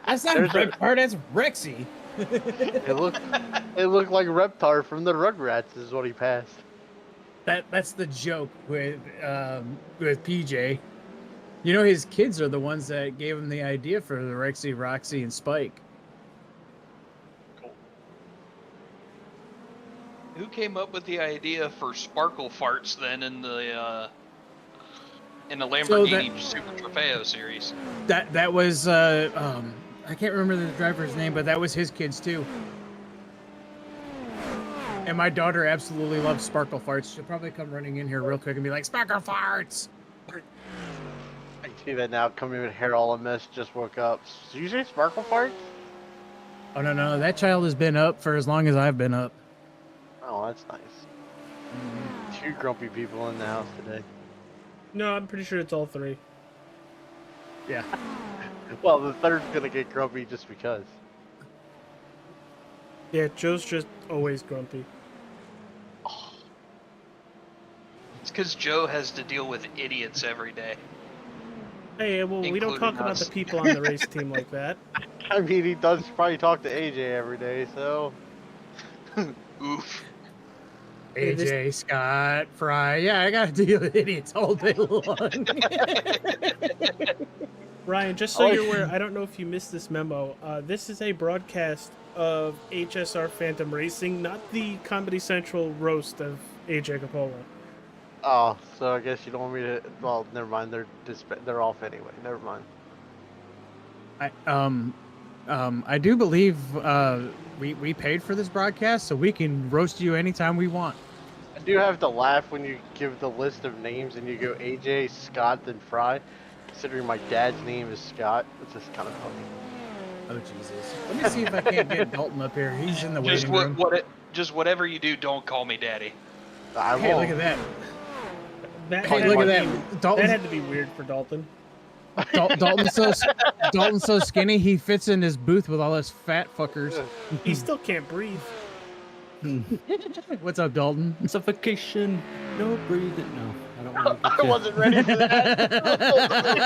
[SPEAKER 6] That's not Reptar, that's Rexy.
[SPEAKER 9] It looked like Reptar from the Rugrats is what he passed.
[SPEAKER 6] That's the joke with PJ. You know, his kids are the ones that gave him the idea for the Rexy, Roxy, and Spike.
[SPEAKER 7] Cool. Who came up with the idea for sparkle farts then in the Lamborghini Super Trofeo series?
[SPEAKER 6] That was I can't remember the driver's name, but that was his kids too. And my daughter absolutely loves sparkle farts. She'll probably come running in here real quick and be like, "Sparkle farts!"
[SPEAKER 9] I see that now. Coming with hair all a mess. Just woke up. Did you say sparkle farts?
[SPEAKER 6] Oh no, that child has been up for as long as I've been up.
[SPEAKER 9] Oh, that's nice. 2 grumpy people in the house today.
[SPEAKER 5] No, I'm pretty sure it's all three.
[SPEAKER 6] Yeah.
[SPEAKER 9] Well, the third's gonna get grumpy just because.
[SPEAKER 5] Yeah, Joe's just always grumpy.
[SPEAKER 7] It's because Joe has to deal with idiots every day.
[SPEAKER 5] Hey, well, we don't
[SPEAKER 7] Including
[SPEAKER 5] talk about
[SPEAKER 7] us.
[SPEAKER 5] the people on the race team like that.
[SPEAKER 9] I mean, he does probably talk to AJ every day, so.
[SPEAKER 7] Oof.
[SPEAKER 5] Hey, this-
[SPEAKER 6] AJ, Scott, Fry. Yeah, I gotta deal with idiots all day long.
[SPEAKER 5] Ryan, just so you're aware, I don't know if you missed this memo. This is a broadcast of HSR Phantom Racing, not the Comedy Central roast of AJ Capola.
[SPEAKER 9] Oh, so I guess you don't want me to. Well, never mind. They're off anyway. Never mind.
[SPEAKER 6] I do believe we paid for this broadcast, so we can roast you anytime we want.
[SPEAKER 9] I do have to laugh when you give the list of names and you go AJ, Scott, then Fry. Considering my dad's name is Scott, it's just kind of funny.
[SPEAKER 6] Oh Jesus! Let me see if I can't get Dalton up here. He's in the waiting room.
[SPEAKER 7] Just whatever you do, don't call me daddy.
[SPEAKER 9] I
[SPEAKER 6] Hey,
[SPEAKER 9] won't.
[SPEAKER 6] look at that!
[SPEAKER 5] That
[SPEAKER 6] Hey,
[SPEAKER 5] had
[SPEAKER 6] look
[SPEAKER 5] to
[SPEAKER 6] at
[SPEAKER 5] be-
[SPEAKER 6] that! Dalton's,
[SPEAKER 5] That had to be weird for Dalton.
[SPEAKER 6] Dalton's so skinny he fits in his booth with all his fat fuckers.
[SPEAKER 5] He still can't breathe.
[SPEAKER 6] What's up, Dalton?
[SPEAKER 10] Suffocation. No breathing. No, I don't want to
[SPEAKER 9] I wasn't ready for that.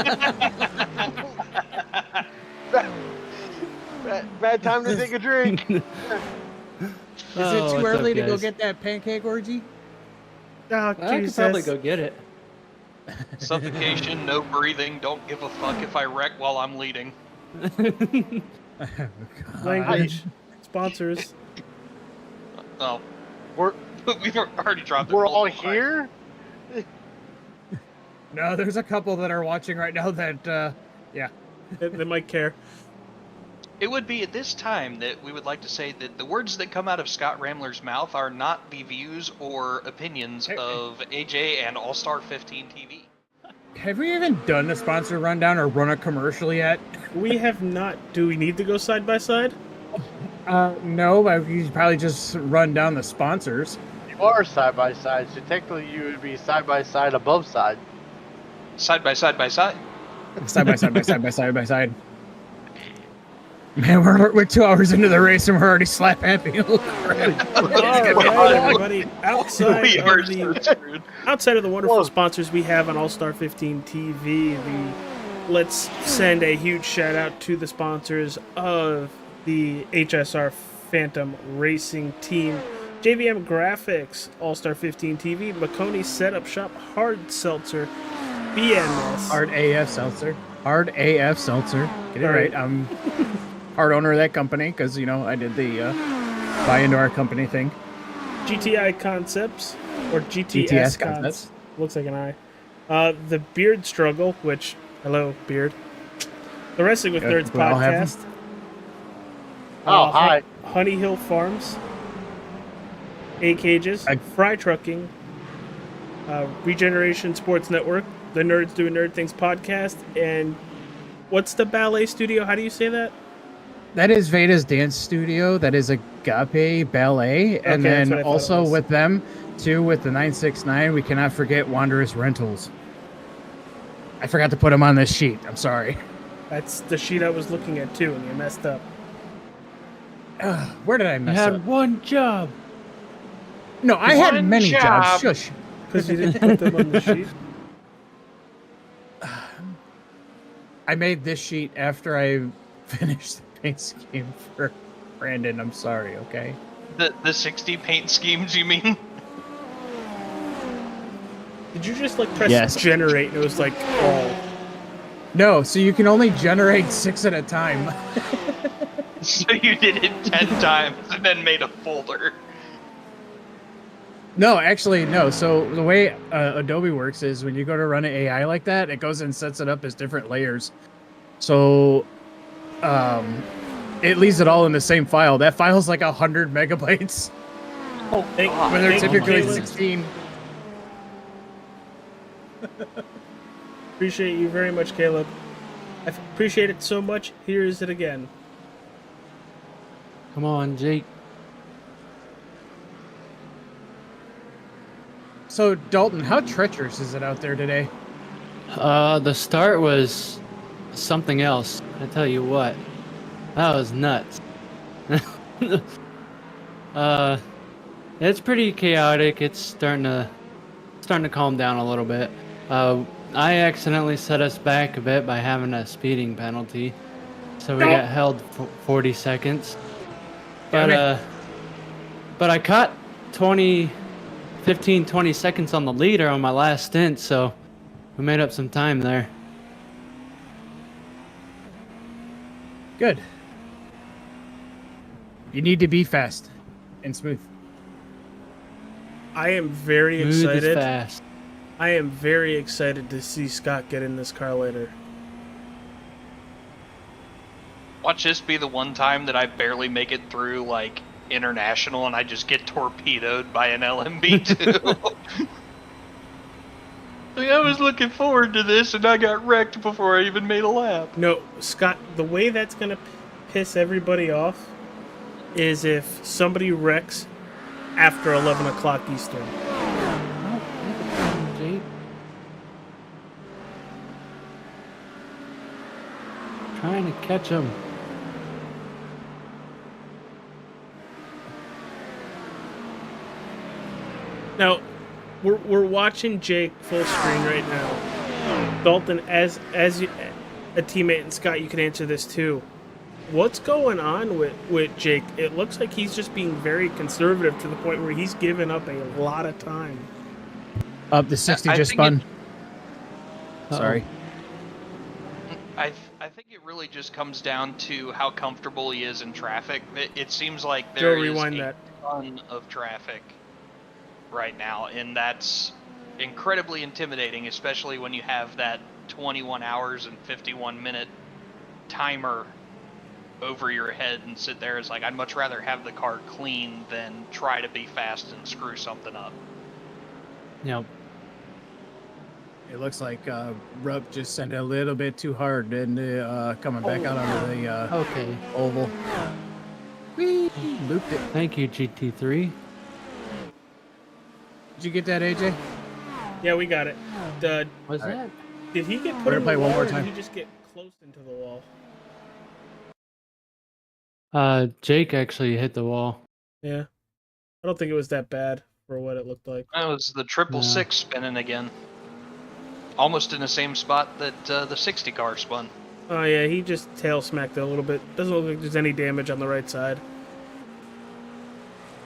[SPEAKER 9] bad time to take a drink.
[SPEAKER 6] Is it too early to go get that pancake orgy?
[SPEAKER 5] Oh,
[SPEAKER 10] I could probably go get it.
[SPEAKER 7] Suffocation, no breathing, don't give a fuck if I wreck while I'm leading.
[SPEAKER 5] Language. Sponsors.
[SPEAKER 7] Oh,
[SPEAKER 9] We're
[SPEAKER 7] we've already dropped it.
[SPEAKER 9] we're all
[SPEAKER 7] multiple times.
[SPEAKER 9] here.
[SPEAKER 6] No, there's a couple that are watching right now that,
[SPEAKER 5] They might care.
[SPEAKER 7] It would be at this time that we would like to say that the words that come out of Scott Ramler's mouth are not the views or opinions of AJ and All Star 15 TV.
[SPEAKER 6] Have we even done a sponsor rundown or run a commercial yet?
[SPEAKER 5] We have not. Do we need to go side by side?
[SPEAKER 6] No, but we should probably just run down the sponsors.
[SPEAKER 9] You are side by side, so technically you would be side by side above side.
[SPEAKER 7] Side by side by side.
[SPEAKER 6] Side by side by side by side by side. Man, we're 2 hours into the race and we're already slap happy.
[SPEAKER 5] All right, everybody. Outside
[SPEAKER 7] We are
[SPEAKER 5] of
[SPEAKER 7] so
[SPEAKER 5] the
[SPEAKER 7] screwed.
[SPEAKER 5] outside of the wonderful
[SPEAKER 9] Whoa.
[SPEAKER 5] sponsors we have on All Star 15 TV, let's send a huge shout out to the sponsors of the HSR Phantom Racing Team, JVM Graphics, All Star 15 TV, McConey Setup Shop, Hard Seltzer, BMS.
[SPEAKER 6] Hard AF Seltzer. Hard AF Seltzer. Get it right. I'm part owner of that company because, I did the buy into our company thing.
[SPEAKER 5] GTI Concepts, or GTS,
[SPEAKER 6] GTS
[SPEAKER 5] Concepts.
[SPEAKER 6] Concepts.
[SPEAKER 5] Looks like an I. The Beard Struggle, which, hello, Beard. The Wrestling with
[SPEAKER 6] Good.
[SPEAKER 5] Nerds
[SPEAKER 6] We all have
[SPEAKER 5] podcast.
[SPEAKER 9] Oh, hi.
[SPEAKER 5] Honey Hill Farms. A Cages. Fry Trucking. Regeneration Sports Network. The Nerds Doing Nerd Things podcast. And what's the ballet studio? How do you say that?
[SPEAKER 6] That is Veda's Dance Studio. That is Agape Ballet. And
[SPEAKER 5] Okay, that's
[SPEAKER 6] then
[SPEAKER 5] what I thought it
[SPEAKER 6] also
[SPEAKER 5] was.
[SPEAKER 6] with them, too, with the 969, we cannot forget Wanderous Rentals. I forgot to put them on this sheet. I'm sorry.
[SPEAKER 5] That's the sheet I was looking at too, and you messed up.
[SPEAKER 6] Where did I
[SPEAKER 10] I
[SPEAKER 6] mess
[SPEAKER 10] had
[SPEAKER 6] up?
[SPEAKER 10] one job.
[SPEAKER 6] No, I had
[SPEAKER 7] One
[SPEAKER 6] many
[SPEAKER 7] job.
[SPEAKER 6] jobs. Shush.
[SPEAKER 5] Because you didn't put them on the sheet.
[SPEAKER 6] I made this sheet after I finished the paint scheme for Brandon. I'm sorry, okay?
[SPEAKER 7] The 60 paint schemes, you mean?
[SPEAKER 5] Did you just like press
[SPEAKER 6] Yes.
[SPEAKER 5] generate and it was like all?
[SPEAKER 6] No, so you can only generate 6 at a time.
[SPEAKER 7] So you did it 10 times and then made a folder.
[SPEAKER 6] No, actually, no. So the way Adobe works is when you go to run an AI like that, it goes and sets it up as different layers. So it leaves it all in the same file. That file's like 100 megabytes.
[SPEAKER 5] Oh,
[SPEAKER 6] When they're
[SPEAKER 5] thank you,
[SPEAKER 6] typically
[SPEAKER 5] Caleb.
[SPEAKER 6] 16.
[SPEAKER 5] Appreciate you very much, Caleb. I appreciate it so much. Here is it again.
[SPEAKER 10] Come on, Jake.
[SPEAKER 6] So, Dalton, how treacherous is it out there today?
[SPEAKER 10] The start was something else. I tell you what, that was nuts. It's pretty chaotic. It's starting to calm down a little bit. I accidentally set us back a bit by having a speeding penalty, so we got held for 40 seconds. But I caught 20 seconds on the leader on my last stint, so we made up some time there.
[SPEAKER 6] Good. You need to be fast and smooth.
[SPEAKER 5] I am very
[SPEAKER 10] Smooth as
[SPEAKER 5] excited.
[SPEAKER 10] fast.
[SPEAKER 5] I am very excited to see Scott get in this car later.
[SPEAKER 7] Watch this be the one time that I barely make it through, like, international and I just get torpedoed by an LMB2. Like, I was looking forward to this and I got wrecked before I even made a lap.
[SPEAKER 5] No, Scott, the way that's going to piss everybody off is if somebody wrecks after 11 o'clock Eastern.
[SPEAKER 10] Jake. Trying to catch him.
[SPEAKER 5] Now, we're watching Jake full screen right now. Dalton, as you, a teammate, and Scott, you can answer this too. What's going on with Jake? It looks like he's just being very conservative to the point where he's given up a lot of time.
[SPEAKER 6] Up the 60 just spun.
[SPEAKER 4] Sorry.
[SPEAKER 7] I think it really just comes down to how comfortable he is in traffic. It seems like there is a ton of traffic right now, and that's incredibly intimidating, especially when you have that 21 hours and 51 minute timer over your head and sit there. It's like, I'd much rather have the car clean than try to be fast and screw something up.
[SPEAKER 10] Yep.
[SPEAKER 6] It looks like Rupp just sent a little bit too hard and coming back out onto the oval. Whee! Looped it.
[SPEAKER 10] Thank you, GT3.
[SPEAKER 6] Did you get that, AJ?
[SPEAKER 5] Yeah, we got it.
[SPEAKER 10] What's that?
[SPEAKER 5] Did he get put in the
[SPEAKER 6] play one
[SPEAKER 5] wall,
[SPEAKER 6] more
[SPEAKER 5] or
[SPEAKER 6] time.
[SPEAKER 5] did he just get close into the wall?
[SPEAKER 10] Jake actually hit the wall.
[SPEAKER 5] Yeah. I don't think it was that bad for what it looked like.
[SPEAKER 7] That was the 666 spinning again. Almost in the same spot that the 60 car spun.
[SPEAKER 5] Oh yeah, he just tail smacked it a little bit. Doesn't look like there's any damage on the right side.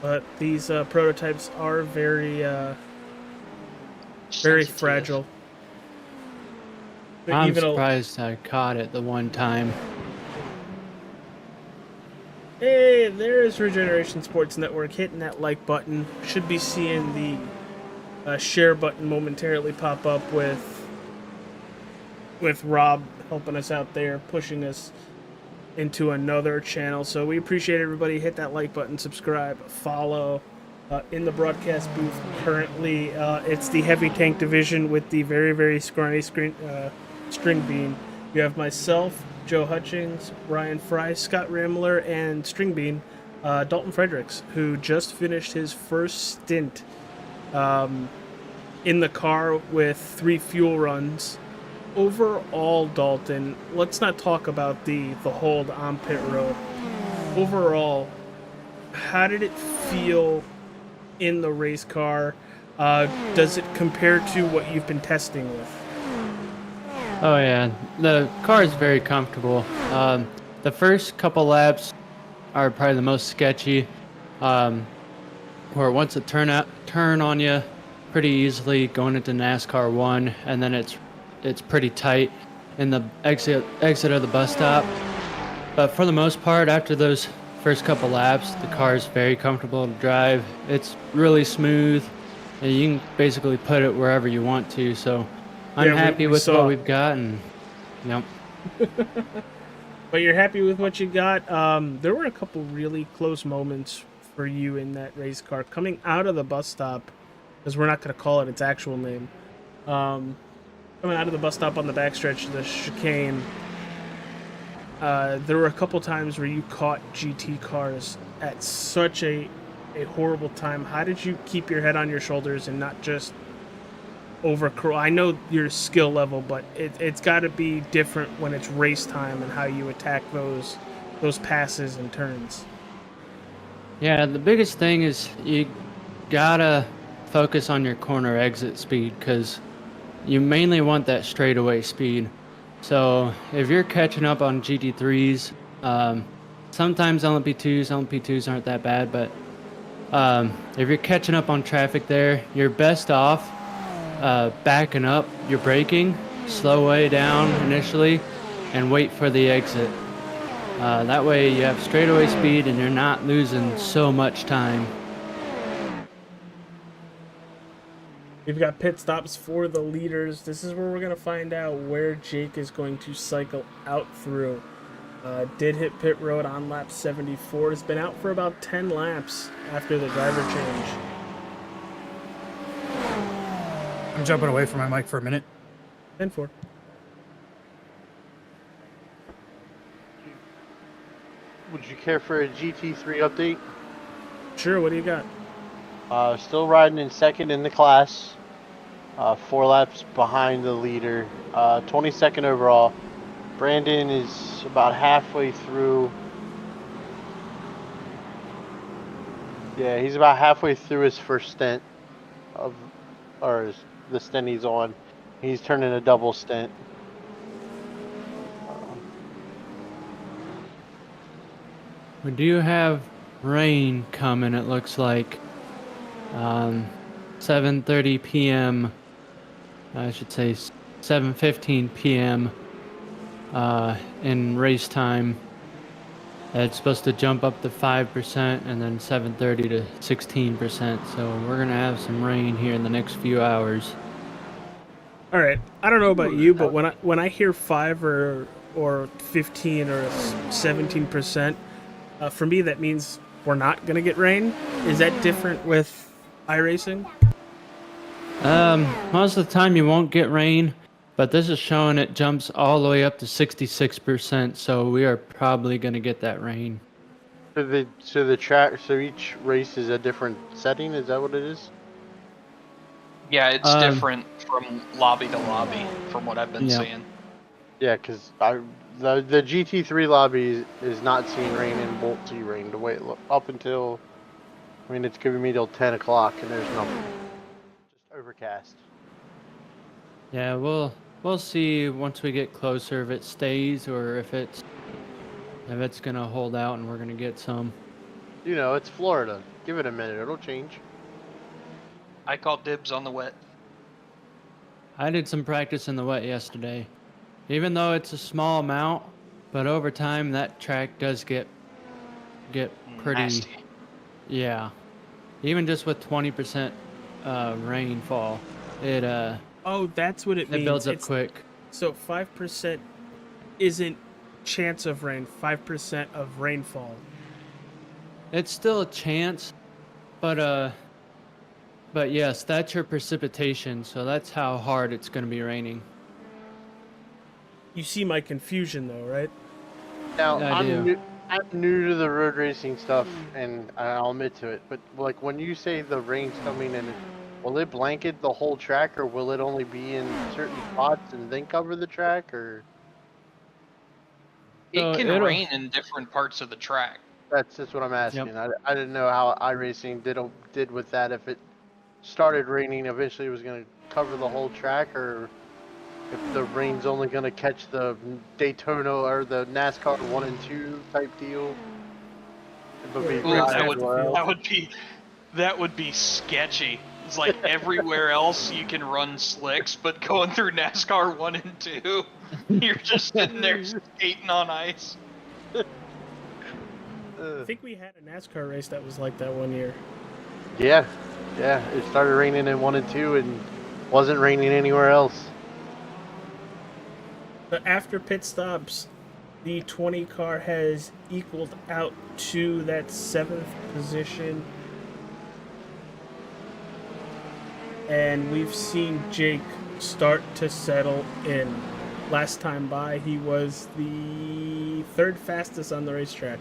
[SPEAKER 5] But these prototypes are very fragile. But
[SPEAKER 10] I'm surprised I caught it the one time.
[SPEAKER 5] Hey, there's Regeneration Sports Network hitting that like button. Should be seeing the share button momentarily pop up with Rob helping us out there, pushing us into another channel. So we appreciate everybody. Hit that like button, subscribe, follow. In the broadcast booth currently, it's the heavy tank division with the very, very scrawny string bean. You have myself, Joe Hutchings, Ryan Fry, Scott Ramler, and String Bean, Dalton Fredericks, who just finished his first stint in the car with 3 fuel runs. Overall, Dalton, let's not talk about the hold on pit road. Overall, how did it feel in the race car? Does it compare to what you've been testing with?
[SPEAKER 10] Oh yeah, the car is very comfortable. The first couple laps are probably the most sketchy, where once it turn on you pretty easily going into NASCAR 1, and then it's pretty tight in the exit of the bus stop. But for the most part, after those first couple laps, the car is very comfortable to drive. It's really smooth, and you can basically put it wherever you want to. So I'm happy with what we've got, and yep.
[SPEAKER 5] But you're happy with what you got. There were a couple really close moments for you in that race car coming out of the bus stop, because we're not going to call it its actual name. Coming out of the bus stop on the backstretch of the chicane, there were a couple times where you caught GT cars at such a horrible time. How did you keep your head on your shoulders and not just I know your skill level, but it's got to be different when it's race time and how you attack those passes and turns.
[SPEAKER 10] Yeah, the biggest thing is you gotta focus on your corner exit speed because you mainly want that straightaway speed. So if you're catching up on GT3s, sometimes LMP2s aren't that bad, but if you're catching up on traffic there, you're best off backing up your braking, slow way down initially, and wait for the exit. That way you have straightaway speed and you're not losing so much time.
[SPEAKER 5] We've got pit stops for the leaders. This is where we're going to find out where Jake is going to cycle out through. Did hit pit road on lap 74. Has been out for about 10 laps after the driver change.
[SPEAKER 3] I'm jumping away from my mic for a minute.
[SPEAKER 5] 10-4.
[SPEAKER 9] Would you care for a GT3 update?
[SPEAKER 5] Sure, what do you got?
[SPEAKER 9] Still riding in second in the class. 4 laps behind the leader. 22nd overall. Brandon is about halfway through. Yeah, he's about halfway through his first stint the stint he's on. He's turning a double stint.
[SPEAKER 10] We do have rain coming, it looks like. 7:30 p.m. I should say 7:15 p.m. In race time. It's supposed to jump up to 5% and then 7:30 to 16%. So we're gonna have some rain here in the next few hours.
[SPEAKER 5] All right. I don't know about you, but when I hear 5 or 15 or 17%, for me that means we're not gonna get rain. Is that different with iRacing?
[SPEAKER 10] Most of the time you won't get rain, but this is showing it jumps all the way up to 66%. So we are probably gonna get that rain.
[SPEAKER 9] So each race is a different setting. Is that what it is?
[SPEAKER 7] Yeah, it's different from lobby to lobby, from what I've been seeing.
[SPEAKER 9] Yeah, because the GT3 lobby is not seeing rain and won't see rain. The way up until, I mean, it's giving me till 10 o'clock and there's nothing. Just overcast.
[SPEAKER 10] Yeah, we'll see once we get closer if it stays or if it's gonna hold out and we're gonna get some.
[SPEAKER 9] You know, it's Florida. Give it a minute, it'll change.
[SPEAKER 7] I called dibs on the wet.
[SPEAKER 10] I did some practice in the wet yesterday. Even though it's a small amount, but over time that track does get pretty
[SPEAKER 7] nasty.
[SPEAKER 10] Yeah. Even just with 20% rainfall, it
[SPEAKER 5] Oh, that's what it means.
[SPEAKER 10] It builds up quick.
[SPEAKER 5] So 5% isn't chance of rain, 5% of rainfall.
[SPEAKER 10] It's still a chance, but yes, that's your precipitation, so that's how hard it's going to be raining.
[SPEAKER 5] You see my confusion though, right?
[SPEAKER 9] Now,
[SPEAKER 10] Yeah,
[SPEAKER 9] I'm new to the road racing stuff, and I'll admit to it, but like when you say the rain's coming in, will it blanket the whole track, or will it only be in certain spots and then cover the track, or?
[SPEAKER 7] It can rain in different parts of the track.
[SPEAKER 9] That's just what I'm asking.
[SPEAKER 10] Yep.
[SPEAKER 9] I didn't know how iRacing did with that. If it started raining, eventually it was going to cover the whole track, or if the rain's only going to catch the Daytona or the NASCAR 1 and 2 type deal.
[SPEAKER 7] That would be sketchy. It's like everywhere else you can run slicks, but going through NASCAR 1 and 2, you're just sitting there skating on ice.
[SPEAKER 5] I think we had a NASCAR race that was like that one year.
[SPEAKER 9] Yeah. It started raining in 1 and 2 and wasn't raining anywhere else.
[SPEAKER 5] But after pit stops, the 20 car has equaled out to that 7th position. And we've seen Jake start to settle in. Last time by, he was the 3rd fastest on the racetrack.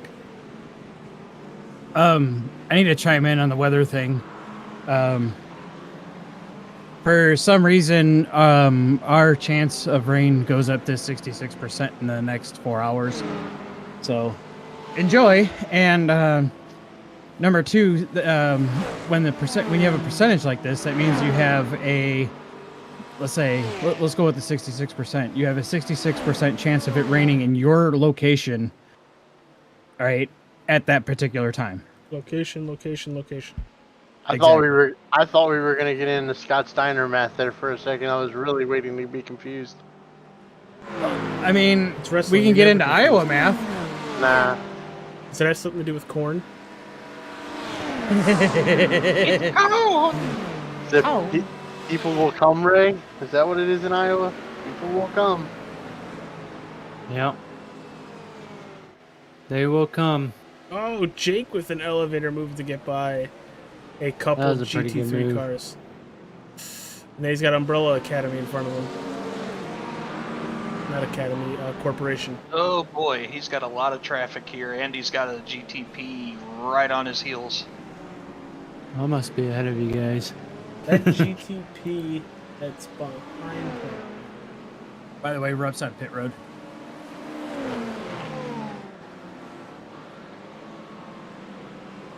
[SPEAKER 3] I need to chime in on the weather thing.
[SPEAKER 6] For some reason, our chance of rain goes up to 66% in the next 4 hours. So, enjoy. And number two, when you have a percentage like this, that means you have a, let's go with the 66%. You have a 66% chance of it raining in your location, all right, at that particular time.
[SPEAKER 5] Location.
[SPEAKER 9] I thought we were gonna get into Scott Steiner math there for a second. I was really waiting to be confused.
[SPEAKER 6] I mean,
[SPEAKER 5] It's wrestling,
[SPEAKER 6] we can
[SPEAKER 5] you're
[SPEAKER 6] get
[SPEAKER 5] never
[SPEAKER 6] into
[SPEAKER 5] confused.
[SPEAKER 6] Iowa math.
[SPEAKER 9] Nah.
[SPEAKER 5] Does that have something to do with corn?
[SPEAKER 9] Is it people will come, Ray? Is that what it is in Iowa? People will come.
[SPEAKER 10] Yep. They will come.
[SPEAKER 5] Oh, Jake with an elevator move to get by a couple
[SPEAKER 10] That was a pretty good
[SPEAKER 5] GT3
[SPEAKER 10] move.
[SPEAKER 5] cars. And then he's got Umbrella Academy in front of him. Not Academy, Corporation.
[SPEAKER 7] Oh boy, he's got a lot of traffic here, and he's got a GTP right on his heels.
[SPEAKER 10] I must be ahead of you guys.
[SPEAKER 5] That GTP that's behind him.
[SPEAKER 6] By the way, we're upside pit road.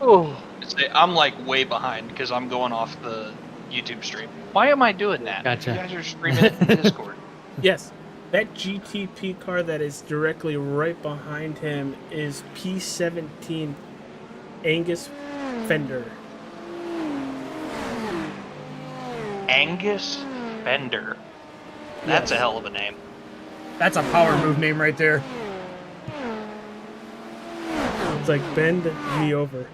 [SPEAKER 9] Oh,
[SPEAKER 7] I'm like way behind because I'm going off the YouTube stream. Why am I doing that?
[SPEAKER 10] Gotcha.
[SPEAKER 7] You guys are streaming it in Discord.
[SPEAKER 5] Yes, that GTP car that is directly right behind him is P17 Angus Fender.
[SPEAKER 7] Angus Bender. That's a hell of a name.
[SPEAKER 6] That's a power move name right there.
[SPEAKER 5] It's like bend me over.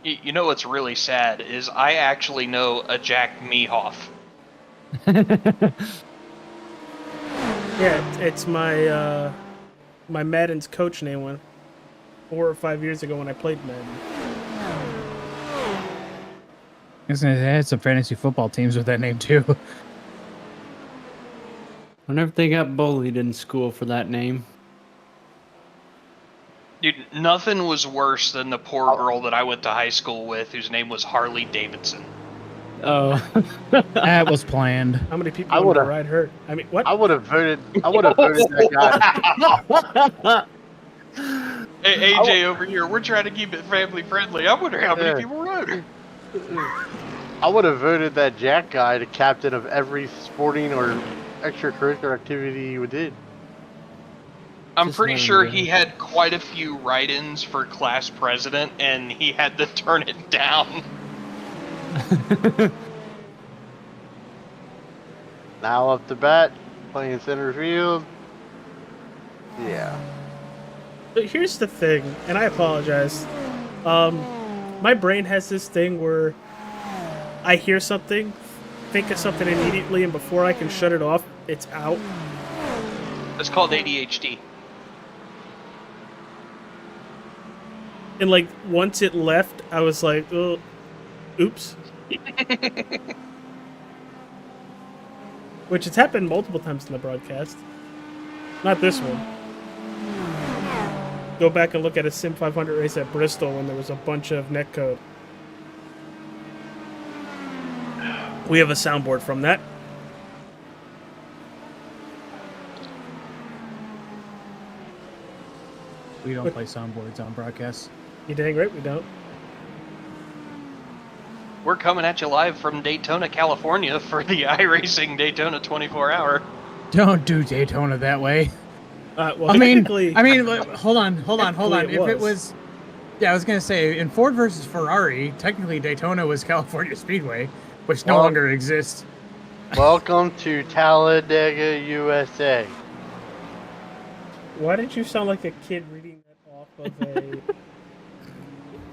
[SPEAKER 7] You know what's really sad is I actually know a Jack Mehoff.
[SPEAKER 5] Yeah, it's my my Madden's coach name one 4 or 5 years ago when I played Madden.
[SPEAKER 6] I had some fantasy football teams with that name too.
[SPEAKER 10] Wonder if they got bullied in school for that name.
[SPEAKER 7] Dude, nothing was worse than the poor girl that I went to high school with whose name was Harley Davidson.
[SPEAKER 10] Oh.
[SPEAKER 6] That was planned.
[SPEAKER 5] How many people
[SPEAKER 9] I
[SPEAKER 5] would
[SPEAKER 9] would've-
[SPEAKER 5] ride hurt? I mean, what?
[SPEAKER 9] I would have voted that guy.
[SPEAKER 7] Hey, AJ over here, we're trying to keep it family friendly. I wonder how many
[SPEAKER 9] Yeah.
[SPEAKER 7] people rode.
[SPEAKER 9] I would have voted that Jack guy to captain of every sporting or extracurricular activity you did.
[SPEAKER 7] I'm
[SPEAKER 10] Just
[SPEAKER 7] pretty
[SPEAKER 10] let him
[SPEAKER 7] sure
[SPEAKER 10] go.
[SPEAKER 7] he had quite a few write-ins for class president, and he had to turn it down.
[SPEAKER 9] Now up to bat, playing center field. Yeah.
[SPEAKER 5] But here's the thing, and I apologize. My brain has this thing where I hear something, think of something immediately, and before I can shut it off, it's out.
[SPEAKER 7] It's called ADHD.
[SPEAKER 5] And like once it left, I was like, oh, oops. Which has happened multiple times in the broadcast. Not this one. Go back and look at a Sim 500 race at Bristol when there was a bunch of netcode. We have a soundboard from that.
[SPEAKER 6] We don't play soundboards on broadcasts.
[SPEAKER 5] You dang right we don't.
[SPEAKER 7] We're coming at you live from Daytona, California for the iRacing Daytona 24-hour.
[SPEAKER 6] Don't do Daytona that way.
[SPEAKER 5] Well,
[SPEAKER 6] I mean,
[SPEAKER 5] technically-
[SPEAKER 6] hold on.
[SPEAKER 5] Technically
[SPEAKER 6] If
[SPEAKER 5] it
[SPEAKER 6] it was, yeah, I was gonna say in Ford versus Ferrari, technically Daytona was California Speedway, which no
[SPEAKER 9] Well-
[SPEAKER 6] longer exists.
[SPEAKER 9] Welcome to Talladega, USA.
[SPEAKER 5] Why did you sound like a kid reading that off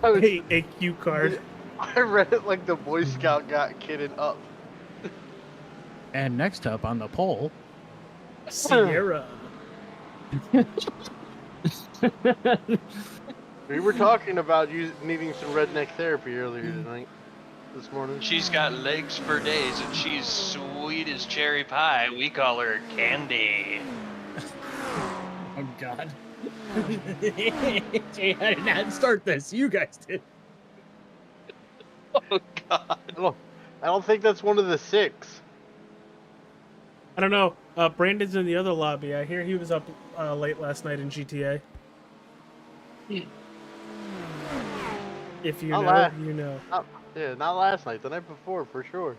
[SPEAKER 5] of a cue card?
[SPEAKER 9] I read it like the Boy Scout got kidded up.
[SPEAKER 6] And next up on the poll,
[SPEAKER 5] Sierra.
[SPEAKER 9] We were talking about you needing some redneck therapy earlier tonight, this morning.
[SPEAKER 7] She's got legs for days, and she's sweet as cherry pie. We call her Candy.
[SPEAKER 6] oh god, Jay, I did not start this. You guys did.
[SPEAKER 7] Oh God.
[SPEAKER 9] I don't think that's one of the 6.
[SPEAKER 5] I don't know. Brandon's in the other lobby. I hear he was up late last night in GTA. If you know, you know.
[SPEAKER 9] Not last night. The night before, for sure.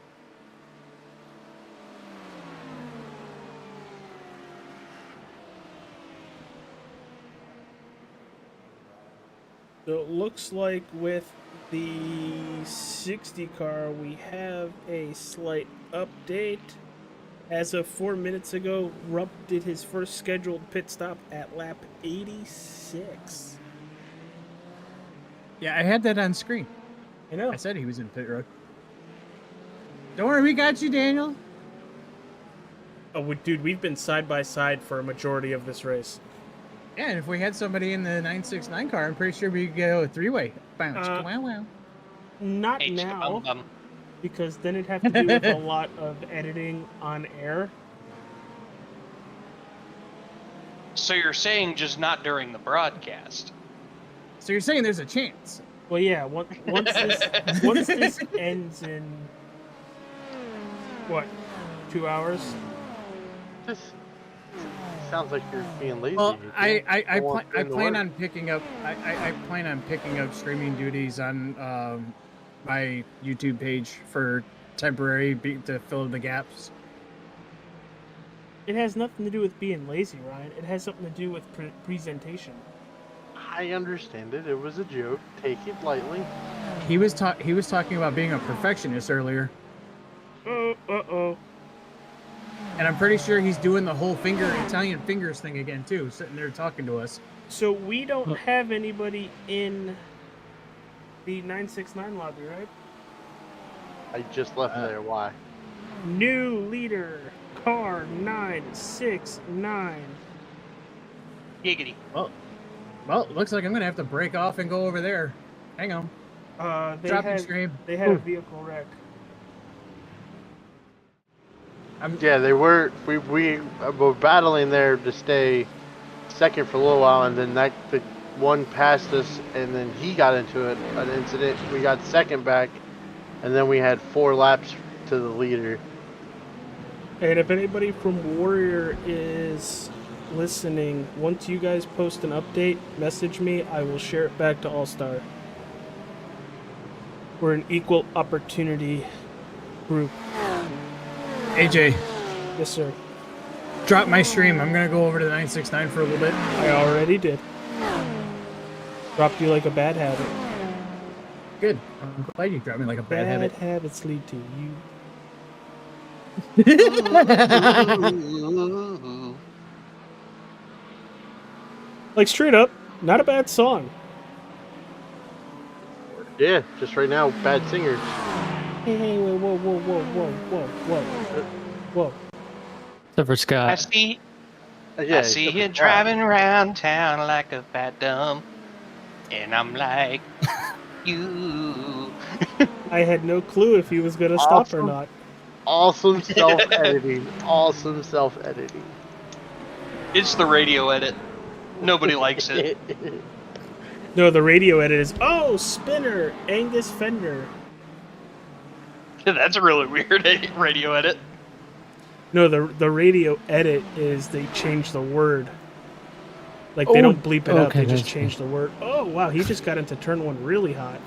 [SPEAKER 5] So it looks like with the 60 car, we have a slight update. As of 4 minutes ago, Rupp did his first scheduled pit stop at lap 86.
[SPEAKER 6] Yeah, I had that on screen.
[SPEAKER 5] I know.
[SPEAKER 6] I said he was in pit road. Don't worry, we got you, Daniel.
[SPEAKER 5] Oh, dude, we've been side by side for a majority of this race.
[SPEAKER 6] Yeah, and if we had somebody in the 969 car, I'm pretty sure we could go a 3-way bounce. Wow.
[SPEAKER 5] Not now, because then it'd have to do with a lot of editing on air.
[SPEAKER 7] So you're saying just not during the broadcast?
[SPEAKER 6] So you're saying there's a chance?
[SPEAKER 5] Well, yeah. Once this ends in what, 2 hours?
[SPEAKER 9] This sounds like you're being lazy.
[SPEAKER 6] Well, I plan
[SPEAKER 9] work.
[SPEAKER 6] on picking up. I plan on picking up streaming duties on my YouTube page for temporary to fill the gaps.
[SPEAKER 5] It has nothing to do with being lazy, Ryan. It has something to do with presentation.
[SPEAKER 9] I understand it. It was a joke. Take it lightly.
[SPEAKER 6] He was talking about being a perfectionist earlier.
[SPEAKER 5] Uh-oh.
[SPEAKER 6] And I'm pretty sure he's doing the whole Italian fingers thing again too, sitting there talking to us.
[SPEAKER 5] So we don't have anybody in the 969 lobby, right?
[SPEAKER 9] I just left there. Why?
[SPEAKER 5] New leader, car 969.
[SPEAKER 7] Giggity.
[SPEAKER 6] Well, it looks like I'm gonna have to break off and go over there. Hang on.
[SPEAKER 5] Dropping
[SPEAKER 6] stream.
[SPEAKER 5] They had a vehicle wreck.
[SPEAKER 9] Yeah, they were. We were battling there to stay second for a little while, and then the one passed us, and then he got into an incident. We got second back, and then we had 4 laps to the leader.
[SPEAKER 5] And if anybody from Warrior is listening, once you guys post an update, message me. I will share it back to All-Star. We're an equal opportunity group.
[SPEAKER 6] AJ.
[SPEAKER 5] Yes, sir.
[SPEAKER 6] Drop my stream. I'm gonna go over to the 969 for a little bit.
[SPEAKER 5] I already did. Dropped you like a bad habit.
[SPEAKER 6] Good. I'm glad you dropped me like a bad habit.
[SPEAKER 5] Bad habits lead to you. Like, straight up, not a bad song.
[SPEAKER 9] Yeah, just right now, bad singers.
[SPEAKER 5] Hey, whoa.
[SPEAKER 10] Except for Scott.
[SPEAKER 7] I see
[SPEAKER 9] Yeah,
[SPEAKER 7] you driving around town like a fat dumb, and I'm like, you.
[SPEAKER 5] I had no clue if he was gonna stop or not.
[SPEAKER 9] Awesome self-editing. Awesome self-editing.
[SPEAKER 7] It's the radio edit. Nobody likes it.
[SPEAKER 5] No, the radio edit is, oh, spinner, Angus Fender.
[SPEAKER 7] That's a really weird radio edit.
[SPEAKER 5] No, the radio edit is they change the word. Like, they don't bleep it out, they just change the word. Oh, wow, he just got into turn 1 really hot.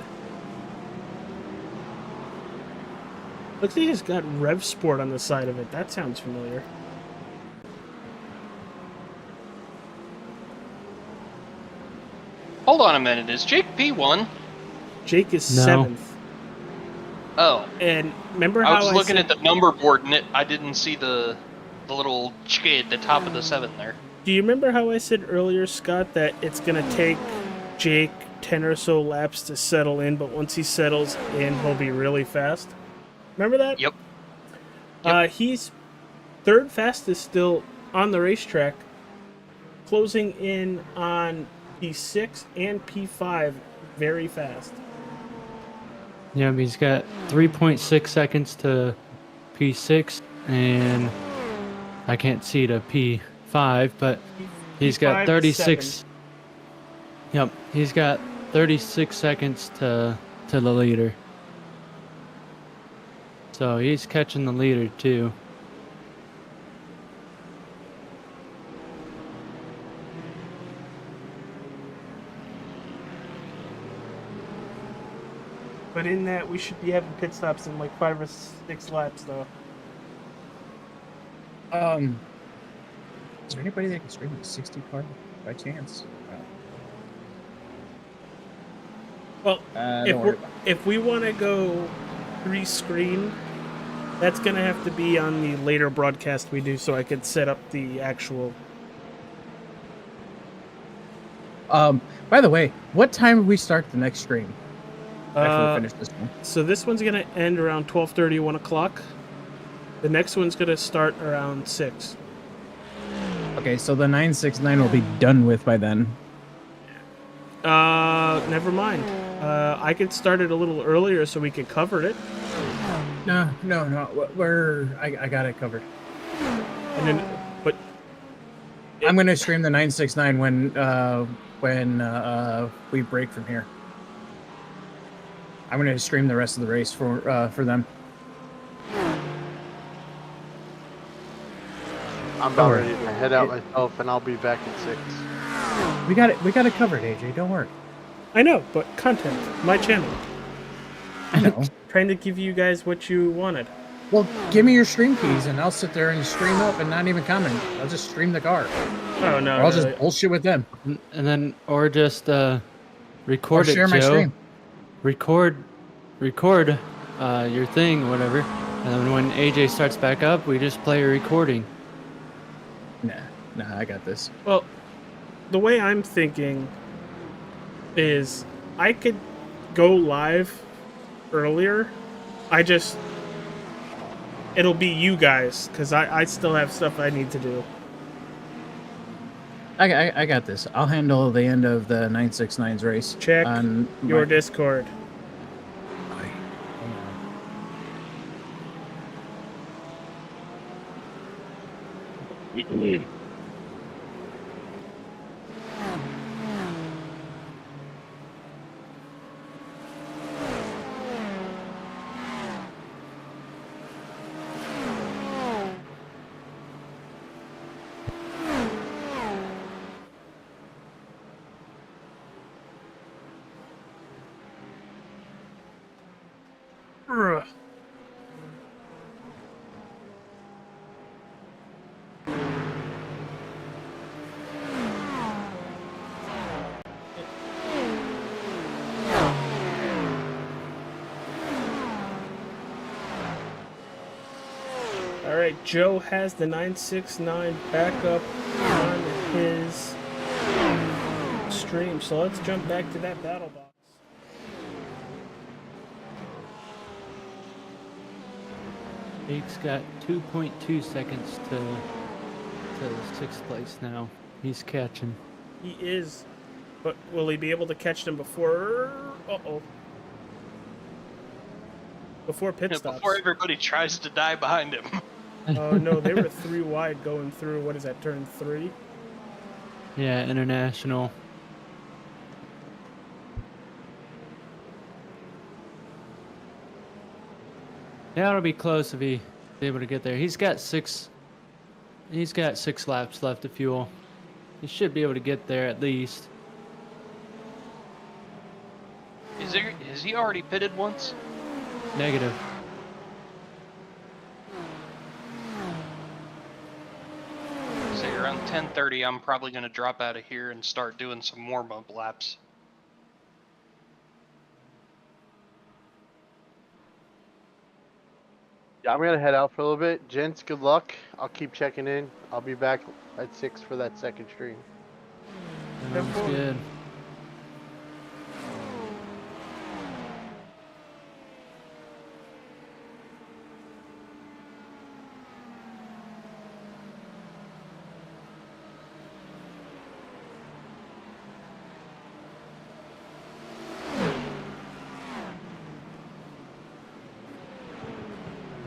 [SPEAKER 5] Looks like he's got Rev Sport on the side of it. That sounds familiar.
[SPEAKER 7] Hold on a minute. Is Jake P1?
[SPEAKER 5] Jake is
[SPEAKER 10] No.
[SPEAKER 5] 7th.
[SPEAKER 7] Oh.
[SPEAKER 5] And remember how
[SPEAKER 7] I was looking
[SPEAKER 5] said,
[SPEAKER 7] at the number board and I didn't see the little chick at the top of the 7 there.
[SPEAKER 5] do you remember how I said earlier, Scott, that it's going to take Jake 10 or so laps to settle in, but once he settles in, he'll be really fast? Remember that?
[SPEAKER 7] Yep.
[SPEAKER 5] He's 3rd fastest still on the racetrack, closing in on P6 and P5 very fast.
[SPEAKER 10] Yeah, he's got 3.6 seconds to P6, and I can't see to P5, but he's got
[SPEAKER 5] P5 is
[SPEAKER 10] 36.
[SPEAKER 5] 7.
[SPEAKER 10] Yep, he's got 36 seconds to the leader. So he's catching the leader too.
[SPEAKER 5] But in that, we should be having pit stops in like 5 or 6 laps, though.
[SPEAKER 6] Is there anybody that can stream a 60 car by chance?
[SPEAKER 5] Well,
[SPEAKER 6] Don't worry about it.
[SPEAKER 5] if we want to go 3-screen, that's going to have to be on the later broadcast we do, so I could set up the actual...
[SPEAKER 6] By the way, what time do we start the next stream? After we finish this one.
[SPEAKER 5] So this one's going to end around 12:30, 1 o'clock. The next one's going to start around 6.
[SPEAKER 6] Okay, so the 969 will be done with by then.
[SPEAKER 5] Never mind. I could start it a little earlier so we could cover it.
[SPEAKER 6] No. I got it covered.
[SPEAKER 5] And then, but
[SPEAKER 6] I'm gonna stream the 969 when we break from here. I'm gonna stream the rest of the race for them.
[SPEAKER 9] I'm about ready to head out myself, and I'll be back at 6.
[SPEAKER 6] We got it covered, AJ. Don't worry.
[SPEAKER 5] I know, but content, my channel.
[SPEAKER 6] I know.
[SPEAKER 5] Trying to give you guys what you wanted.
[SPEAKER 6] Well, give me your stream keys, and I'll sit there and stream up and not even comment. I'll just stream the car.
[SPEAKER 5] Oh no!
[SPEAKER 6] Or I'll just bullshit with them.
[SPEAKER 10] And then, or just record
[SPEAKER 6] Or
[SPEAKER 10] it,
[SPEAKER 6] share my
[SPEAKER 10] Joe.
[SPEAKER 6] stream.
[SPEAKER 10] Record your thing, whatever. And then when AJ starts back up, we just play a recording.
[SPEAKER 6] Nah, I got this.
[SPEAKER 5] Well, the way I'm thinking is I could go live earlier. It'll be you guys, because I still have stuff I need to do.
[SPEAKER 6] I got this. I'll handle the end of the 969's race.
[SPEAKER 5] Check
[SPEAKER 6] on
[SPEAKER 5] your Discord. Ugh. Alright, Joe has the 969 back up on his stream, so let's jump back to that battle box.
[SPEAKER 10] Jake's got 2.2 seconds to 6th place now. He's catching.
[SPEAKER 5] He is, but will he be able to catch them before... Before pit stops.
[SPEAKER 7] Before everybody tries to die behind him.
[SPEAKER 5] Oh no, they were 3 wide going through, what is that, turn 3?
[SPEAKER 10] Yeah, international. Yeah, it'll be close if he's able to get there. He's got 6 laps left to fuel. He should be able to get there at least.
[SPEAKER 7] Has he already pitted once?
[SPEAKER 10] Negative.
[SPEAKER 7] Say around 10:30, I'm probably going to drop out of here and start doing some warm-up laps.
[SPEAKER 9] Yeah, I'm gonna head out for a little bit. Gents, good luck. I'll keep checking in. I'll be back at 6 for that second stream.
[SPEAKER 10] Sounds good.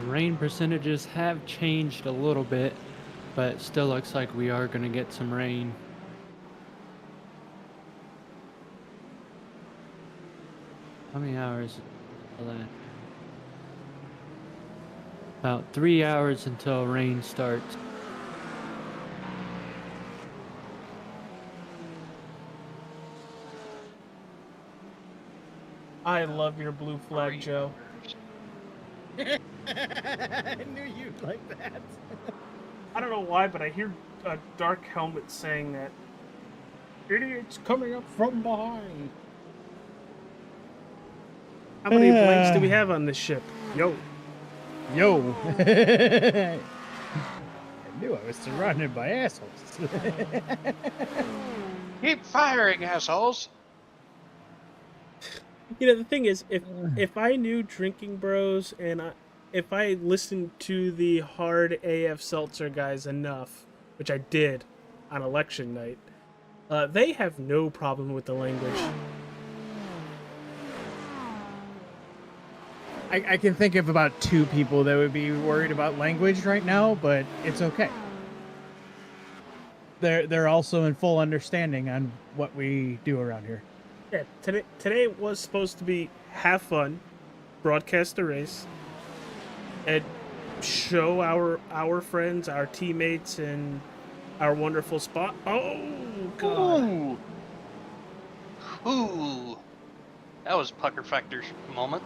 [SPEAKER 10] Rain percentages have changed a little bit, but it still looks like we are going to get some rain. How many hours? About 3 hours until rain starts.
[SPEAKER 5] I love your blue flag, Joe.
[SPEAKER 6] I knew you'd like that.
[SPEAKER 5] I don't know why, but I hear a dark helmet saying that. Idiots coming up from behind. How many blanks do we have on this ship? Yo.
[SPEAKER 6] Yo. I knew I was surrounded by assholes.
[SPEAKER 7] Keep firing, assholes.
[SPEAKER 5] You know, the thing is, if I knew Drinking Bros and if I listened to the hard AF Seltzer guys enough, which I did on election night, they have no problem with the language.
[SPEAKER 6] I can think of about 2 people that would be worried about language right now, but it's okay. They're also in full understanding on what we do around here.
[SPEAKER 5] Yeah, today was supposed to be have fun, broadcast the race, and show our friends, our teammates, and our wonderful spot. Oh God!
[SPEAKER 7] Ooh. That was Pucker Factor's moment.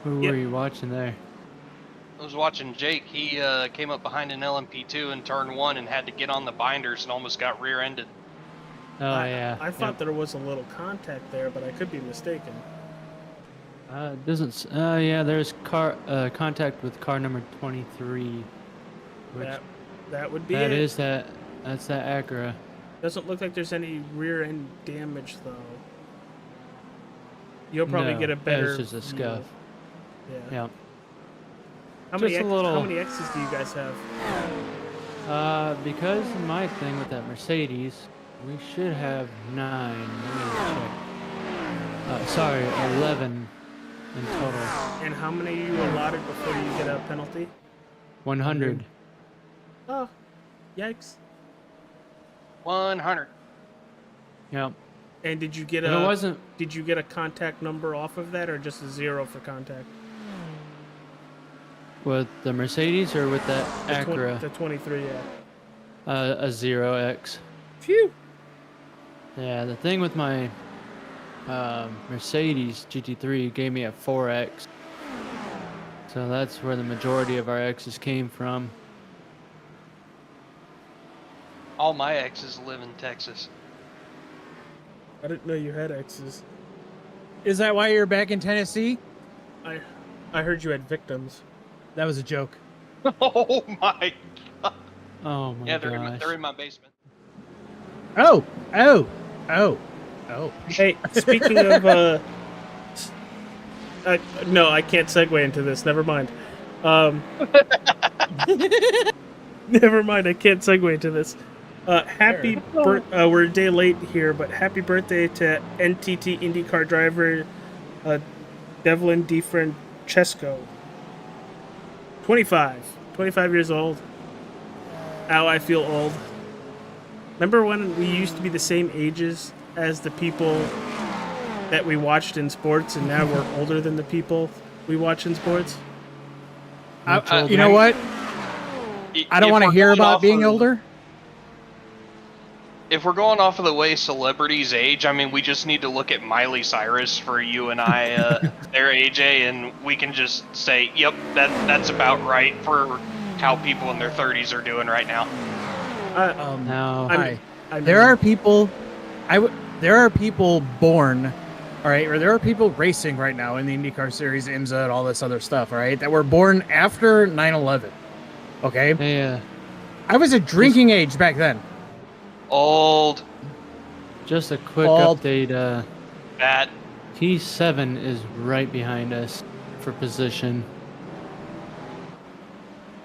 [SPEAKER 10] Who were you watching there?
[SPEAKER 7] I was watching Jake. He came up behind an LMP2 in turn 1 and had to get on the binders and almost got rear-ended.
[SPEAKER 10] Oh, yeah.
[SPEAKER 5] I thought there was a little contact there, but I could be mistaken.
[SPEAKER 10] Doesn't. Yeah, there's contact with car number 23. Which
[SPEAKER 5] That would be
[SPEAKER 10] that
[SPEAKER 5] it.
[SPEAKER 10] is that. That's that Acura.
[SPEAKER 5] Doesn't look like there's any rear end damage though. You'll probably
[SPEAKER 10] No,
[SPEAKER 5] get a better.
[SPEAKER 10] It's just a scuff.
[SPEAKER 5] Yeah.
[SPEAKER 10] Yeah.
[SPEAKER 5] How
[SPEAKER 10] Just
[SPEAKER 5] many
[SPEAKER 10] a little-
[SPEAKER 5] How many X's do you guys have?
[SPEAKER 10] Because of my thing with that Mercedes, we should have 9. Let me check. Sorry, 11 in total.
[SPEAKER 5] And how many are you allotted before you get a penalty?
[SPEAKER 10] 100.
[SPEAKER 5] Oh, yikes!
[SPEAKER 7] 100.
[SPEAKER 10] Yeah.
[SPEAKER 5] And did you get
[SPEAKER 10] If it wasn't
[SPEAKER 5] Did you get a contact number off of that, or just a 0 for contact?
[SPEAKER 10] with the Mercedes or with that Acura,
[SPEAKER 5] The 23, yeah.
[SPEAKER 10] a 0x.
[SPEAKER 5] Phew.
[SPEAKER 10] Yeah, the thing with my Mercedes GT3 gave me a 4x. So that's where the majority of our X's came from.
[SPEAKER 7] All my exes live in Texas.
[SPEAKER 5] I didn't know you had X's.
[SPEAKER 6] Is that why you're back in Tennessee?
[SPEAKER 5] I heard you had victims.
[SPEAKER 6] That was a joke.
[SPEAKER 7] Oh my god.
[SPEAKER 10] Oh my
[SPEAKER 7] Yeah,
[SPEAKER 10] gosh.
[SPEAKER 7] they're in my basement.
[SPEAKER 6] Oh.
[SPEAKER 5] Hey, speaking of no, I can't segue into this. Never mind. Never mind. I can't segue into this. We're a day late here, but happy birthday to NTT IndyCar driver Devlin DiFrancesco. 25 years old. Ow, I feel old. Remember when we used to be the same ages as the people that we watched in sports, and now we're older than the people we watch in sports?
[SPEAKER 6] You know what? I don't want to hear about being older.
[SPEAKER 7] If we're going off of the way celebrities age, I mean, we just need to look at Miley Cyrus for you and I, their AJ, and we can just say, yep, that's about right for how people in their 30s are doing right now.
[SPEAKER 10] No.
[SPEAKER 6] There are people born, all right, or there are people racing right now in the IndyCar Series, IMSA, and all this other stuff, all right, that were born after 9/11. Okay?
[SPEAKER 10] Hey,
[SPEAKER 6] I was at drinking age back then.
[SPEAKER 7] Old.
[SPEAKER 10] just a quick
[SPEAKER 6] Old.
[SPEAKER 10] update.
[SPEAKER 7] That.
[SPEAKER 10] T7 is right behind us for position.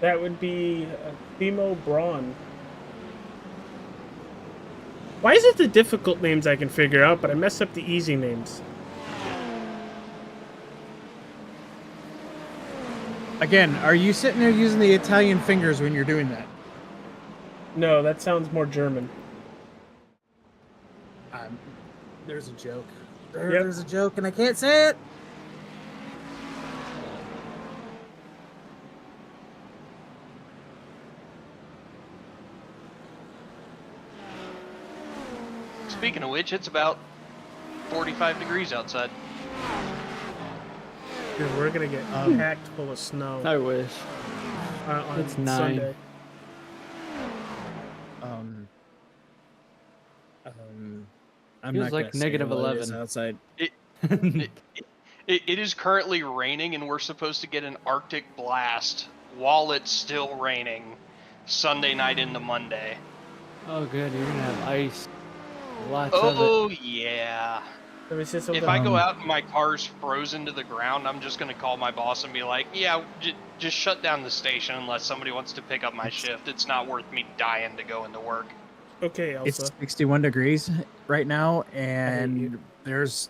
[SPEAKER 5] That would be Timo Braun. Why is it the difficult names I can figure out, but I mess up the easy names?
[SPEAKER 6] Again, are you sitting there using the Italian fingers when you're doing that?
[SPEAKER 5] No, that sounds more German.
[SPEAKER 6] There's a joke.
[SPEAKER 5] Yep.
[SPEAKER 6] There's a joke, and I can't say it.
[SPEAKER 7] Speaking of which, it's about 45 degrees outside.
[SPEAKER 5] Dude, we're gonna get packed full of snow
[SPEAKER 10] I wish.
[SPEAKER 5] on
[SPEAKER 10] It's 9.
[SPEAKER 5] Sunday.
[SPEAKER 4] I'm
[SPEAKER 10] Feels
[SPEAKER 4] not
[SPEAKER 10] like
[SPEAKER 4] gonna say
[SPEAKER 10] negative
[SPEAKER 4] what it is
[SPEAKER 10] 11.
[SPEAKER 4] outside.
[SPEAKER 7] It is currently raining, and we're supposed to get an Arctic blast while it's still raining Sunday night into Monday.
[SPEAKER 10] Oh, good. You're gonna have ice. Lots of it.
[SPEAKER 7] Oh, yeah.
[SPEAKER 5] Let me say something.
[SPEAKER 7] If I go out and my car's frozen to the ground, I'm just going to call my boss and be like, yeah, just shut down the station unless somebody wants to pick up my shift. It's not worth me dying to go into work.
[SPEAKER 5] Okay, Elsa.
[SPEAKER 4] It's 61 degrees right now, and there's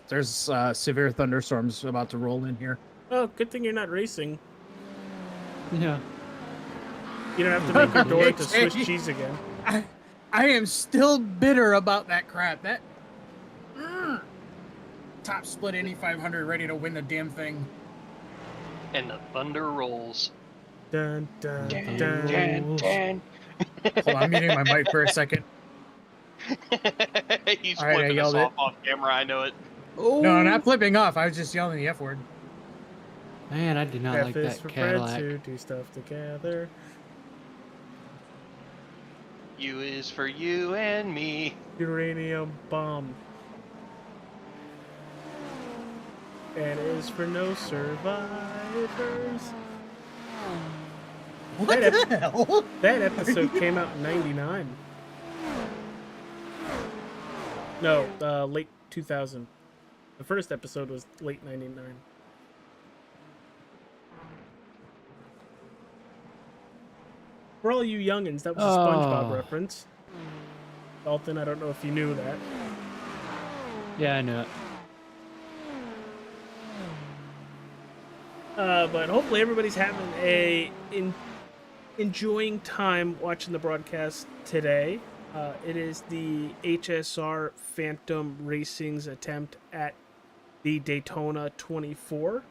[SPEAKER 4] severe thunderstorms about to roll in here.
[SPEAKER 5] Oh, good thing you're not racing.
[SPEAKER 10] Yeah.
[SPEAKER 5] You don't have to make your door into Swiss cheese again.
[SPEAKER 6] I am still bitter about that crap. That top split Indy 500 ready to win the damn thing.
[SPEAKER 7] And the thunder rolls.
[SPEAKER 5] Dun, dun,
[SPEAKER 7] Dun,
[SPEAKER 5] dun.
[SPEAKER 7] dun, dun.
[SPEAKER 4] Hold on, I'm muting my mic for a second.
[SPEAKER 7] He's
[SPEAKER 4] All right, I
[SPEAKER 7] flipping us
[SPEAKER 4] yelled it.
[SPEAKER 7] off camera, I know it.
[SPEAKER 6] Oh,
[SPEAKER 4] No, I'm not flipping off. I was just yelling the F word.
[SPEAKER 10] Man, I do not
[SPEAKER 5] F
[SPEAKER 10] like
[SPEAKER 5] is
[SPEAKER 10] that
[SPEAKER 5] for
[SPEAKER 10] Cadillac.
[SPEAKER 5] friends who do stuff together.
[SPEAKER 7] U is for you and me.
[SPEAKER 5] Uranium bomb. And is for no survivors.
[SPEAKER 6] what the hell?
[SPEAKER 5] That episode came out in 99. No, late 2000. The first episode was late 99. For all you youngins, that was a SpongeBob
[SPEAKER 10] Oh.
[SPEAKER 5] reference. Dalton, I don't know if you knew that.
[SPEAKER 10] Yeah, I know it.
[SPEAKER 5] But hopefully everybody's having enjoying time watching the broadcast today. It is the HSR Phantom Racing's attempt at the Daytona 24.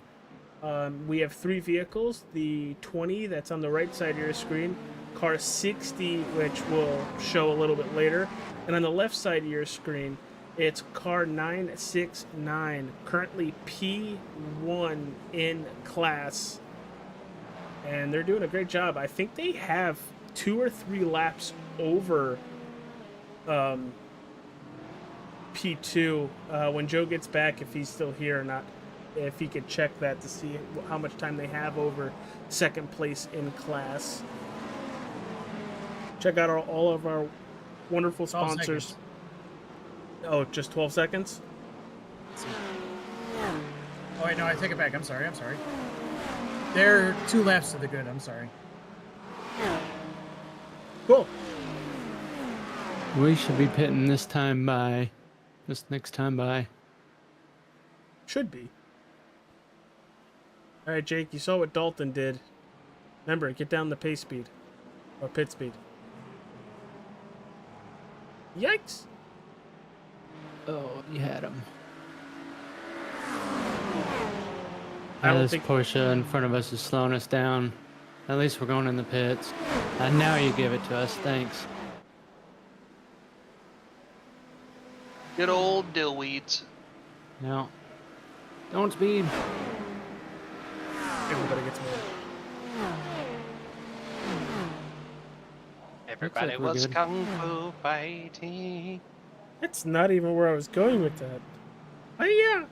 [SPEAKER 5] We have 3 vehicles. The 20 that's on the right side of your screen, car 60, which we'll show a little bit later, and on the left side of your screen, it's car 969, currently P1 in class, and they're doing a great job. I think they have 2 or 3 laps over P2. When Joe gets back, if he's still here or not, if he could check that to see how much time they have over second place in class. Check out all of our wonderful
[SPEAKER 6] 12
[SPEAKER 5] sponsors.
[SPEAKER 6] seconds.
[SPEAKER 5] Oh, just 12 seconds?
[SPEAKER 6] Oh wait, no, I take it back. I'm sorry. They're 2 laps to the good. I'm sorry.
[SPEAKER 5] Cool.
[SPEAKER 10] We should be pitting this time by. This next time by.
[SPEAKER 5] Should be. All right, Jake, you saw what Dalton did. Remember, get down the pace speed. Or pit speed. Yikes!
[SPEAKER 10] Oh, you had him.
[SPEAKER 5] I don't
[SPEAKER 10] This
[SPEAKER 5] think-
[SPEAKER 10] Porsche in front of us is slowing us down. At least we're going in the pits. And now you give it to us. Thanks.
[SPEAKER 7] Good old dillweeds.
[SPEAKER 10] No. Don't speed.
[SPEAKER 5] Everybody gets more.
[SPEAKER 7] Everybody
[SPEAKER 10] like we're
[SPEAKER 7] was
[SPEAKER 10] good.
[SPEAKER 7] kung fu fighting.
[SPEAKER 5] That's not even where I was going with that. Oh, yeah!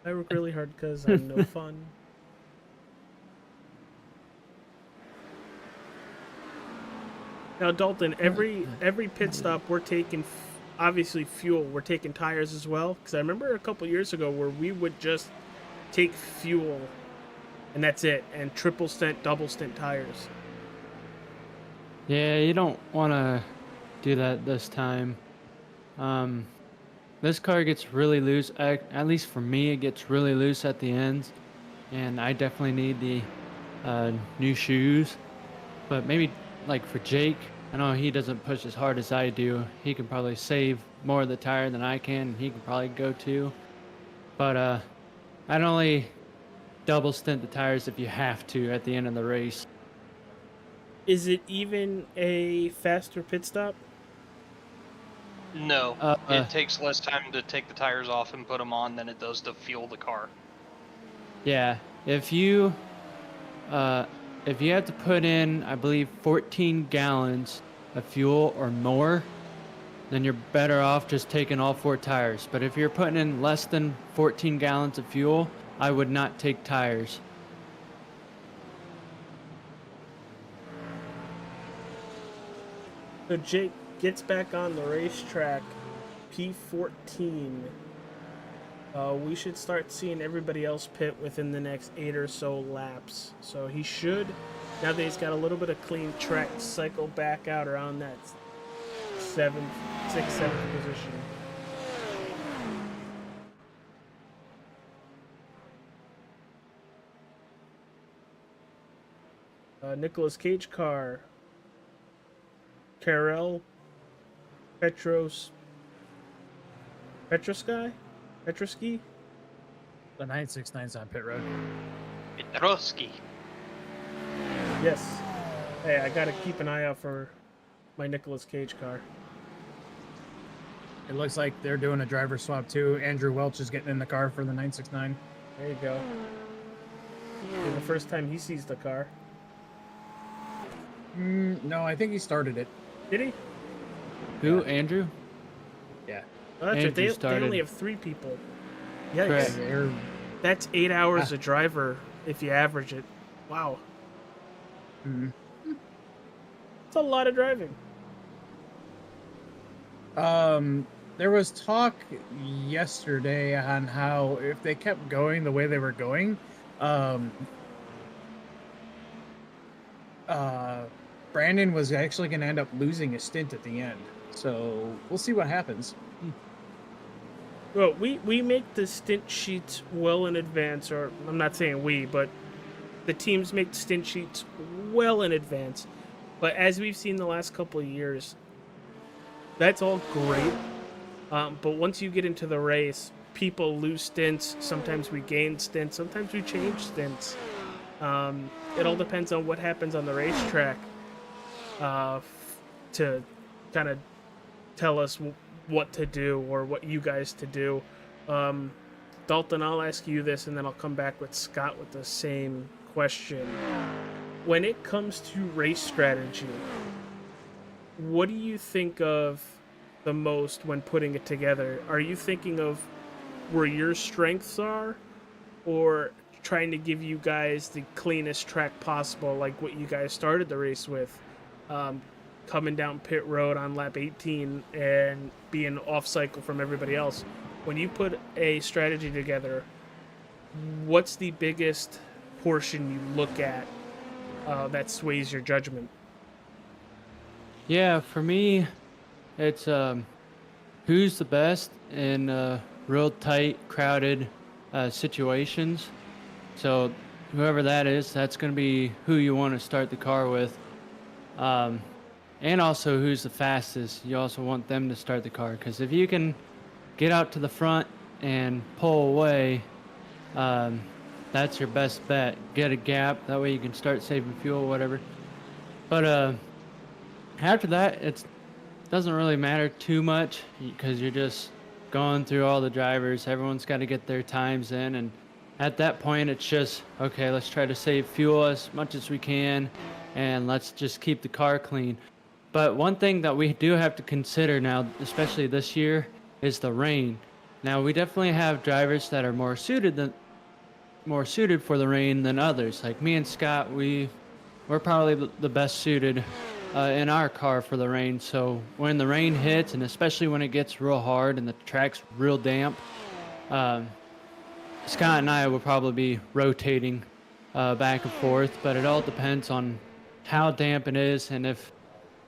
[SPEAKER 5] I work really hard because I'm no fun. Now, Dalton, every pit stop we're taking, obviously fuel. We're taking tires as well. Because I remember a couple years ago where we would just take fuel, and that's it, and triple stint, double stint tires.
[SPEAKER 10] Yeah, you don't want to do that this time. This car gets really loose. At least for me, it gets really loose at the ends. And I definitely need the new shoes. But maybe, like for Jake, I know he doesn't push as hard as I do. He can probably save more of the tire than I can. He can probably go too. But I'd only double stint the tires if you have to at the end of the race.
[SPEAKER 5] Is it even a faster pit stop?
[SPEAKER 7] No, it takes less time to take the tires off and put them on than it does to fuel the car.
[SPEAKER 10] Yeah, if you have to put in, I believe, 14 gallons of fuel or more, then you're better off just taking all 4 tires. But if you're putting in less than 14 gallons of fuel, I would not take tires.
[SPEAKER 5] So Jake gets back on the racetrack, P14. We should start seeing everybody else pit within the next 8 or so laps. So he should, now that he's got a little bit of clean track, cycle back out around that 6th, 7th position. Nicolas Cage car. Carell, Petrosky?
[SPEAKER 6] The 969's on pit road.
[SPEAKER 7] Petrosky.
[SPEAKER 5] Yes. Hey, I gotta keep an eye out for my Nicolas Cage car.
[SPEAKER 6] It looks like they're doing a driver swap too. Andrew Welch is getting in the car for the 969.
[SPEAKER 5] There you go. And the first time he sees the car.
[SPEAKER 6] No, I think he started it.
[SPEAKER 5] Did he?
[SPEAKER 10] Who? Andrew?
[SPEAKER 6] Yeah.
[SPEAKER 5] Oh, that's right.
[SPEAKER 10] Andrew
[SPEAKER 5] They
[SPEAKER 10] started.
[SPEAKER 5] only have 3 people. Yikes.
[SPEAKER 10] Correct.
[SPEAKER 6] They're-
[SPEAKER 5] That's 8 hours a driver if you average it. Wow. It's a lot of driving.
[SPEAKER 6] There was talk yesterday on how if they kept going the way they were going, Brandon was actually going to end up losing a stint at the end. So we'll see what happens.
[SPEAKER 5] Well, we make the stint sheets well in advance, or I'm not saying we, but the teams make stint sheets well in advance. But as we've seen the last couple of years, that's all great. But once you get into the race, people lose stints. Sometimes we gain stints. Sometimes we change stints. It all depends on what happens on the racetrack to kind of tell us what to do or what you guys to do. Dalton, I'll ask you this, and then I'll come back with Scott with the same question. When it comes to race strategy, what do you think of the most when putting it together? Are you thinking of where your strengths are, or trying to give you guys the cleanest track possible, like what you guys started the race with, coming down pit road on lap 18 and being off cycle from everybody else? When you put a strategy together, what's the biggest portion you look at that sways your judgment?
[SPEAKER 10] Yeah, for me, it's who's the best in real tight, crowded situations. So whoever that is, that's going to be who you want to start the car with. And also who's the fastest. You also want them to start the car, because if you can get out to the front and pull away, that's your best bet. Get a gap, that way you can start saving fuel, whatever. But after that, it doesn't really matter too much, because you're just going through all the drivers. Everyone's got to get their times in, and at that point it's just, okay, let's try to save fuel as much as we can, and let's just keep the car clean. But one thing that we do have to consider now, especially this year, is the rain. Now, we definitely have drivers that are more suited for the rain than others. Like me and Scott, we're probably the best suited in our car for the rain. So when the rain hits, and especially when it gets real hard and the track's real damp, Scott and I will probably be rotating back and forth. But it all depends on how damp it is and if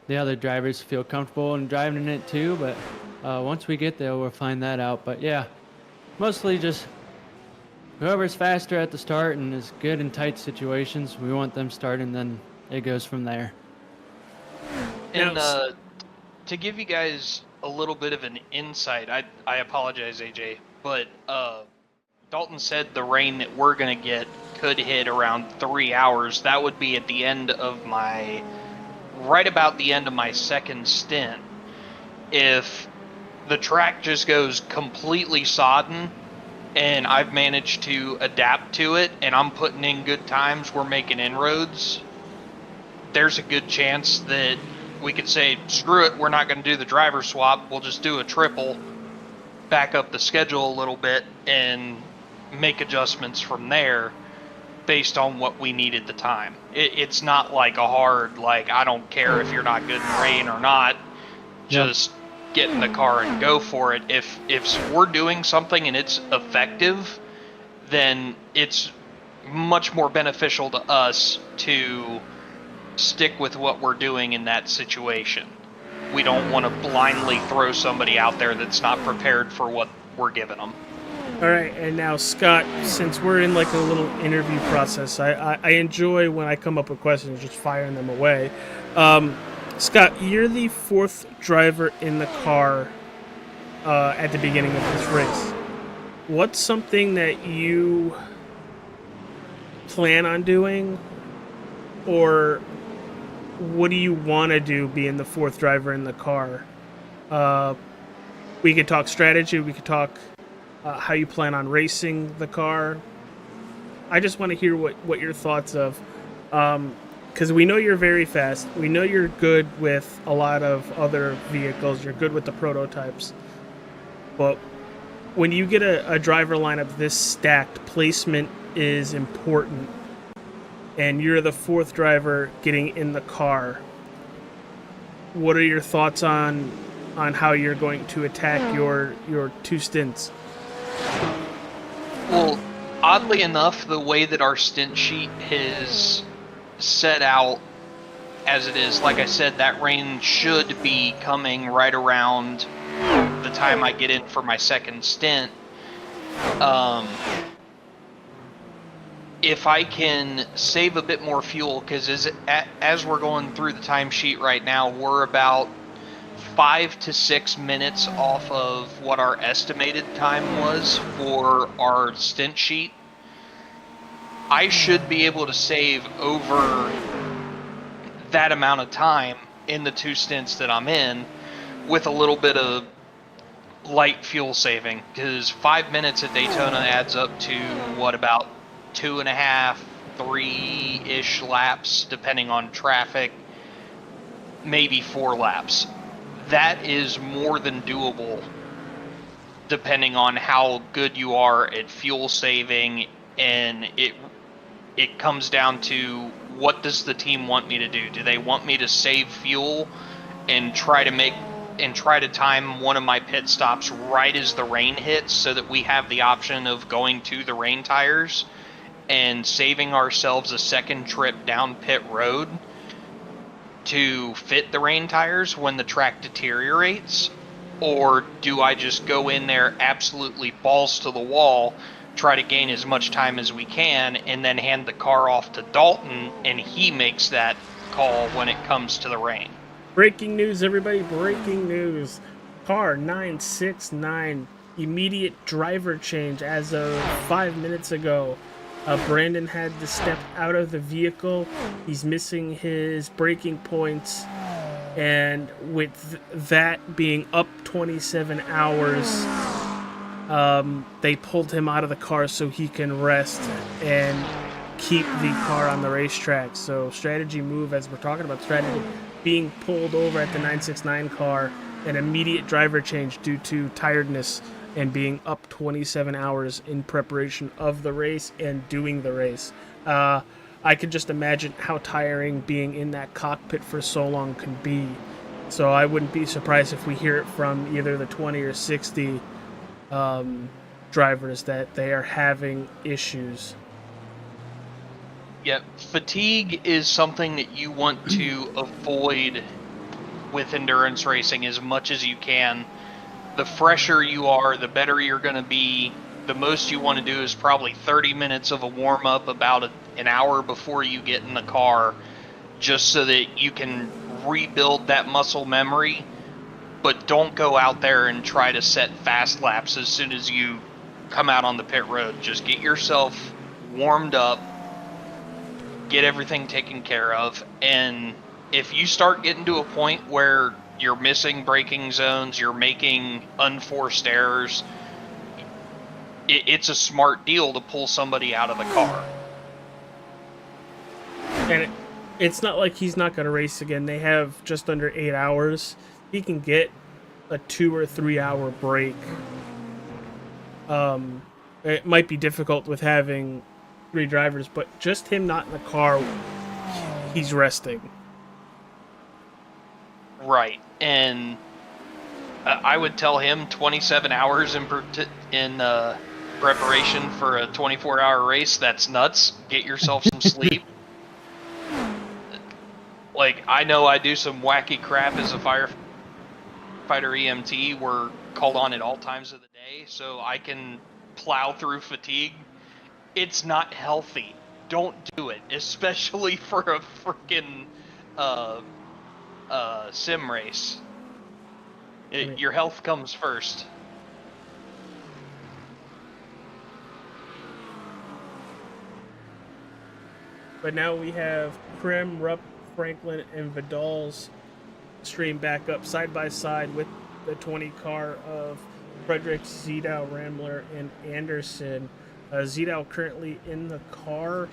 [SPEAKER 10] the other drivers feel comfortable in driving in it too. But once we get there, we'll find that out. But yeah, mostly just whoever's faster at the start and is good in tight situations, we want them starting, then it goes from there.
[SPEAKER 7] And to give you guys a little bit of an insight, I apologize, AJ, but Dalton said the rain that we're going to get could hit around 3 hours. That would be at the end of my right about the end of my second stint, if the track just goes completely sodden and I've managed to adapt to it and I'm putting in good times, we're making inroads, there's a good chance that we could say, screw it, we're not going to do the driver swap, we'll just do a triple, back up the schedule a little bit, and make adjustments from there based on what we need at the time. It's not like a hard, like, I don't care if you're not good in rain or not, just get in the car and go for it. If we're doing something and it's effective, then it's much more beneficial to us to stick with what we're doing in that situation. We don't want to blindly throw somebody out there that's not prepared for what we're giving them.
[SPEAKER 5] All right, and now Scott, since we're in like a little interview process, I enjoy when I come up with questions, just firing them away. Scott, you're the fourth driver in the car at the beginning of this race. What's something that you plan on doing, or what do you want to do being the fourth driver in the car? We could talk strategy, we could talk how you plan on racing the car. I just want to hear what your thoughts of, because we know you're very fast. We know you're good with a lot of other vehicles. You're good with the prototypes. But when you get a driver lineup this stacked, placement is important. And you're the fourth driver getting in the car. What are your thoughts on how you're going to attack your two stints?
[SPEAKER 7] Well, oddly enough, the way that our stint sheet is set out as it is, like I said, that rain should be coming right around the time I get in for my second stint. If I can save a bit more fuel, because as we're going through the timesheet right now, we're about 5 to 6 minutes off of what our estimated time was for our stint sheet. I should be able to save over that amount of time in the two stints that I'm in with a little bit of light fuel saving, because 5 minutes at Daytona adds up to what, about 2.5, 3-ish laps, depending on traffic, maybe 4 laps. That is more than doable, depending on how good you are at fuel saving, and it comes down to, what does the team want me to do? Do they want me to save fuel and try to time one of my pit stops right as the rain hits, so that we have the option of going to the rain tires and saving ourselves a second trip down pit road to fit the rain tires when the track deteriorates? Or do I just go in there absolutely balls to the wall, try to gain as much time as we can, and then hand the car off to Dalton and he makes that call when it comes to the rain?
[SPEAKER 5] Breaking news, everybody, breaking news. Car 969, immediate driver change as of 5 minutes ago. Brandon had to step out of the vehicle. He's missing his braking points. And with that being up 27 hours, they pulled him out of the car so he can rest and keep the car on the racetrack. So strategy move, as we're talking about strategy, being pulled over at the 969 car, an immediate driver change due to tiredness and being up 27 hours in preparation of the race and doing the race. I could just imagine how tiring being in that cockpit for so long can be. So I wouldn't be surprised if we hear it from either the 20 or 60 drivers that they are having issues.
[SPEAKER 7] Yeah, fatigue is something that you want to avoid with endurance racing as much as you can. The fresher you are, the better you're going to be. The most you want to do is probably 30 minutes of a warm-up about an hour before you get in the car, just so that you can rebuild that muscle memory. But don't go out there and try to set fast laps as soon as you come out on the pit road. Just get yourself warmed up, get everything taken care of, and if you start getting to a point where you're missing braking zones, you're making unforced errors, it's a smart deal to pull somebody out of the car.
[SPEAKER 5] And it's not like he's not going to race again. They have just under 8 hours. He can get a 2 or 3 hour break. It might be difficult with having 3 drivers, but just him not in the car, he's resting.
[SPEAKER 7] Right, and I would tell him 27 hours in preparation for a 24-hour race. That's nuts. Get yourself some sleep. Like, I know I do some wacky crap as a firefighter EMT. We're called on at all times of the day, so I can plow through fatigue. It's not healthy. Don't do it, especially for a freaking sim race. Your health comes first.
[SPEAKER 5] But now we have Krim, Rupp, Franklin, and Vidal's stream back up side by side with the 20 car of Frederick, Zidow, Rambler, and Anderson. Zidow currently in the car.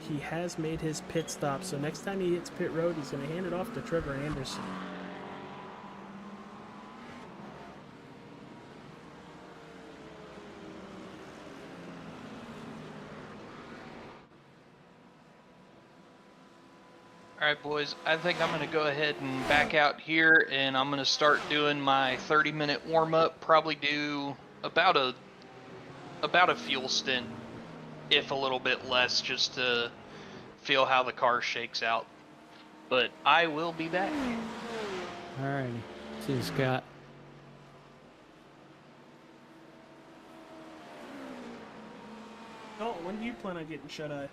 [SPEAKER 5] He has made his pit stop, so next time he hits pit road, he's going to hand it off to Trevor Anderson.
[SPEAKER 7] Alright boys, I think I'm going to go ahead and back out here, and I'm going to start doing my 30-minute warm-up, probably do about a fuel stint, if a little bit less, just to feel how the car shakes out. But I will be back.
[SPEAKER 10] Alrighty. See you, Scott.
[SPEAKER 5] Oh, when do you plan on getting shut-eye?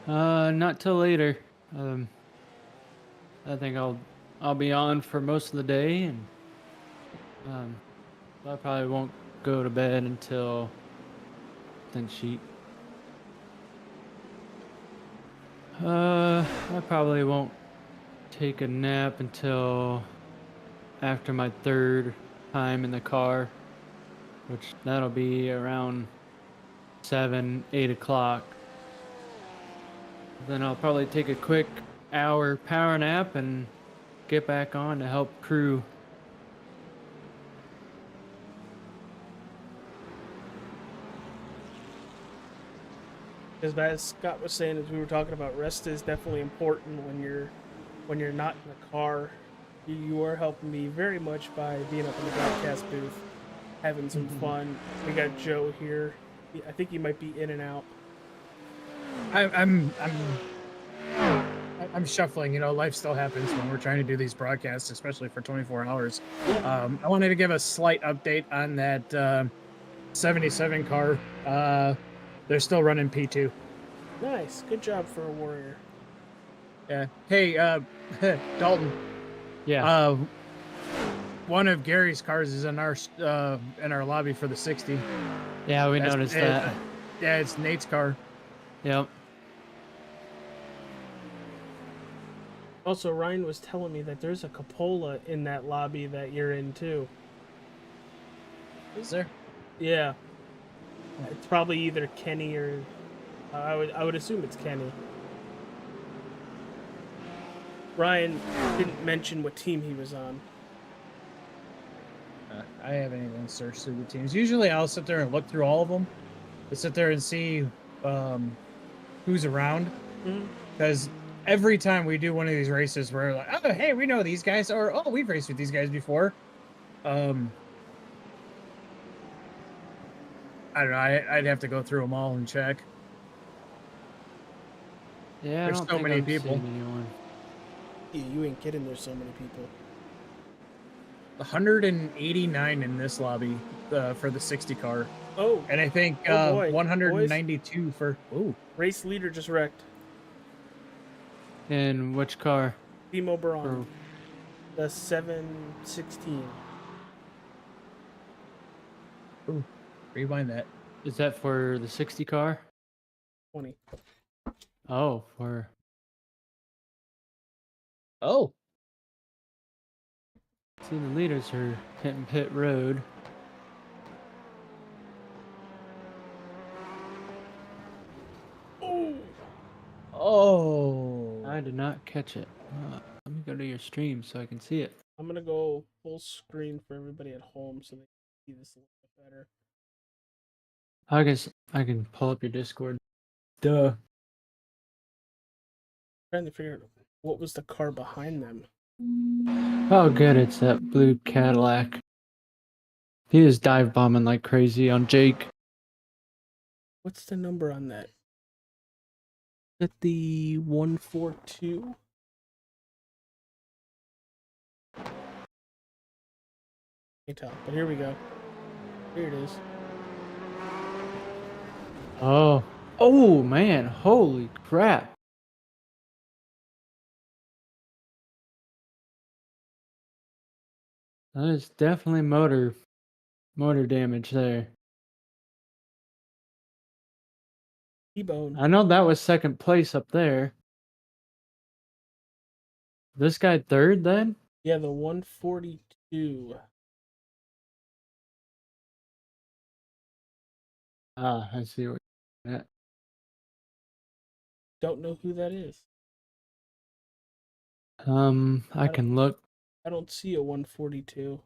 [SPEAKER 10] Not till later. I think I'll be on for most of the day, and I probably won't go to bed until then sheet. I probably won't take a nap until after my 3rd time in the car, which that'll be around 7, 8 o'clock. Then I'll probably take a quick hour power nap and get back on to help crew.
[SPEAKER 5] As Scott was saying, as we were talking about, rest is definitely important when you're not in the car. You are helping me very much by being up in the broadcast booth, having some fun. We got Joe here. I think he might be in and out.
[SPEAKER 6] I'm shuffling. You know, life still happens when we're trying to do these broadcasts, especially for 24 hours. I wanted to give a slight update on that 77 car. They're still running P2.
[SPEAKER 5] Nice, good job for a warrior.
[SPEAKER 6] Yeah. Hey, Dalton.
[SPEAKER 10] Yeah.
[SPEAKER 6] One of Gary's cars is in our lobby for the 60.
[SPEAKER 10] Yeah, we noticed that.
[SPEAKER 6] Yeah, it's Nate's car.
[SPEAKER 10] Yep.
[SPEAKER 5] Also, Ryan was telling me that there's a Coppola in that lobby that you're in too.
[SPEAKER 6] Is there?
[SPEAKER 5] Yeah. It's probably either Kenny or I would assume it's Kenny. Ryan didn't mention what team he was on.
[SPEAKER 6] I haven't even searched through the teams. Usually I'll sit there and look through all of them. I sit there and see who's around. Because every time we do one of these races, we're like, oh, hey, we know these guys, or oh, we've raced with these guys before. I don't know. I'd have to go through them all and check.
[SPEAKER 10] Yeah,
[SPEAKER 6] There's so many people.
[SPEAKER 5] Yeah, you ain't kidding. There's so many people.
[SPEAKER 6] 189 in this lobby for the 60 car.
[SPEAKER 5] Oh,
[SPEAKER 6] and I think
[SPEAKER 5] oh boy.
[SPEAKER 6] 192
[SPEAKER 5] Boys.
[SPEAKER 6] for
[SPEAKER 5] race leader just wrecked.
[SPEAKER 10] In which car?
[SPEAKER 5] Timo Baron. The 716.
[SPEAKER 6] Ooh, rewind that.
[SPEAKER 10] Is that for the 60 car?
[SPEAKER 5] 20.
[SPEAKER 10] Oh, for
[SPEAKER 6] Oh.
[SPEAKER 10] See, the leaders are hitting pit road.
[SPEAKER 6] Oh.
[SPEAKER 10] I did not catch it. Let me go to your stream so I can see it.
[SPEAKER 5] I'm gonna go full screen for everybody at home so they can see this a little bit better.
[SPEAKER 10] I guess I can pull up your Discord. Duh.
[SPEAKER 5] Trying to figure out what was the car behind them.
[SPEAKER 10] Oh, good. It's that blue Cadillac. He is dive bombing like crazy on Jake.
[SPEAKER 5] What's the number on that? Is that the 142? Can't tell, but here we go. Here it is.
[SPEAKER 10] Oh. Oh, man. Holy crap. That is definitely motor damage there.
[SPEAKER 5] T-bone.
[SPEAKER 10] I know that was second place up there. This guy third then?
[SPEAKER 5] Yeah, the 142.
[SPEAKER 10] Ah, I see what you're at.
[SPEAKER 5] Don't know who that is.
[SPEAKER 10] I can look.
[SPEAKER 5] I don't see a 142.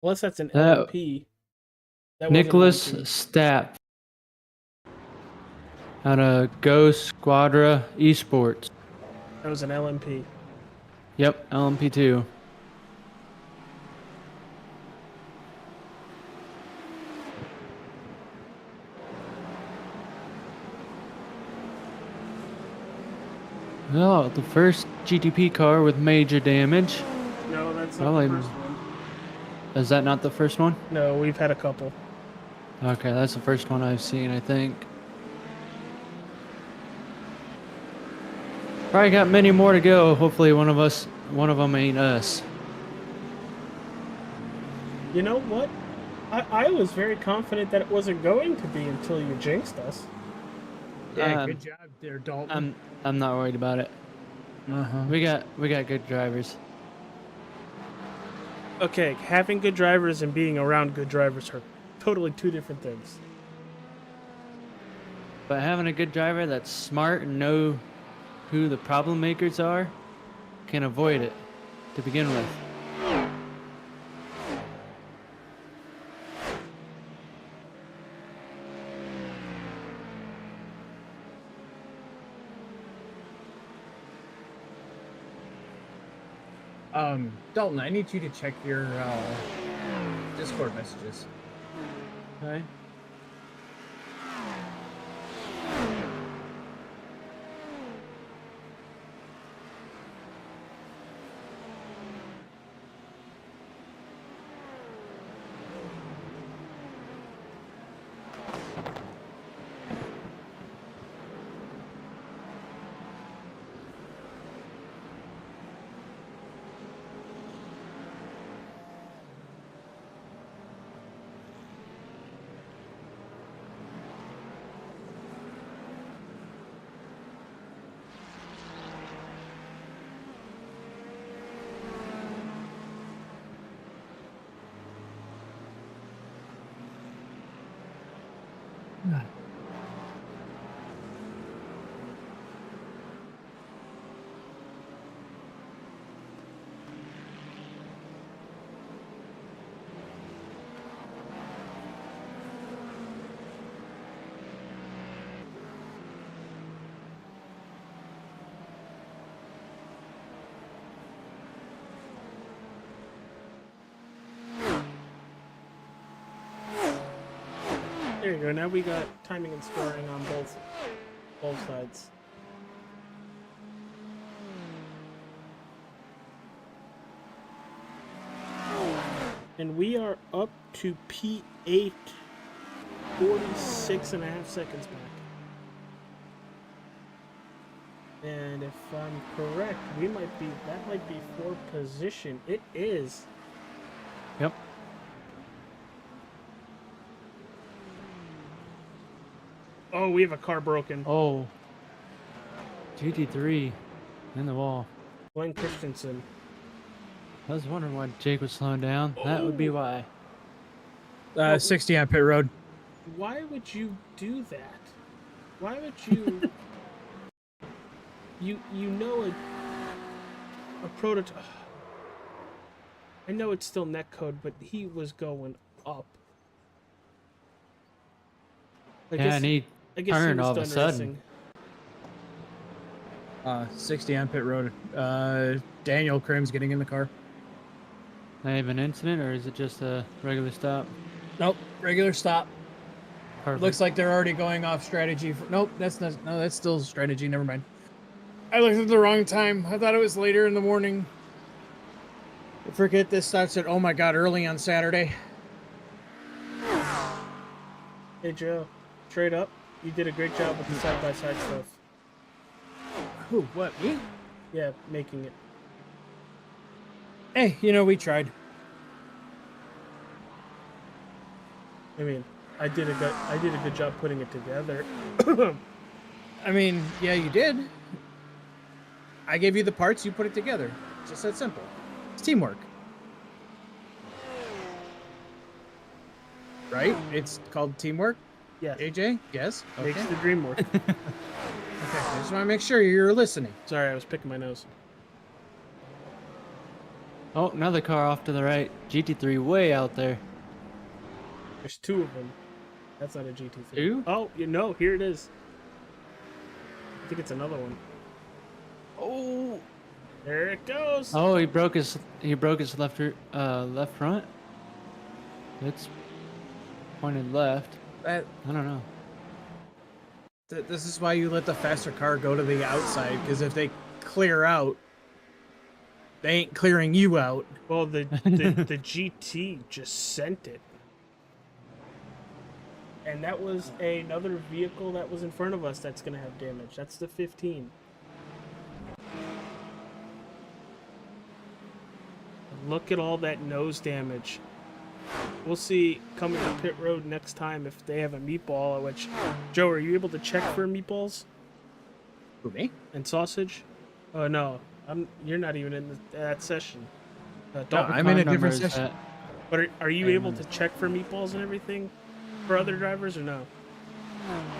[SPEAKER 5] Unless that's an LMP. That wasn't
[SPEAKER 10] Nicholas
[SPEAKER 5] LMP.
[SPEAKER 10] Stapp out of Go Squadra Esports.
[SPEAKER 5] That was an LMP.
[SPEAKER 10] Yep, LMP2. Oh, the first GTP car with major damage.
[SPEAKER 5] No, that's not
[SPEAKER 10] Probably.
[SPEAKER 5] the first one.
[SPEAKER 10] Is that not the first one?
[SPEAKER 5] No, we've had a couple.
[SPEAKER 10] Okay, that's the first one I've seen, I think. Probably got many more to go. Hopefully one of them ain't us.
[SPEAKER 5] You know what? I was very confident that it wasn't going to be until you jinxed us.
[SPEAKER 6] Yeah, good job there, Dalton.
[SPEAKER 10] I'm not worried about it.
[SPEAKER 6] Uh-huh.
[SPEAKER 10] We got good drivers.
[SPEAKER 5] Okay, having good drivers and being around good drivers are totally two different things.
[SPEAKER 10] But having a good driver that's smart and know who the problem makers are can avoid it to begin with.
[SPEAKER 6] Dalton, I need you to check your Discord messages.
[SPEAKER 10] Okay.
[SPEAKER 5] There you go. Now we got timing and scoring on both sides. And we are up to P8, 46 and a half seconds back. And if I'm correct, that might be for position. It is.
[SPEAKER 10] Yep.
[SPEAKER 5] Oh, we have a car broken.
[SPEAKER 10] Oh. GT3 in the wall.
[SPEAKER 5] Glenn Christensen.
[SPEAKER 10] I was wondering why Jake was slowing down. That would be why.
[SPEAKER 6] 60 on pit road.
[SPEAKER 5] Why would you do that? Why would you? you know a prototype. I know it's still netcode, but he was going up.
[SPEAKER 10] And he turned all of a sudden.
[SPEAKER 6] 60 on pit road. Daniel Crim's getting in the car.
[SPEAKER 10] They have an incident, or is it just a regular stop?
[SPEAKER 6] Nope, regular stop.
[SPEAKER 10] Perfect.
[SPEAKER 6] Looks like they're already going off strategy. Nope, that's not. No, that's still strategy. Never mind. I looked at the wrong time. I thought it was later in the morning. I forget this starts at, oh my god, early on Saturday.
[SPEAKER 5] Hey Joe, straight up, you did a great job with the side-by-side stuff.
[SPEAKER 6] Who? What? Me?
[SPEAKER 5] Yeah, making it.
[SPEAKER 6] Hey, we tried.
[SPEAKER 5] I mean, I did a good job putting it together.
[SPEAKER 6] I mean, yeah, you did. I gave you the parts, you put it together. Just that simple. It's teamwork. Right? It's called teamwork?
[SPEAKER 5] Yes.
[SPEAKER 6] AJ? Yes? Okay.
[SPEAKER 5] Makes the dream work.
[SPEAKER 6] Okay, I just want to make sure you're listening.
[SPEAKER 5] Sorry, I was picking my nose.
[SPEAKER 10] Oh, another car off to the right. GT3 way out there.
[SPEAKER 5] There's two of them. That's not a GT3.
[SPEAKER 10] Two?
[SPEAKER 5] Oh, here it is. I think it's another one. Oh, there it goes.
[SPEAKER 10] Oh, he broke his left front. It's pointed left. I don't know.
[SPEAKER 6] This is why you let the faster car go to the outside, because if they clear out, they ain't clearing you out.
[SPEAKER 5] Well, the GT just sent it. And that was another vehicle that was in front of us that's going to have damage. That's the 15. Look at all that nose damage. We'll see coming to pit road next time if they have a meatball, which... Joe, are you able to check for meatballs?
[SPEAKER 6] Who, me?
[SPEAKER 5] And sausage? Oh, no. You're not even in that session.
[SPEAKER 6] No, I'm in a different session.
[SPEAKER 5] But are you able to check for meatballs and everything for other drivers or no?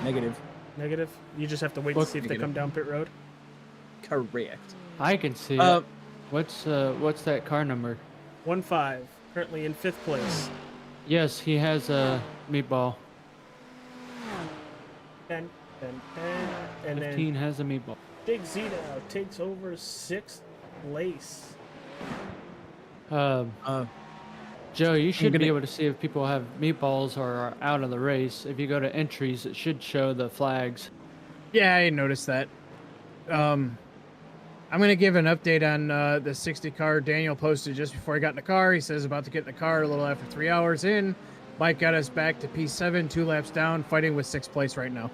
[SPEAKER 6] Negative.
[SPEAKER 5] Negative? You just have to wait to see if they come down pit road?
[SPEAKER 6] Correct.
[SPEAKER 10] I can see it. What's that car number?
[SPEAKER 5] 1-5. Currently in 5th place.
[SPEAKER 10] Yes, he has a meatball.
[SPEAKER 5] 10, 10, 10, and
[SPEAKER 10] 15 has a meatball.
[SPEAKER 5] Big Z now takes over 6th place.
[SPEAKER 10] Joe, you should be able to see if people have meatballs or are out of the race. If you go to entries, it should show the flags.
[SPEAKER 6] Yeah, I noticed that. I'm going to give an update on the 60 car Daniel posted just before he got in the car. He says about to get in the car a little after 3 hours in. Mike got us back to P7, 2 laps down, fighting with 6th place right now.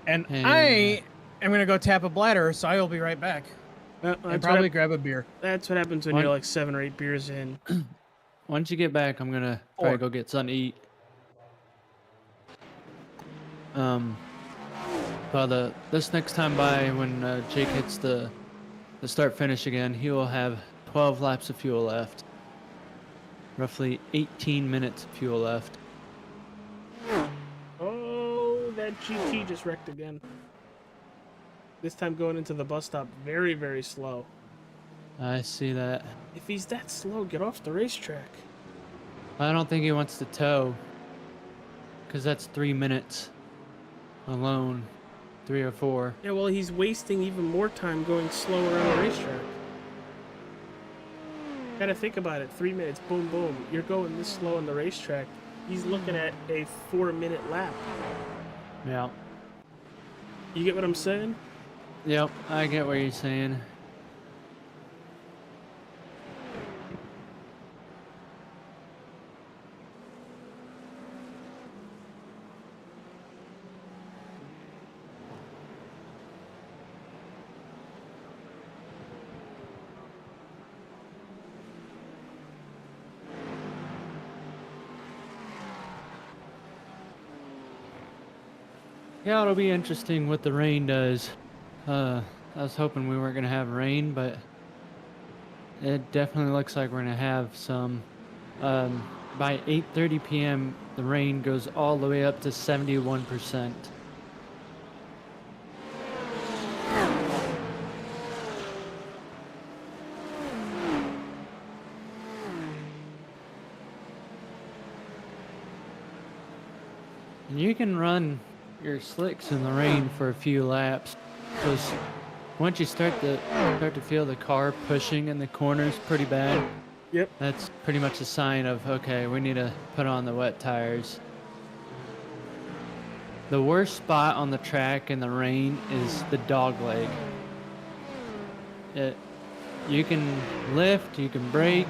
[SPEAKER 6] And I am going to go tap a bladder, so I will be right back. And probably grab a beer.
[SPEAKER 5] That's what happens when you're like 7 or 8 beers in.
[SPEAKER 10] Once you get back, I'm going to probably go get something to eat. Well, this next time by, when Jake hits the start finish again, he will have 12 laps of fuel left. Roughly 18 minutes of fuel left.
[SPEAKER 5] Oh, that GT just wrecked again. This time going into the bus stop very, very slow.
[SPEAKER 10] I see that.
[SPEAKER 5] If he's that slow, get off the racetrack.
[SPEAKER 10] I don't think he wants to tow. Because that's 3 minutes alone. 3 or 4.
[SPEAKER 5] Yeah, well, he's wasting even more time going slow around the racetrack. Gotta think about it. 3 minutes, boom, boom. You're going this slow on the racetrack. He's looking at a 4-minute lap.
[SPEAKER 10] Yeah.
[SPEAKER 5] You get what I'm saying?
[SPEAKER 10] Yep, I get what you're saying. Yeah, it'll be interesting what the rain does. I was hoping we weren't gonna have rain, but it definitely looks like we're gonna have some. By 8:30 p.m., the rain goes all the way up to 71%. And you can run your slicks in the rain for a few laps, because once you start to feel the car pushing in the corners pretty bad,
[SPEAKER 5] Yep.
[SPEAKER 10] that's pretty much a sign of, okay, we need to put on the wet tires. The worst spot on the track in the rain is the dog leg. You can lift, you can brake,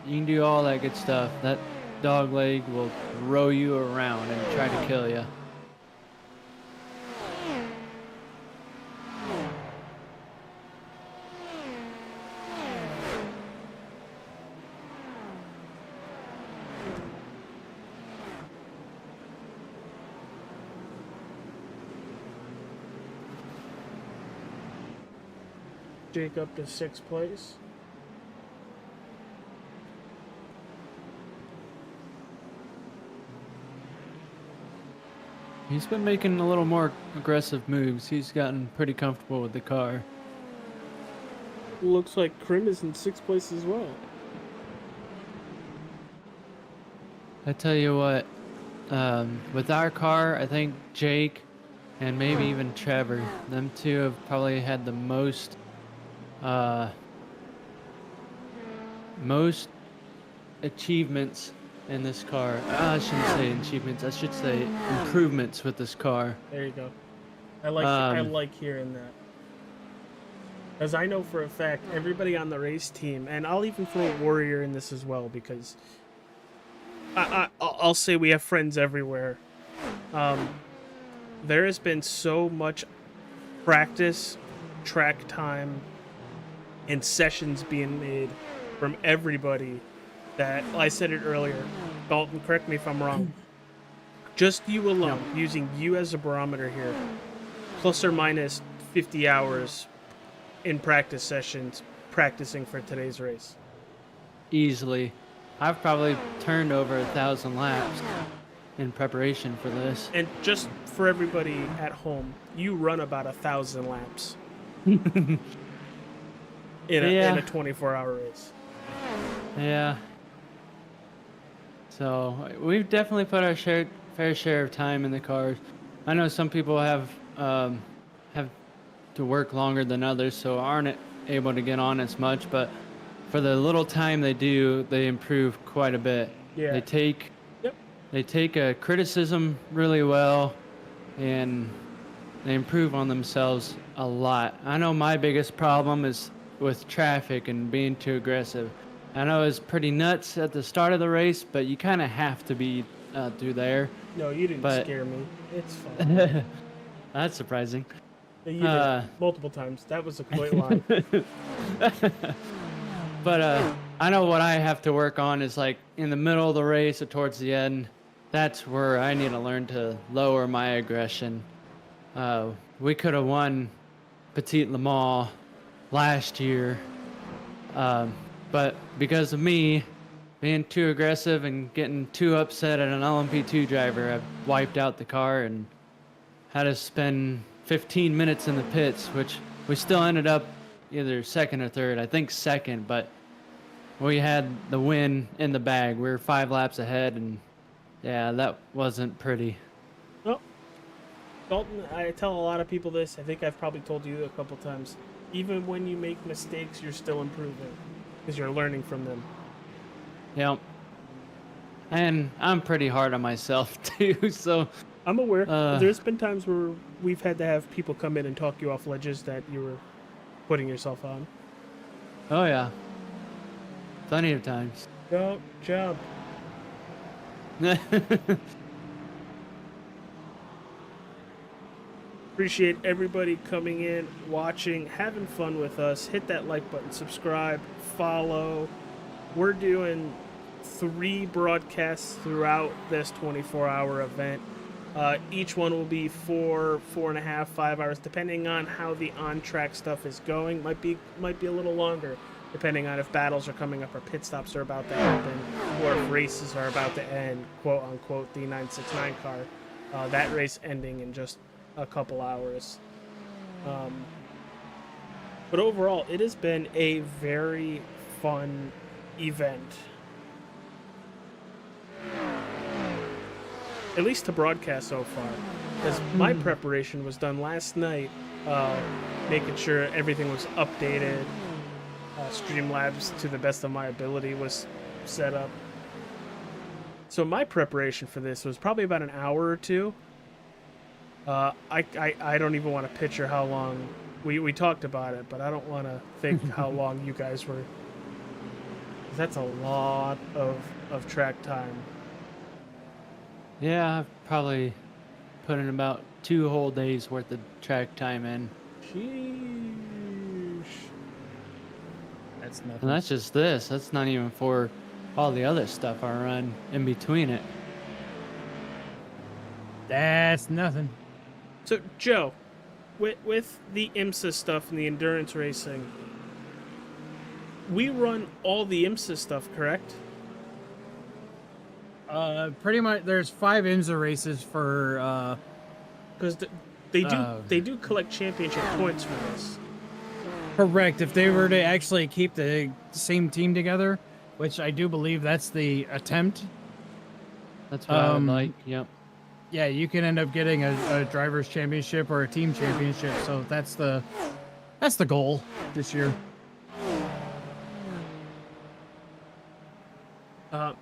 [SPEAKER 10] you can do all that good stuff. That dog leg will throw you around and try to kill you.
[SPEAKER 5] Jake up to 6th place.
[SPEAKER 10] He's been making a little more aggressive moves. He's gotten pretty comfortable with the car.
[SPEAKER 5] Looks like Krim is in 6th place as well.
[SPEAKER 10] I tell you what, with our car, I think Jake and maybe even Trevor, them two have probably had the most achievements in this car. I shouldn't say achievements. I should say improvements with this car.
[SPEAKER 5] There you go. I like hearing that. Because I know for a fact everybody on the race team, and I'll even throw Warrior in this as well, because I'll say we have friends everywhere. There has been so much practice, track time, and sessions being made from everybody that, I said it earlier, Dalton, correct me if I'm wrong, just you alone, using you as a barometer here, plus or minus 50 hours in practice sessions practicing for today's race.
[SPEAKER 10] Easily. I've probably turned over 1,000 laps in preparation for this.
[SPEAKER 5] And just for everybody at home, you run about 1,000 laps in a 24-hour race.
[SPEAKER 10] Yeah. So we've definitely put our fair share of time in the cars. I know some people have to work longer than others, so aren't able to get on as much. But for the little time they do, they improve quite a bit.
[SPEAKER 5] Yeah.
[SPEAKER 10] They take a criticism really well, and they improve on themselves a lot. I know my biggest problem is with traffic and being too aggressive. I know it's pretty nuts at the start of the race, but you kind of have to be through there.
[SPEAKER 5] No, you didn't scare me. It's fine.
[SPEAKER 10] That's surprising.
[SPEAKER 5] You did multiple times. That was a quick line.
[SPEAKER 10] But I know what I have to work on is like in the middle of the race or towards the end. That's where I need to learn to lower my aggression. We could have won Petit Le Mans last year, but because of me being too aggressive and getting too upset at an LMP2 driver, I wiped out the car and had to spend 15 minutes in the pits, which we still ended up either second or third. I think second, but we had the win in the bag. We were 5 laps ahead, and yeah, that wasn't pretty.
[SPEAKER 5] Well, Dalton, I tell a lot of people this. I think I've probably told you a couple times. Even when you make mistakes, you're still improving because you're learning from them.
[SPEAKER 10] Yep. And I'm pretty hard on myself too, so
[SPEAKER 5] I'm aware. There's been times where we've had to have people come in and talk you off ledges that you were putting yourself on.
[SPEAKER 10] Oh yeah. Plenty of times.
[SPEAKER 5] Go jump. Appreciate everybody coming in, watching, having fun with us. Hit that like button, subscribe, follow. We're doing 3 broadcasts throughout this 24-hour event. Each one will be 4.5, 5 hours, depending on how the on-track stuff is going. Might be a little longer, depending on if battles are coming up or pit stops are about to happen, or if races are about to end, quote unquote, the 969 car. That race ending in just a couple hours. But overall, it has been a very fun event. At least to broadcast so far. Because my preparation was done last night, making sure everything was updated. Streamlabs, to the best of my ability, was set up. So my preparation for this was probably about an hour or two. I don't even want to picture how long we talked about it, but I don't want to think how long you guys were. That's a lot of track time.
[SPEAKER 10] Yeah, I've probably put in about 2 whole days worth of track time in.
[SPEAKER 5] Sheesh.
[SPEAKER 6] That's nothing.
[SPEAKER 10] And that's just this. That's not even for all the other stuff I run in between it.
[SPEAKER 6] That's nothing.
[SPEAKER 5] So, Joe, with the IMSA stuff and the endurance racing, we run all the IMSA stuff, correct?
[SPEAKER 6] Pretty much. There's 5 IMSA races for.
[SPEAKER 5] Because they do collect championship points for this.
[SPEAKER 6] Correct. If they were to actually keep the same team together, which I do believe that's the attempt.
[SPEAKER 10] That's what I would like. Yep.
[SPEAKER 6] Yeah, you can end up getting a driver's championship or a team championship. So that's the goal this year.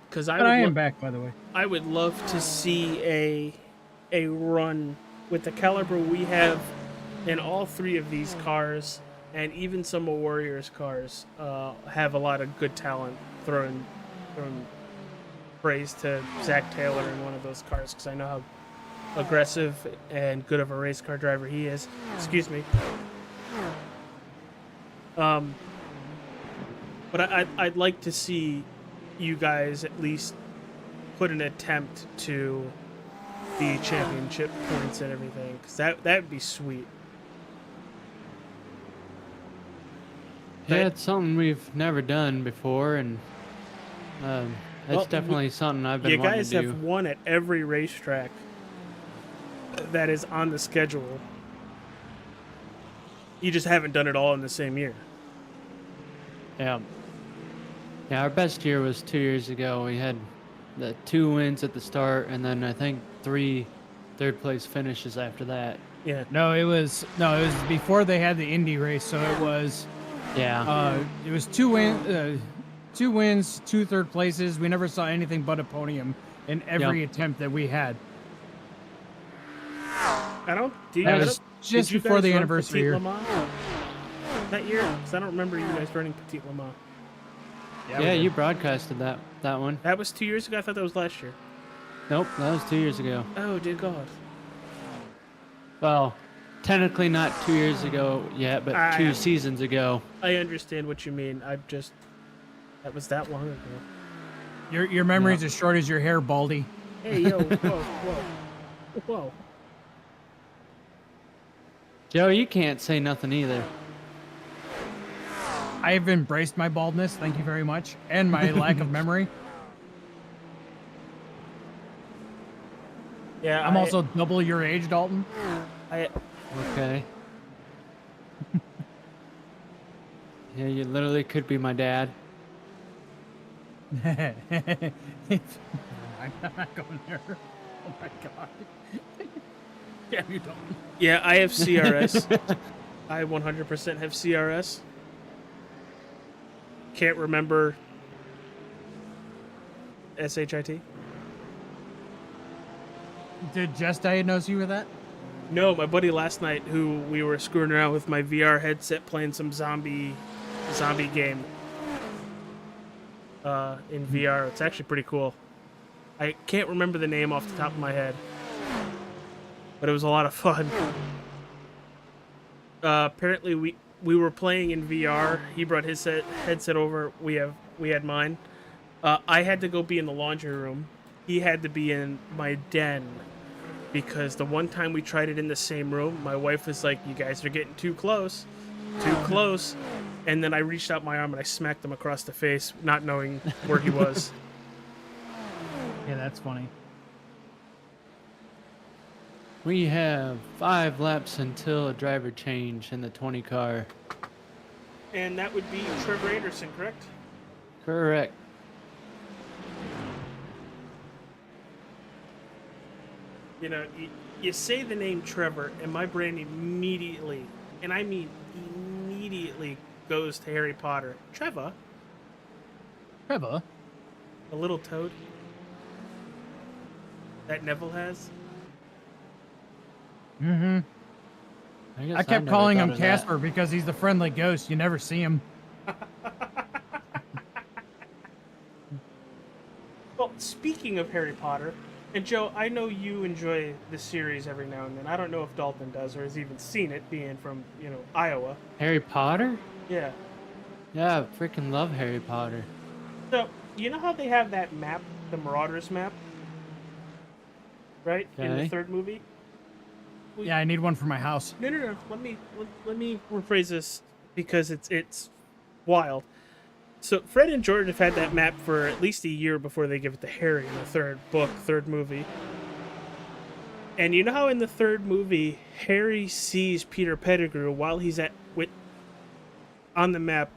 [SPEAKER 5] Because
[SPEAKER 6] I am back, by the way.
[SPEAKER 5] I would love to see a run with the caliber we have in all 3 of these cars, and even some of Warriors cars have a lot of good talent. Throwing praise to Zach Taylor in one of those cars, because I know how aggressive and good of a race car driver he is. Excuse me. But I'd like to see you guys at least put an attempt to the championship points and everything, because that would be sweet.
[SPEAKER 10] Yeah, it's something we've never done before, and it's definitely something I've been wanting to do.
[SPEAKER 5] You guys have won at every racetrack that is on the schedule. You just haven't done it all in the same year.
[SPEAKER 10] Yeah. Yeah, our best year was 2 years ago. We had the 2 wins at the start, and then I think 3 third-place finishes after that.
[SPEAKER 5] Yeah.
[SPEAKER 6] No, it was before they had the Indy race, so it was.
[SPEAKER 10] Yeah.
[SPEAKER 6] It was 2 wins, 2 third places. We never saw anything but a podium in every attempt that we had.
[SPEAKER 5] That
[SPEAKER 6] was just before the anniversary year.
[SPEAKER 5] That year? Because I don't remember you guys running Petit Le Mans.
[SPEAKER 10] Yeah, you broadcasted that one.
[SPEAKER 5] That was 2 years ago? I thought that was last year.
[SPEAKER 10] Nope, that was 2 years ago.
[SPEAKER 5] Oh, dear God.
[SPEAKER 10] Well, technically not 2 years ago yet, but 2 seasons ago.
[SPEAKER 5] I understand what you mean. That was that long ago.
[SPEAKER 6] Your memory's as short as your hair, Baldy.
[SPEAKER 5] Hey, yo, whoa.
[SPEAKER 10] Joe, you can't say nothing either.
[SPEAKER 6] I have embraced my baldness, thank you very much, and my lack of memory.
[SPEAKER 5] Yeah,
[SPEAKER 6] I'm also double your age, Dalton.
[SPEAKER 10] Okay. Yeah, you literally could be my dad.
[SPEAKER 6] I'm not going there. Oh my God. Damn you, Dalton.
[SPEAKER 5] Yeah, I have CRS. I 100% have CRS. Can't remember SHIT.
[SPEAKER 6] Did Jess diagnose you with that?
[SPEAKER 5] No, my buddy last night, who we were screwing around with my VR headset playing some zombie game in VR. It's actually pretty cool. I can't remember the name off the top of my head, but it was a lot of fun. Apparently we were playing in VR. He brought his headset over. We had mine. I had to go be in the laundry room. He had to be in my den. because the one time we tried it in the same room, my wife was like, "You guys are getting too close, too close," and then I reached out my arm and I smacked him across the face, not knowing where he was.
[SPEAKER 6] Yeah, that's funny.
[SPEAKER 10] We have 5 laps until a driver change in the 20 car.
[SPEAKER 5] And that would be Trevor Anderson, correct?
[SPEAKER 10] Correct.
[SPEAKER 5] You know, you say the name Trevor, and my brain immediately, and I mean immediately, goes to Harry Potter. Trevor,
[SPEAKER 6] Trevor.
[SPEAKER 5] a little toad that Neville has.
[SPEAKER 6] Mm-hmm.
[SPEAKER 10] guess
[SPEAKER 6] I kept
[SPEAKER 10] never
[SPEAKER 6] calling
[SPEAKER 10] thought
[SPEAKER 6] him
[SPEAKER 10] of that.
[SPEAKER 6] Casper because he's the friendly ghost. You never see him.
[SPEAKER 5] Well, speaking of Harry Potter, and Joe, I know you enjoy the series every now and then. I don't know if Dalton does or has even seen it, being from, you know, Iowa.
[SPEAKER 10] Harry Potter?
[SPEAKER 5] Yeah.
[SPEAKER 10] Yeah, I freaking love Harry Potter.
[SPEAKER 5] So, you know how they have that map, the Marauders map? Right? In the
[SPEAKER 10] Okay.
[SPEAKER 5] third movie?
[SPEAKER 6] Yeah, I need one for my house.
[SPEAKER 5] No. Let me rephrase this because it's wild. So Fred and Jordan have had that map for at least a year before they give it to Harry in the third movie. And you know how in the third movie Harry sees Peter Pettigrew while he's on the map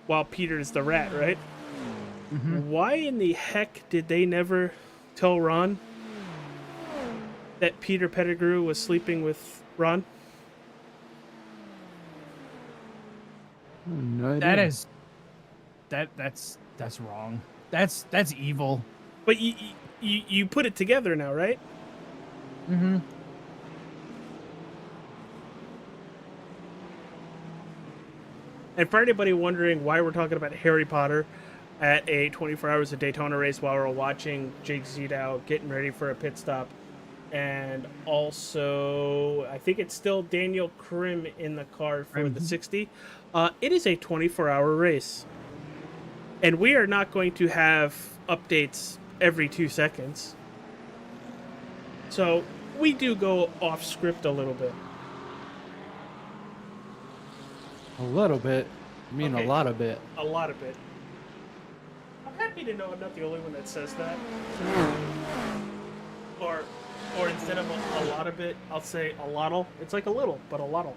[SPEAKER 5] while Peter's the rat, right?
[SPEAKER 6] Mm-hmm.
[SPEAKER 5] Why in the heck did they never tell Ron that Peter Pettigrew was sleeping with Ron?
[SPEAKER 10] No
[SPEAKER 6] That
[SPEAKER 10] idea.
[SPEAKER 6] is, that's wrong. That's evil.
[SPEAKER 5] But you put it together now, right?
[SPEAKER 6] Mm-hmm.
[SPEAKER 5] And for anybody wondering why we're talking about Harry Potter at a 24 Hours of Daytona race while we're watching Jake Zito getting ready for a pit stop, and also I think it's still Daniel Krim in the car for the 60. It is a 24-hour race, and we are not going to have updates every 2 seconds. So we do go off script a little bit.
[SPEAKER 10] A little bit. I mean,
[SPEAKER 5] Okay.
[SPEAKER 10] a lot of it.
[SPEAKER 5] A lot of it. I'm happy to know I'm not the only one that says that. Or instead of a lot of it, I'll say a lottle. It's like a little, but a lottle.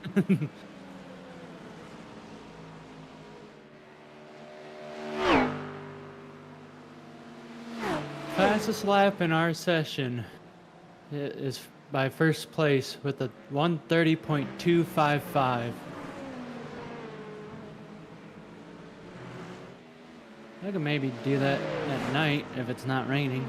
[SPEAKER 10] Fastest lap in our session is by first place with a 1:30.255. I could maybe do that at night if it's not raining.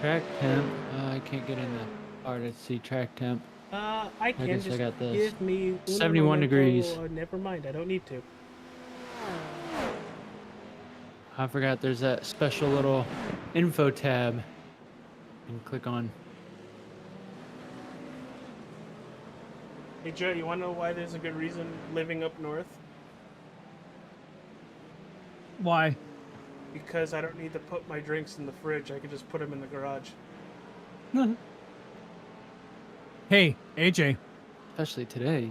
[SPEAKER 10] Track temp. I can't get in the bar to see track temp.
[SPEAKER 5] I can
[SPEAKER 10] guess I
[SPEAKER 5] just
[SPEAKER 10] got this.
[SPEAKER 5] give me uno
[SPEAKER 10] 71
[SPEAKER 5] momento.
[SPEAKER 10] degrees.
[SPEAKER 5] Never mind, I don't need to.
[SPEAKER 10] I forgot there's that special little info tab. You can click on.
[SPEAKER 5] Hey Joe, you want to know why there's a good reason living up north?
[SPEAKER 6] Why?
[SPEAKER 5] Because I don't need to put my drinks in the fridge. I can just put them in the garage.
[SPEAKER 6] Hey, AJ,
[SPEAKER 10] Especially today.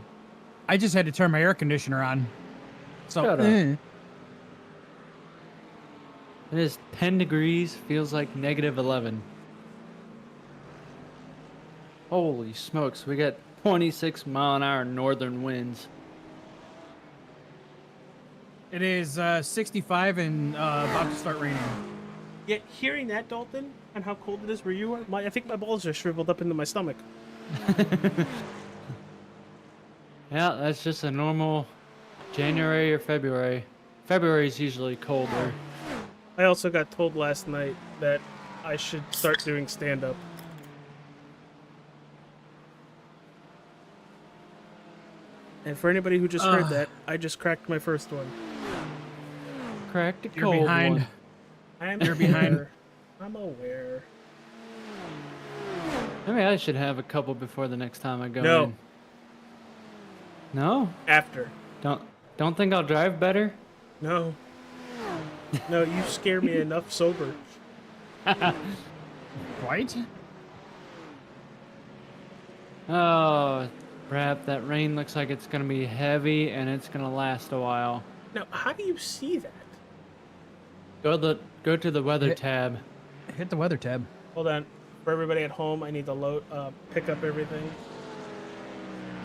[SPEAKER 6] I just had to turn my air conditioner on. So,
[SPEAKER 10] Shut up. It is 10 degrees, feels like -11. Holy smokes, we got 26-mile-an-hour northern winds.
[SPEAKER 6] it is 65 and about to start raining.
[SPEAKER 5] Yet hearing that, Dalton, and how cold it is where you are, I think my balls are shriveled up into my stomach.
[SPEAKER 10] Yeah, that's just a normal January or February. February is usually colder.
[SPEAKER 5] I also got told last night that I should start doing stand-up. And for anybody who just heard that, I just cracked my first one.
[SPEAKER 10] Cracked a
[SPEAKER 6] You're
[SPEAKER 10] cold
[SPEAKER 6] behind.
[SPEAKER 10] one.
[SPEAKER 5] I'm
[SPEAKER 6] You're behind.
[SPEAKER 5] aware. I'm aware.
[SPEAKER 10] Maybe I should have a couple before the next time I go
[SPEAKER 5] No.
[SPEAKER 10] in. No?
[SPEAKER 5] After.
[SPEAKER 10] Don't think I'll drive better?
[SPEAKER 5] No. No, you scare me enough sober.
[SPEAKER 6] Right?
[SPEAKER 10] Oh, crap. That rain looks like it's going to be heavy and it's going to last a while.
[SPEAKER 5] Now, how do you see that?
[SPEAKER 10] Go to the weather
[SPEAKER 6] Hit-
[SPEAKER 10] tab.
[SPEAKER 6] Hit the weather tab.
[SPEAKER 5] Hold on. For everybody at home, I need to load, pick up everything.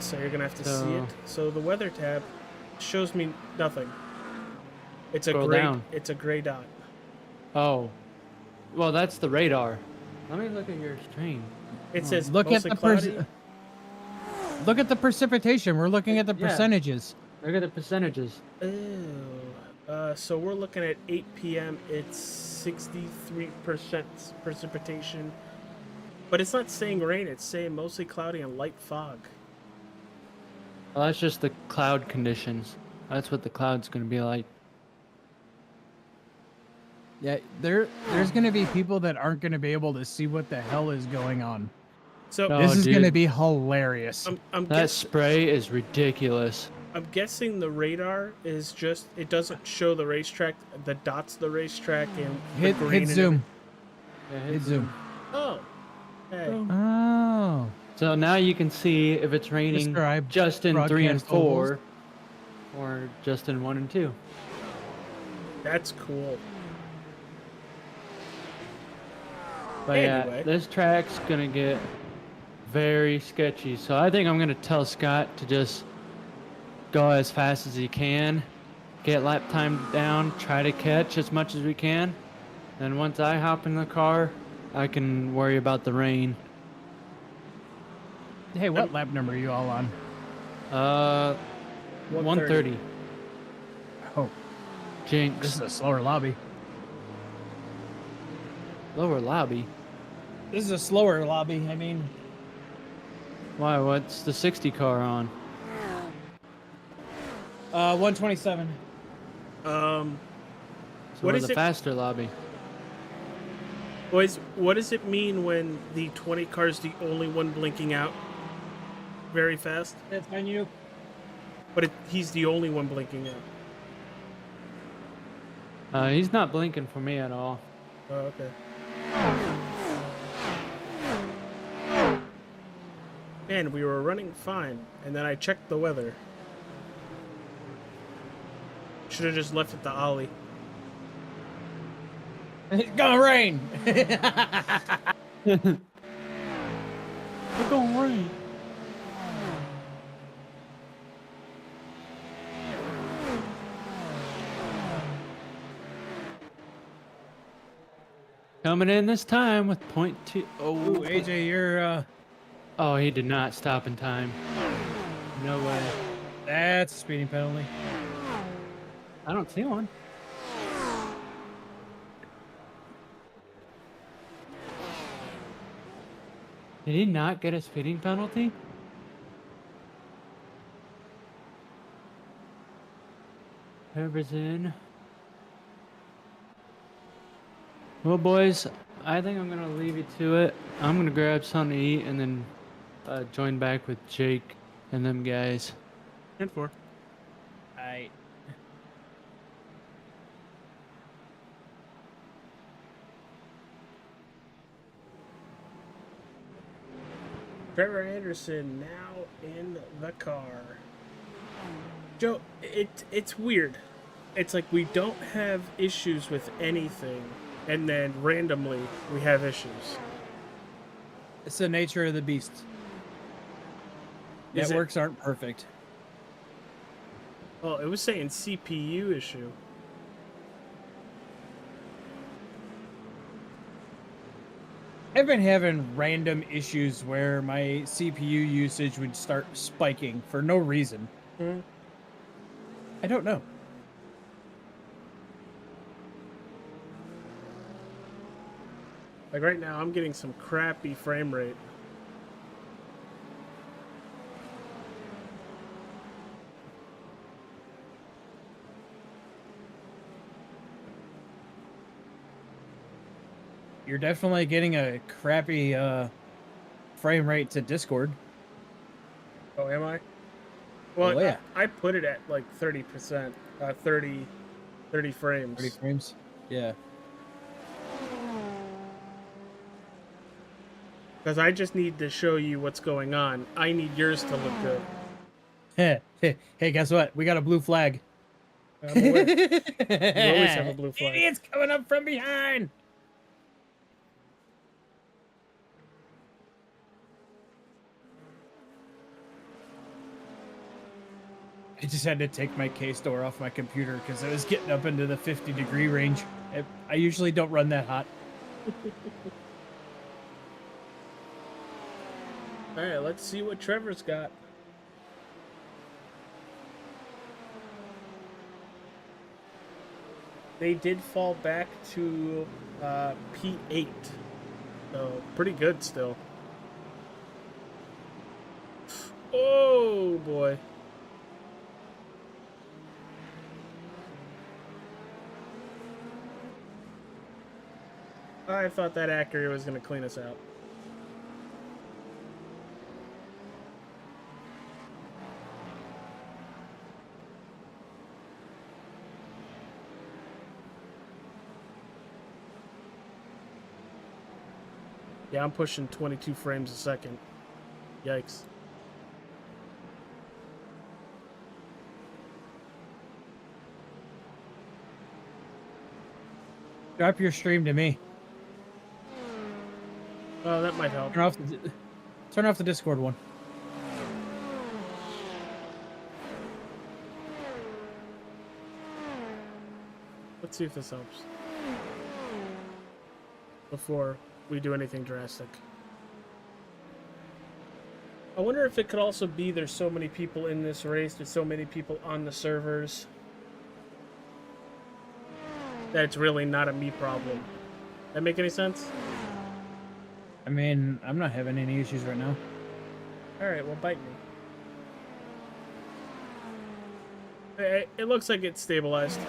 [SPEAKER 5] So you're gonna have to see it. So the weather tab shows me nothing. It's a
[SPEAKER 10] Scroll
[SPEAKER 5] gray.
[SPEAKER 10] down.
[SPEAKER 5] It's a gray dot.
[SPEAKER 10] Oh. Well, that's the radar. Let me look at your screen.
[SPEAKER 5] It says
[SPEAKER 6] Look at
[SPEAKER 5] mostly
[SPEAKER 6] the
[SPEAKER 5] cloudy.
[SPEAKER 6] Look at the precipitation. We're looking at the
[SPEAKER 10] Yeah.
[SPEAKER 6] percentages.
[SPEAKER 10] Look at the percentages.
[SPEAKER 5] So we're looking at 8 p.m. It's 63% precipitation, but it's not saying rain. It's saying mostly cloudy and light fog.
[SPEAKER 10] Well, that's just the cloud conditions. That's what the cloud's going to be like.
[SPEAKER 6] Yeah, there's gonna be people that aren't gonna be able to see what the hell is going on.
[SPEAKER 5] So
[SPEAKER 10] No.
[SPEAKER 6] This is
[SPEAKER 10] dude.
[SPEAKER 6] gonna be hilarious.
[SPEAKER 10] That spray is ridiculous.
[SPEAKER 5] I'm guessing the radar is just, it doesn't show the racetrack, the dots, the racetrack, and the green
[SPEAKER 6] Hit
[SPEAKER 5] and
[SPEAKER 6] zoom.
[SPEAKER 10] Yeah,
[SPEAKER 6] Hit zoom.
[SPEAKER 5] Oh, hey.
[SPEAKER 6] Oh.
[SPEAKER 10] So now you can see if it's raining
[SPEAKER 6] Mr. I
[SPEAKER 10] just in 3 and
[SPEAKER 6] broadcast ovals.
[SPEAKER 10] 4 or just in 1 and 2.
[SPEAKER 5] That's cool.
[SPEAKER 10] But
[SPEAKER 5] Anyway.
[SPEAKER 10] yeah, this track's gonna get very sketchy. So I think I'm gonna tell Scott to just go as fast as he can, get lap time down, try to catch as much as we can. And once I hop in the car, I can worry about the rain.
[SPEAKER 6] Hey, what lap number are you all on?
[SPEAKER 10] 130.
[SPEAKER 6] Oh, this
[SPEAKER 10] Jinx.
[SPEAKER 6] is a slower lobby.
[SPEAKER 10] Lower lobby.
[SPEAKER 6] This is a slower lobby. I mean,
[SPEAKER 10] Why? What's the 60 car on?
[SPEAKER 6] 127.
[SPEAKER 10] So
[SPEAKER 5] What
[SPEAKER 10] we're
[SPEAKER 5] is
[SPEAKER 10] the
[SPEAKER 5] it-
[SPEAKER 10] faster lobby.
[SPEAKER 5] Boys, what does it mean when the 20 car is the only one blinking out very fast?
[SPEAKER 6] That's on you.
[SPEAKER 5] But he's the only one blinking out.
[SPEAKER 10] He's not blinking for me at all.
[SPEAKER 5] Oh, okay. Man, we were running fine, and then I checked the weather. Should have just left it to Ollie.
[SPEAKER 6] It's gonna rain.
[SPEAKER 10] We're gonna rain. Coming in this time with .2. Oh,
[SPEAKER 6] Ooh, AJ, you're
[SPEAKER 10] oh, he did not stop in time. No way.
[SPEAKER 6] that's a speeding penalty.
[SPEAKER 10] I don't see one. Did he not get a speeding penalty? Whoever's in. Well, boys, I think I'm gonna leave you to it. I'm gonna grab something to eat and then join back with Jake and them guys.
[SPEAKER 5] And 4.
[SPEAKER 6] I
[SPEAKER 5] Trevor Anderson now in the car. Joe, it's weird. It's like we don't have issues with anything, and then randomly we have issues.
[SPEAKER 6] It's the nature of the beast.
[SPEAKER 5] Is it-
[SPEAKER 6] Networks aren't perfect.
[SPEAKER 5] Well, it was saying CPU issue.
[SPEAKER 6] I've been having random issues where my CPU usage would start spiking for no reason.
[SPEAKER 5] Hmm.
[SPEAKER 6] I don't know.
[SPEAKER 5] Like right now, I'm getting some crappy frame rate.
[SPEAKER 6] You're definitely getting a crappy frame rate to Discord.
[SPEAKER 5] Oh, am I? Well,
[SPEAKER 6] Oh, yeah.
[SPEAKER 5] I put it at like 30%, 30 frames.
[SPEAKER 6] 30 frames. Yeah.
[SPEAKER 5] Because I just need to show you what's going on. I need yours to look good.
[SPEAKER 6] Hey, guess what? We got a blue flag.
[SPEAKER 5] I'm aware. You always have a blue flag.
[SPEAKER 6] Idiot's coming up from behind. I just had to take my case door off my computer because it was getting up into the 50-degree range. I usually don't run that hot.
[SPEAKER 5] All right, let's see what Trevor's got. They did fall back to P8, so pretty good still. Oh boy. I thought that Acura was going to clean us out. Yeah, I'm pushing 22 frames a second. Yikes.
[SPEAKER 6] Drop your stream to me.
[SPEAKER 5] Oh, that might help.
[SPEAKER 6] Turn off the Discord one.
[SPEAKER 5] Let's see if this helps. Before we do anything drastic. I wonder if it could also be there's so many people in this race, there's so many people on the servers, that it's really not a me problem. That make any sense?
[SPEAKER 6] I mean, I'm not having any issues right now.
[SPEAKER 5] Alright, well, bite me. It looks like it's stabilized.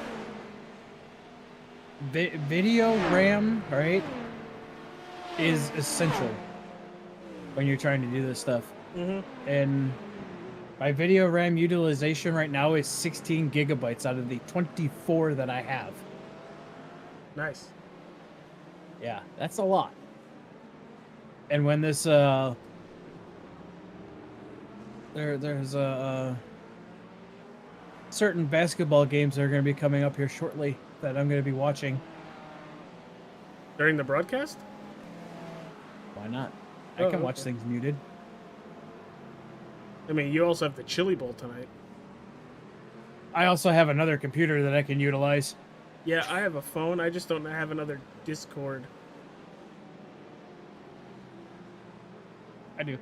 [SPEAKER 6] Video RAM, right, is essential when you're trying to do this stuff. And my video RAM utilization right now is 16 gigabytes out of the 24 that I have.
[SPEAKER 5] Nice.
[SPEAKER 6] Yeah, that's a lot. And when this there's certain basketball games that are going to be coming up here shortly that I'm going to be watching.
[SPEAKER 5] During the broadcast?
[SPEAKER 6] Why not? I can watch things muted.
[SPEAKER 5] I mean, you also have the Chili Bowl tonight.
[SPEAKER 6] I also have another computer that I can utilize.
[SPEAKER 5] Yeah, I have a phone. I just don't have another Discord.
[SPEAKER 6] I do.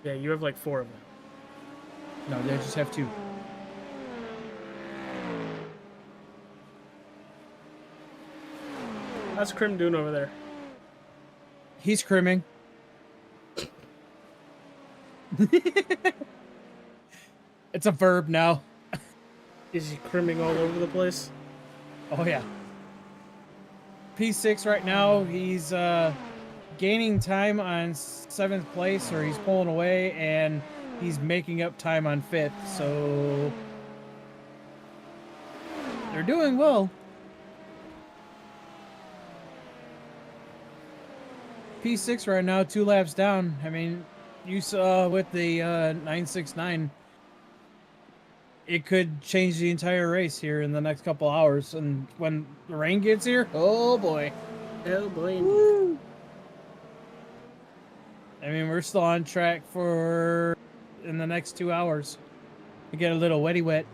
[SPEAKER 5] Yeah, you have like 4 of them.
[SPEAKER 6] No, I just have 2.
[SPEAKER 5] How's Krim doing over there?
[SPEAKER 6] He's crimming. It's a verb now.
[SPEAKER 5] Is he crimming all over the place?
[SPEAKER 6] Oh, yeah. P6 right now, he's gaining time on 7th place, or he's pulling away, and he's making up time on 5th, so they're doing well. P6 right now, 2 laps down. I mean, you saw with the 969, it could change the entire race here in the next couple hours. And when the rain gets here, oh boy.
[SPEAKER 5] Oh boy.
[SPEAKER 6] Woo. I mean, we're still on track for in the next 2 hours to get a little wetty wet.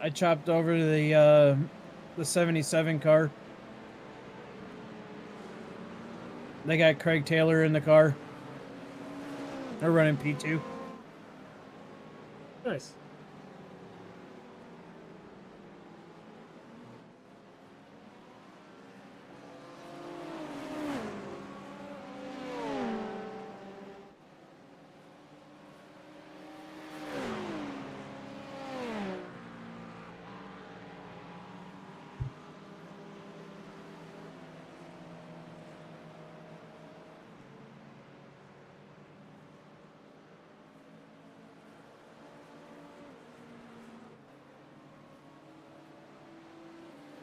[SPEAKER 6] I chopped over to the 77 car. They got Craig Taylor in the car. They're running P2.
[SPEAKER 5] Nice.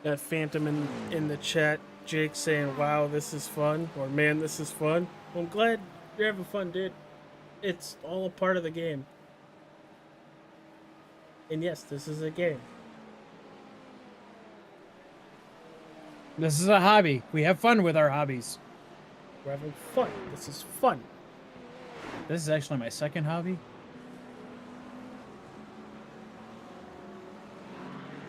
[SPEAKER 5] Got Phantom in the chat. Jake saying, "Wow, this is fun," or "Man, this is fun." Well, I'm glad you're having fun, dude. It's all a part of the game. And yes, this is a game.
[SPEAKER 6] This is a hobby. We have fun with our hobbies.
[SPEAKER 5] We're having fun. This is fun.
[SPEAKER 6] This is actually my second hobby.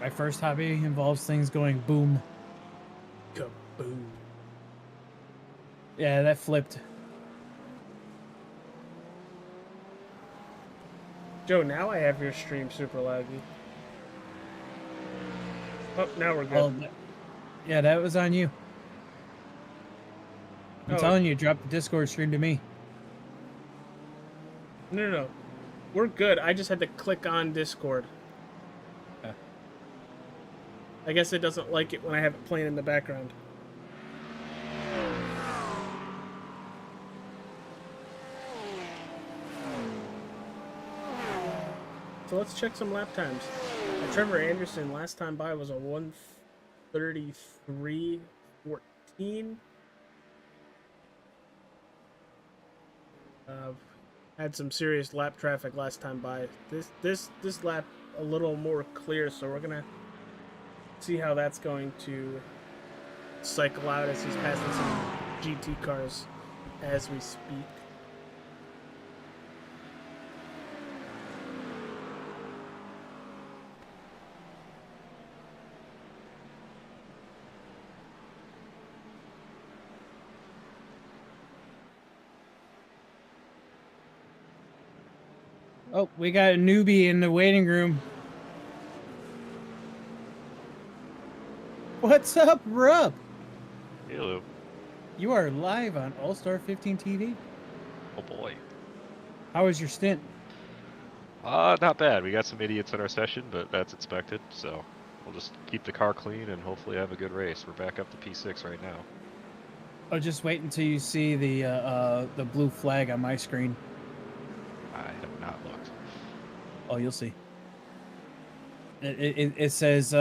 [SPEAKER 6] My first hobby involves things going boom.
[SPEAKER 5] Kaboom.
[SPEAKER 6] Yeah, that flipped.
[SPEAKER 5] Joe, now I have your stream super laggy. Oh, now we're good.
[SPEAKER 6] Well, yeah, that was on you. I'm telling you, drop the Discord stream to me.
[SPEAKER 5] No. We're good. I just had to click on Discord. I guess it doesn't like it when I have it playing in the background. So let's check some lap times. Trevor Anderson last time by was a 1:33.14. Had some serious lap traffic last time by. This lap a little more clear, so we're gonna see how that's going to cycle out as he's passing some GT cars as we speak.
[SPEAKER 6] Oh, we got a newbie in the waiting room. What's up, Rub?
[SPEAKER 11] Hello.
[SPEAKER 6] You are live on All Star 15 TV.
[SPEAKER 11] Oh boy.
[SPEAKER 6] How was your stint?
[SPEAKER 11] Not bad. We got some idiots in our session, but that's expected. So we'll just keep the car clean and hopefully have a good race. We're back up to P6 right now.
[SPEAKER 6] Oh, just wait until you see the blue flag on my screen.
[SPEAKER 11] I have not looked.
[SPEAKER 6] Oh, you'll see. It says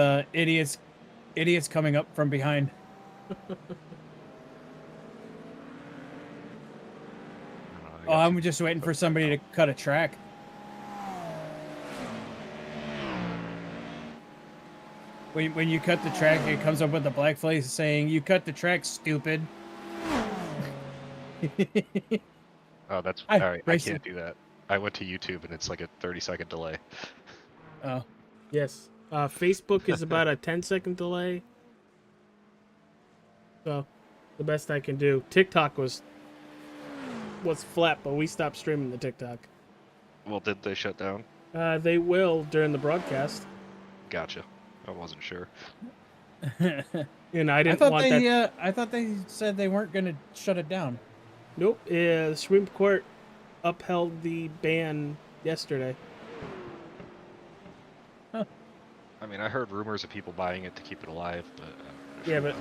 [SPEAKER 6] idiots coming up from behind. Oh, I'm just waiting for somebody to cut a track. When you cut the track, it comes up with a black face saying, "You cut the track, stupid."
[SPEAKER 11] Oh, that's all right. I
[SPEAKER 6] Racing.
[SPEAKER 11] can't do that. I went to YouTube and it's like a 30-second delay.
[SPEAKER 6] Oh.
[SPEAKER 5] Yes. Facebook is about a 10-second delay. So, the best I can do. TikTok was flat, but we stopped streaming the TikTok.
[SPEAKER 11] Well, did they shut down?
[SPEAKER 5] They will during the broadcast.
[SPEAKER 11] Gotcha. I wasn't sure.
[SPEAKER 5] And I didn't want that.
[SPEAKER 6] I thought they said they weren't going to shut it down.
[SPEAKER 5] Nope. The Supreme Court upheld the ban yesterday.
[SPEAKER 6] Huh.
[SPEAKER 11] I mean, I heard rumors of people buying it to keep it alive, but...
[SPEAKER 5] Yeah, but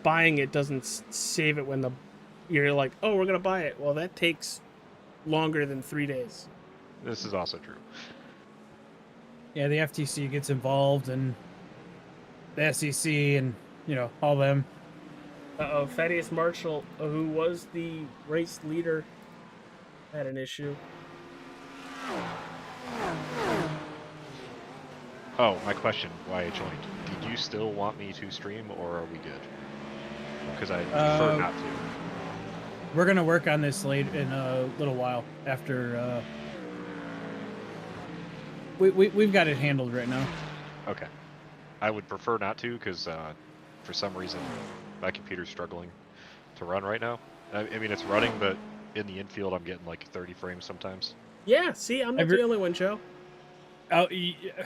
[SPEAKER 5] buying it doesn't save it when you're like, oh, we're going to buy it. Well, that takes longer than 3 days.
[SPEAKER 11] This is also true.
[SPEAKER 6] Yeah, the FTC gets involved and the SEC and, all them.
[SPEAKER 5] Uh-oh, Thaddeus Marshall, who was the race leader, had an issue.
[SPEAKER 11] Oh, my question, why I joined. Did you still want me to stream, or are we good? Because I prefer not to.
[SPEAKER 6] We're going to work on this late in a little while after... We've got it handled right now.
[SPEAKER 11] Okay. I would prefer not to, because for some reason my computer's struggling to run right now. I mean, it's running, but in the infield I'm getting like 30 frames sometimes.
[SPEAKER 5] Yeah, see, I'm not the only one, Joe.
[SPEAKER 6] Oh, yeah.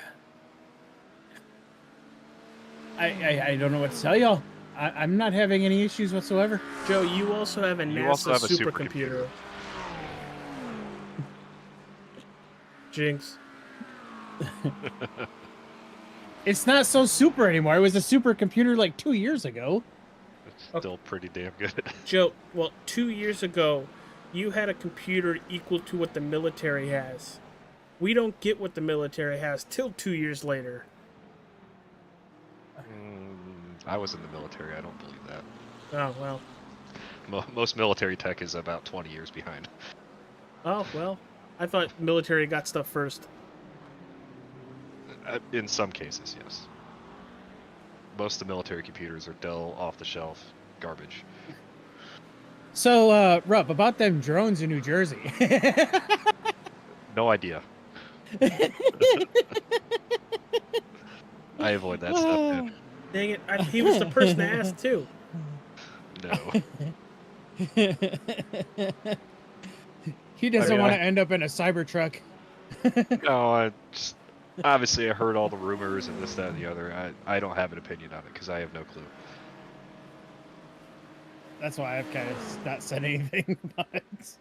[SPEAKER 6] I don't know what to tell y'all. I'm not having any issues whatsoever.
[SPEAKER 5] Joe, you also have a NASA supercomputer. Jinx.
[SPEAKER 6] It's not so super anymore. It was a supercomputer like 2 years ago.
[SPEAKER 11] It's still pretty damn good.
[SPEAKER 5] Joe, well, 2 years ago, you had a computer equal to what the military has. We don't get what the military has till 2 years later.
[SPEAKER 11] I was in the military. I don't believe that.
[SPEAKER 5] Oh, well.
[SPEAKER 11] Most military tech is about 20 years behind.
[SPEAKER 5] Oh, well. I thought military got stuff first.
[SPEAKER 11] In some cases, yes. Most of the military computers are Dell off-the-shelf garbage.
[SPEAKER 6] So, Rupp, about them drones in New Jersey.
[SPEAKER 11] No idea. I avoid that stuff, man.
[SPEAKER 5] Dang it. He was the person to ask, too.
[SPEAKER 11] No.
[SPEAKER 6] He doesn't want to end up in a Cybertruck.
[SPEAKER 11] No, obviously I heard all the rumors and this, that, and the other. I don't have an opinion on it because I have no clue.
[SPEAKER 6] That's why I've kind of not said anything about it.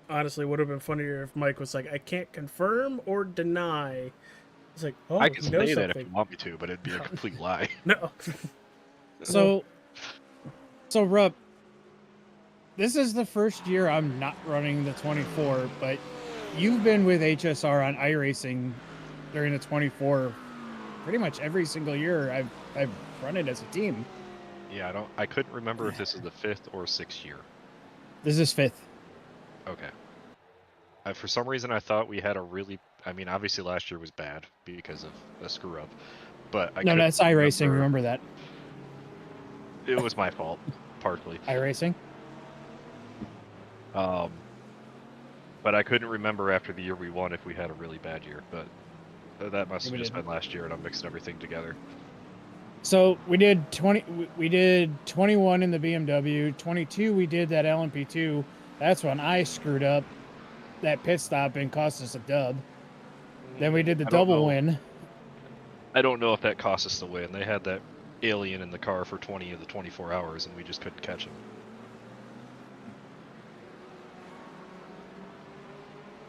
[SPEAKER 5] Honestly, would have been funnier if Mike was like, I can't confirm or deny. It's like, oh,
[SPEAKER 11] I can
[SPEAKER 5] you know
[SPEAKER 11] say that
[SPEAKER 5] something.
[SPEAKER 11] if you want me to, but it'd be a complete lie.
[SPEAKER 5] No.
[SPEAKER 6] So, Rupp, this is the first year I'm not running the 24, but you've been with HSR on iRacing during the 24 pretty much every single year I've run it as a team.
[SPEAKER 11] Yeah, I couldn't remember if this is the 5th or 6th year.
[SPEAKER 6] This is 5th.
[SPEAKER 11] Okay. For some reason, I thought we had a really... I mean, obviously last year was bad because of a screw-up, but
[SPEAKER 6] No, that's iRacing, remember that.
[SPEAKER 11] It was my fault, partly.
[SPEAKER 6] iRacing?
[SPEAKER 11] But I couldn't remember after the year we won if we had a really bad year, but that must have just been last year, and I'm mixing everything together.
[SPEAKER 6] So we did 21 in the BMW, 22 we did that LMP2. That's when I screwed up that pit stop and cost us a dub. Then we did the double win.
[SPEAKER 11] I don't know if that cost us the win. They had that alien in the car for 20 of the 24 hours, and we just couldn't catch him.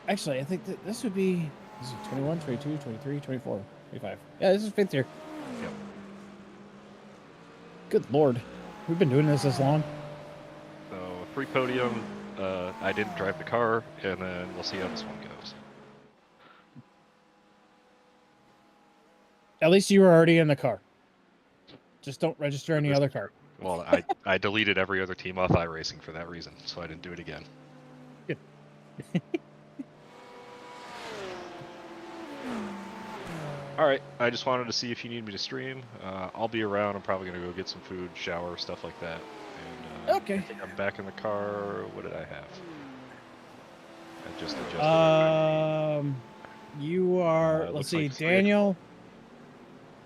[SPEAKER 6] Actually, I think that this would be 21, 22, 23, 24, 25. Yeah, this is 5th year.
[SPEAKER 11] Yep.
[SPEAKER 6] Good lord. We've been doing this long.
[SPEAKER 11] So, free podium. I didn't drive the car, and then we'll see how this one goes.
[SPEAKER 6] At least you were already in the car. Just don't register any other car.
[SPEAKER 11] Well, I deleted every other team off iRacing for that reason, so I didn't do it again.
[SPEAKER 6] Good.
[SPEAKER 11] Alright, I just wanted to see if you need me to stream. I'll be around. I'm probably going to go get some food, shower, stuff like that. And,
[SPEAKER 6] okay.
[SPEAKER 11] I think I'm back in the car. What did I have? I just adjusted
[SPEAKER 6] you are, let's see, like Daniel.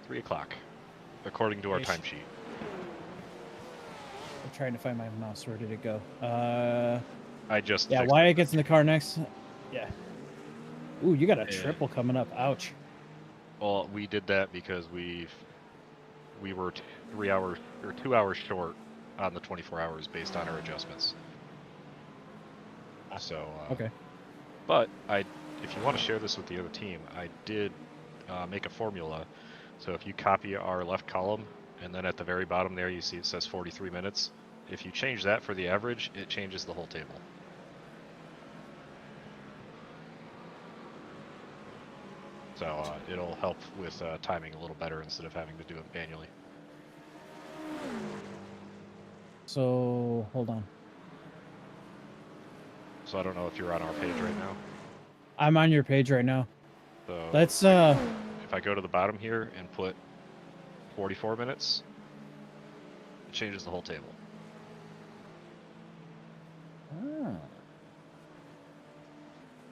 [SPEAKER 11] 3 o'clock, according to our timesheet.
[SPEAKER 6] I'm trying to find my mouse. Where did it go?
[SPEAKER 11] I just...
[SPEAKER 6] Yeah, Wyatt gets in the car next. Yeah. Ooh, you got a triple coming up. Ouch.
[SPEAKER 11] Well, we did that because we were 3 hours or 2 hours short on the 24 hours based on our adjustments. So
[SPEAKER 6] okay.
[SPEAKER 11] But if you want to share this with the other team, I did make a formula. So if you copy our left column, and then at the very bottom there you see it says 43 minutes. If you change that for the average, it changes the whole table. So it'll help with timing a little better instead of having to do it manually.
[SPEAKER 6] So, hold on.
[SPEAKER 11] So I don't know if you're on our page right now.
[SPEAKER 6] I'm on your page right now.
[SPEAKER 11] So
[SPEAKER 6] let's
[SPEAKER 11] if I go to the bottom here and put 44 minutes, it changes the whole table.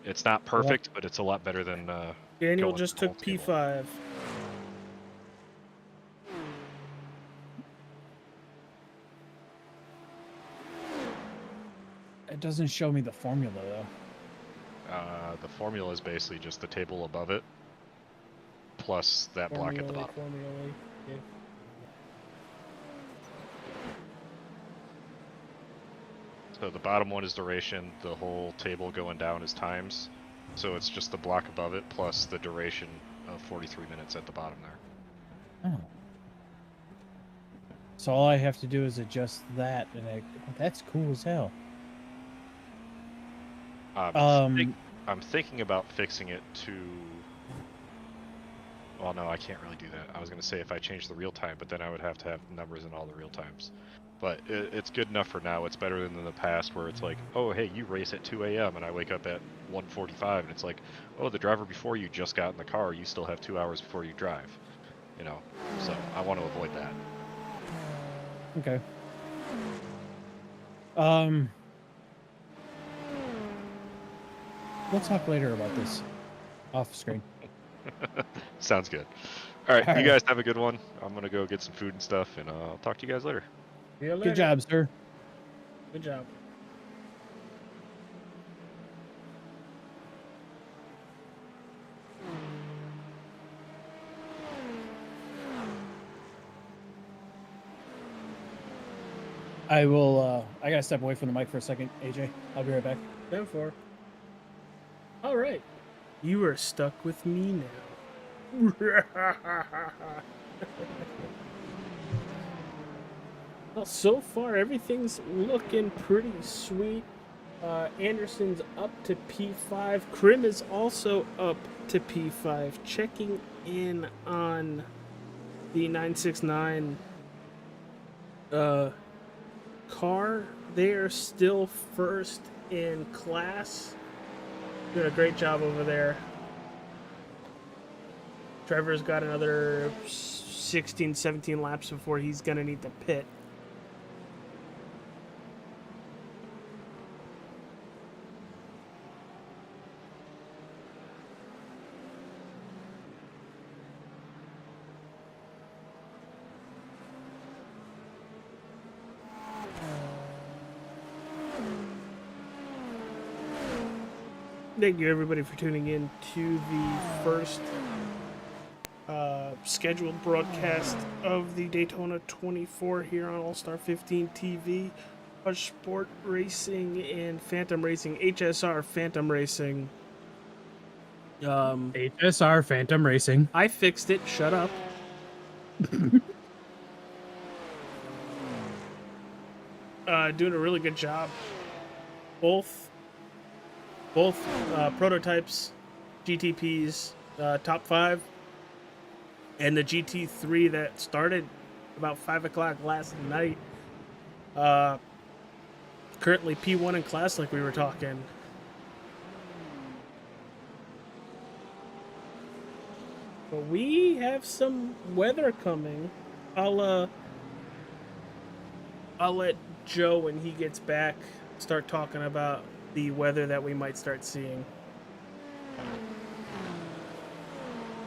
[SPEAKER 11] It's not perfect, but it's a lot better than
[SPEAKER 5] Daniel just took P5.
[SPEAKER 6] It doesn't show me the formula though.
[SPEAKER 11] The formula is basically just the table above it, plus that block at the bottom.
[SPEAKER 5] Yeah.
[SPEAKER 11] So the bottom one is duration, the whole table going down is times. So it's just the block above it, plus the duration of 43 minutes at the bottom there.
[SPEAKER 6] Oh. So all I have to do is adjust that, and that's cool as hell.
[SPEAKER 11] I'm thinking about fixing it to Well, no, I can't really do that. I was going to say if I change the real time, but then I would have to have numbers in all the real times. But it's good enough for now. It's better than in the past where it's like, oh, hey, you race at 2 a.m. and I wake up at 1:45 and it's like, oh, the driver before you just got in the car. You still have 2 hours before you drive. You know, so I want to avoid that.
[SPEAKER 6] Okay. We'll talk later about this off screen.
[SPEAKER 11] Sounds good. All right,
[SPEAKER 6] All
[SPEAKER 11] you
[SPEAKER 6] right.
[SPEAKER 11] guys have a good one. I'm going to go get some food and stuff, and I'll talk to you guys later.
[SPEAKER 5] See you later.
[SPEAKER 6] Good job, sir.
[SPEAKER 5] Good job.
[SPEAKER 6] I will, I gotta step away from the mic for a second, AJ. I'll be right back.
[SPEAKER 5] 10-4. All right. You are stuck with me now. Well, so far, everything's looking pretty sweet. Anderson's up to P5. Krim is also up to P5. Checking in on the 969 car. They are still first in class. Doing a great job over there. Trevor's got another 16, 17 laps before he's going to need to pit. Thank you everybody for tuning in to the first scheduled broadcast of the Daytona 24 here on All-Star 15 TV. Watch Sport Racing and Phantom Racing, HSR Phantom Racing.
[SPEAKER 6] HSR Phantom Racing.
[SPEAKER 5] I fixed it, shut up. Doing a really good job. Both prototypes, GTPs, top 5, and the GT3 that started about 5 o'clock last night. Currently P1 in class, like we were talking. But we have some weather coming. I'll let Joe, when he gets back, start talking about the weather that we might start seeing.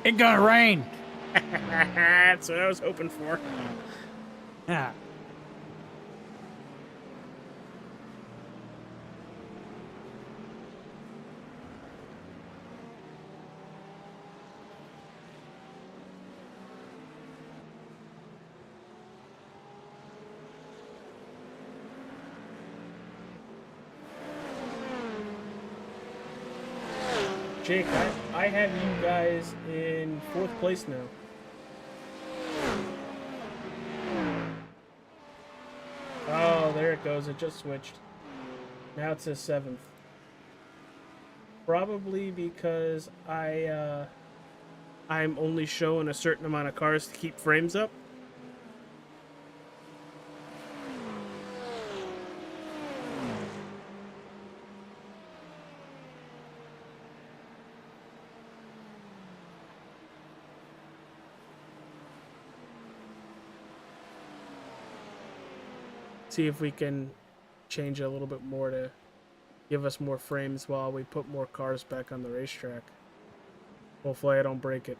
[SPEAKER 6] It's gonna rain.
[SPEAKER 5] That's what I was hoping for.
[SPEAKER 6] Yeah.
[SPEAKER 5] Jake, I have you guys in 4th place now. Oh, there it goes. It just switched. Now it says 7th. Probably because I'm only showing a certain amount of cars to keep frames up. See if we can change it a little bit more to give us more frames while we put more cars back on the racetrack. Hopefully I don't break it.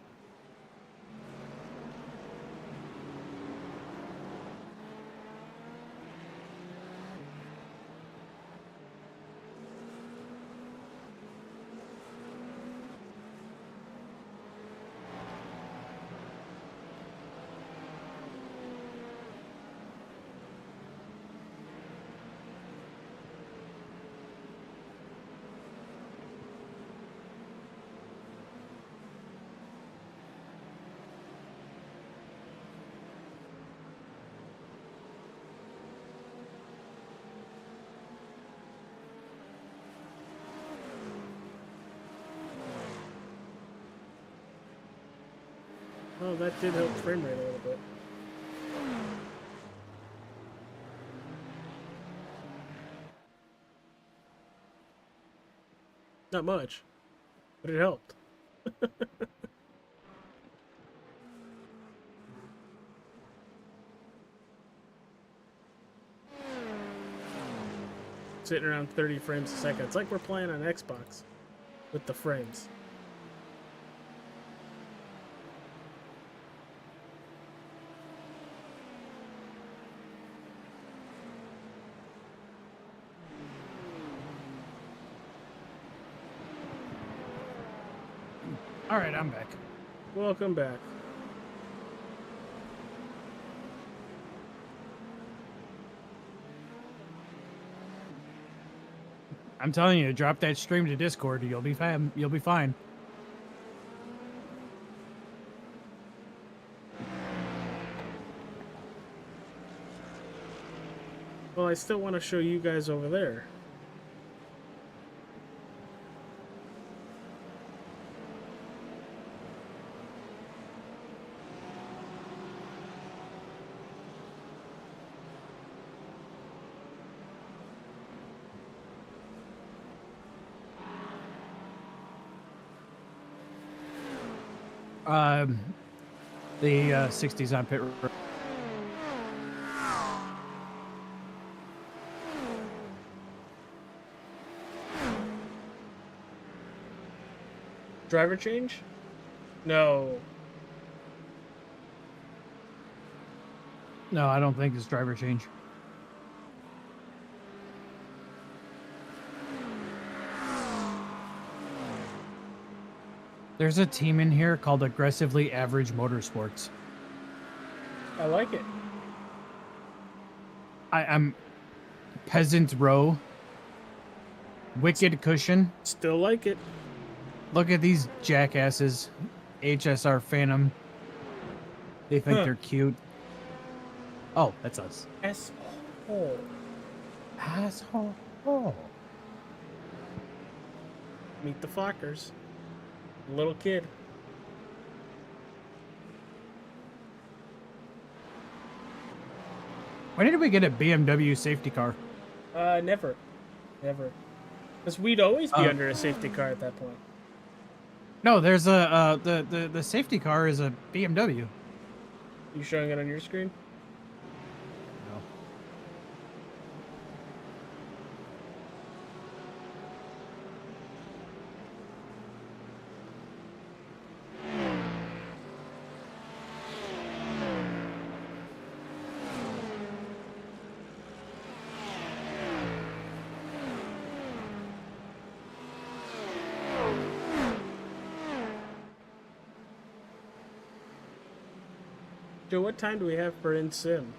[SPEAKER 5] Oh, that did help frame rate a little bit. Not much, but it helped. Sitting around 30 frames a second. It's like we're playing on Xbox with the frames.
[SPEAKER 6] All right, I'm back.
[SPEAKER 5] Welcome back.
[SPEAKER 6] I'm telling you, drop that stream to Discord. You'll be fine. You'll be fine.
[SPEAKER 5] Well, I still want to show you guys over there.
[SPEAKER 6] The 60s on pit road.
[SPEAKER 5] Driver change? No.
[SPEAKER 6] No, I don't think it's driver change. There's a team in here called Aggressively Average Motorsports.
[SPEAKER 5] I like it.
[SPEAKER 6] I'm Peasant Row. Wicked Cushion.
[SPEAKER 5] Still like it.
[SPEAKER 6] Look at these jackasses. HSR Phantom. They think they're cute. Oh, that's us.
[SPEAKER 5] Asshole.
[SPEAKER 6] Asshole. Oh.
[SPEAKER 5] Meet the Fockers. Little kid.
[SPEAKER 6] When did we get a BMW safety car?
[SPEAKER 5] Never. Never. Because we'd always be under a safety car at that point.
[SPEAKER 6] No, there's a the safety car is a BMW.
[SPEAKER 5] You showing it on your screen?
[SPEAKER 6] No.
[SPEAKER 5] Joe, what time do we have for in sim?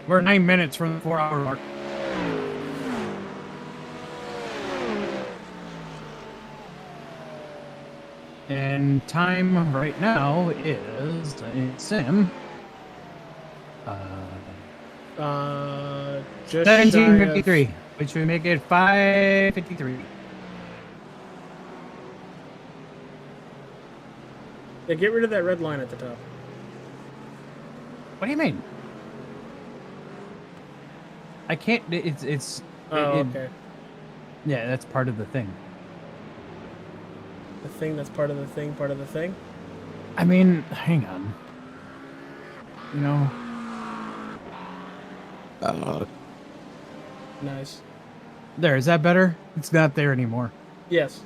[SPEAKER 6] We're 9 minutes from the 4-hour mark. And time right now is in sim.
[SPEAKER 5] Just
[SPEAKER 6] 17:53, which would make it 5:53.
[SPEAKER 5] Yeah, get rid of that red line at the top.
[SPEAKER 6] What do you mean? I can't. It's.
[SPEAKER 5] Okay.
[SPEAKER 6] Yeah, that's part of the thing.
[SPEAKER 5] The thing that's part of the thing, part of the thing?
[SPEAKER 6] I mean, hang on. You know.
[SPEAKER 5] Nice.
[SPEAKER 6] There, is that better? It's not there anymore.
[SPEAKER 5] Yes.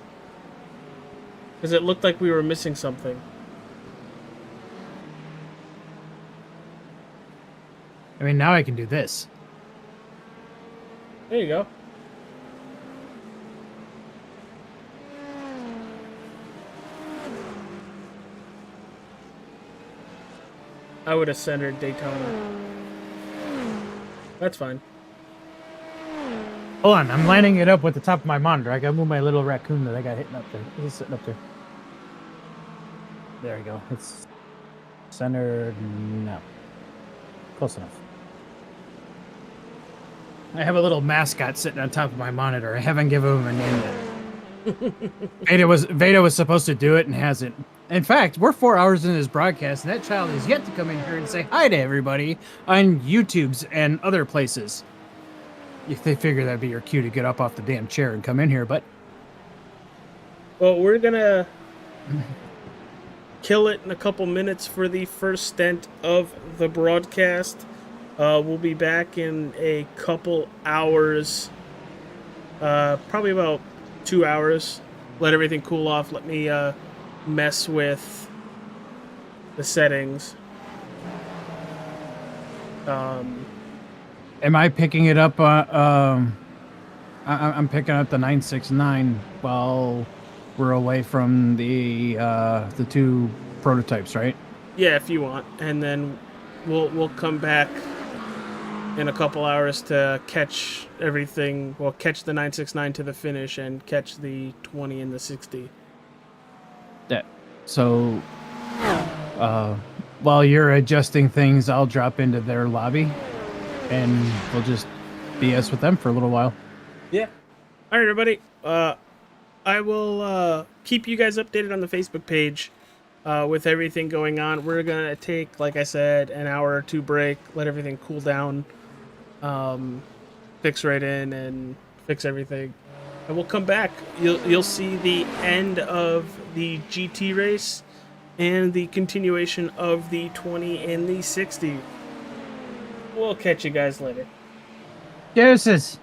[SPEAKER 5] Because it looked like we were missing something.
[SPEAKER 6] I mean, now I can do this.
[SPEAKER 5] There you go. I would have centered Daytona. That's fine.
[SPEAKER 6] Hold on, I'm lining it up with the top of my monitor. I gotta move my little raccoon that I got hitting up there. He's sitting up there. There we go. It's centered now. Close enough. I have a little mascot sitting on top of my monitor. I haven't given him a name yet. Veda was supposed to do it and hasn't. In fact, we're 4 hours into this broadcast, and that child is yet to come in here and say hi to everybody on YouTube's and other places. If they figure that'd be your cue to get up off the damn chair and come in here, but...
[SPEAKER 5] Well, we're gonna kill it in a couple minutes for the first stint of the broadcast. We'll be back in a couple hours, probably about 2 hours. Let everything cool off. Let me mess with the settings.
[SPEAKER 6] Am I picking it up? I'm picking up the 969 while we're away from the 2 prototypes, right?
[SPEAKER 5] Yeah, if you want, and then we'll come back in a couple hours to catch everything. Well, catch the 969 to the finish and catch the 20 and the 60.
[SPEAKER 6] Yeah. So, while you're adjusting things, I'll drop into their lobby, and we'll just BS with them for a little while.
[SPEAKER 5] Yeah. All right, everybody. I will keep you guys updated on the Facebook page with everything going on. We're gonna take, like I said, an hour or 2 break, let everything cool down, fix right in, and fix everything. And we'll come back. You'll see the end of the GT race and the continuation of the 20 and the 60. We'll catch you guys later.
[SPEAKER 6] Deuces.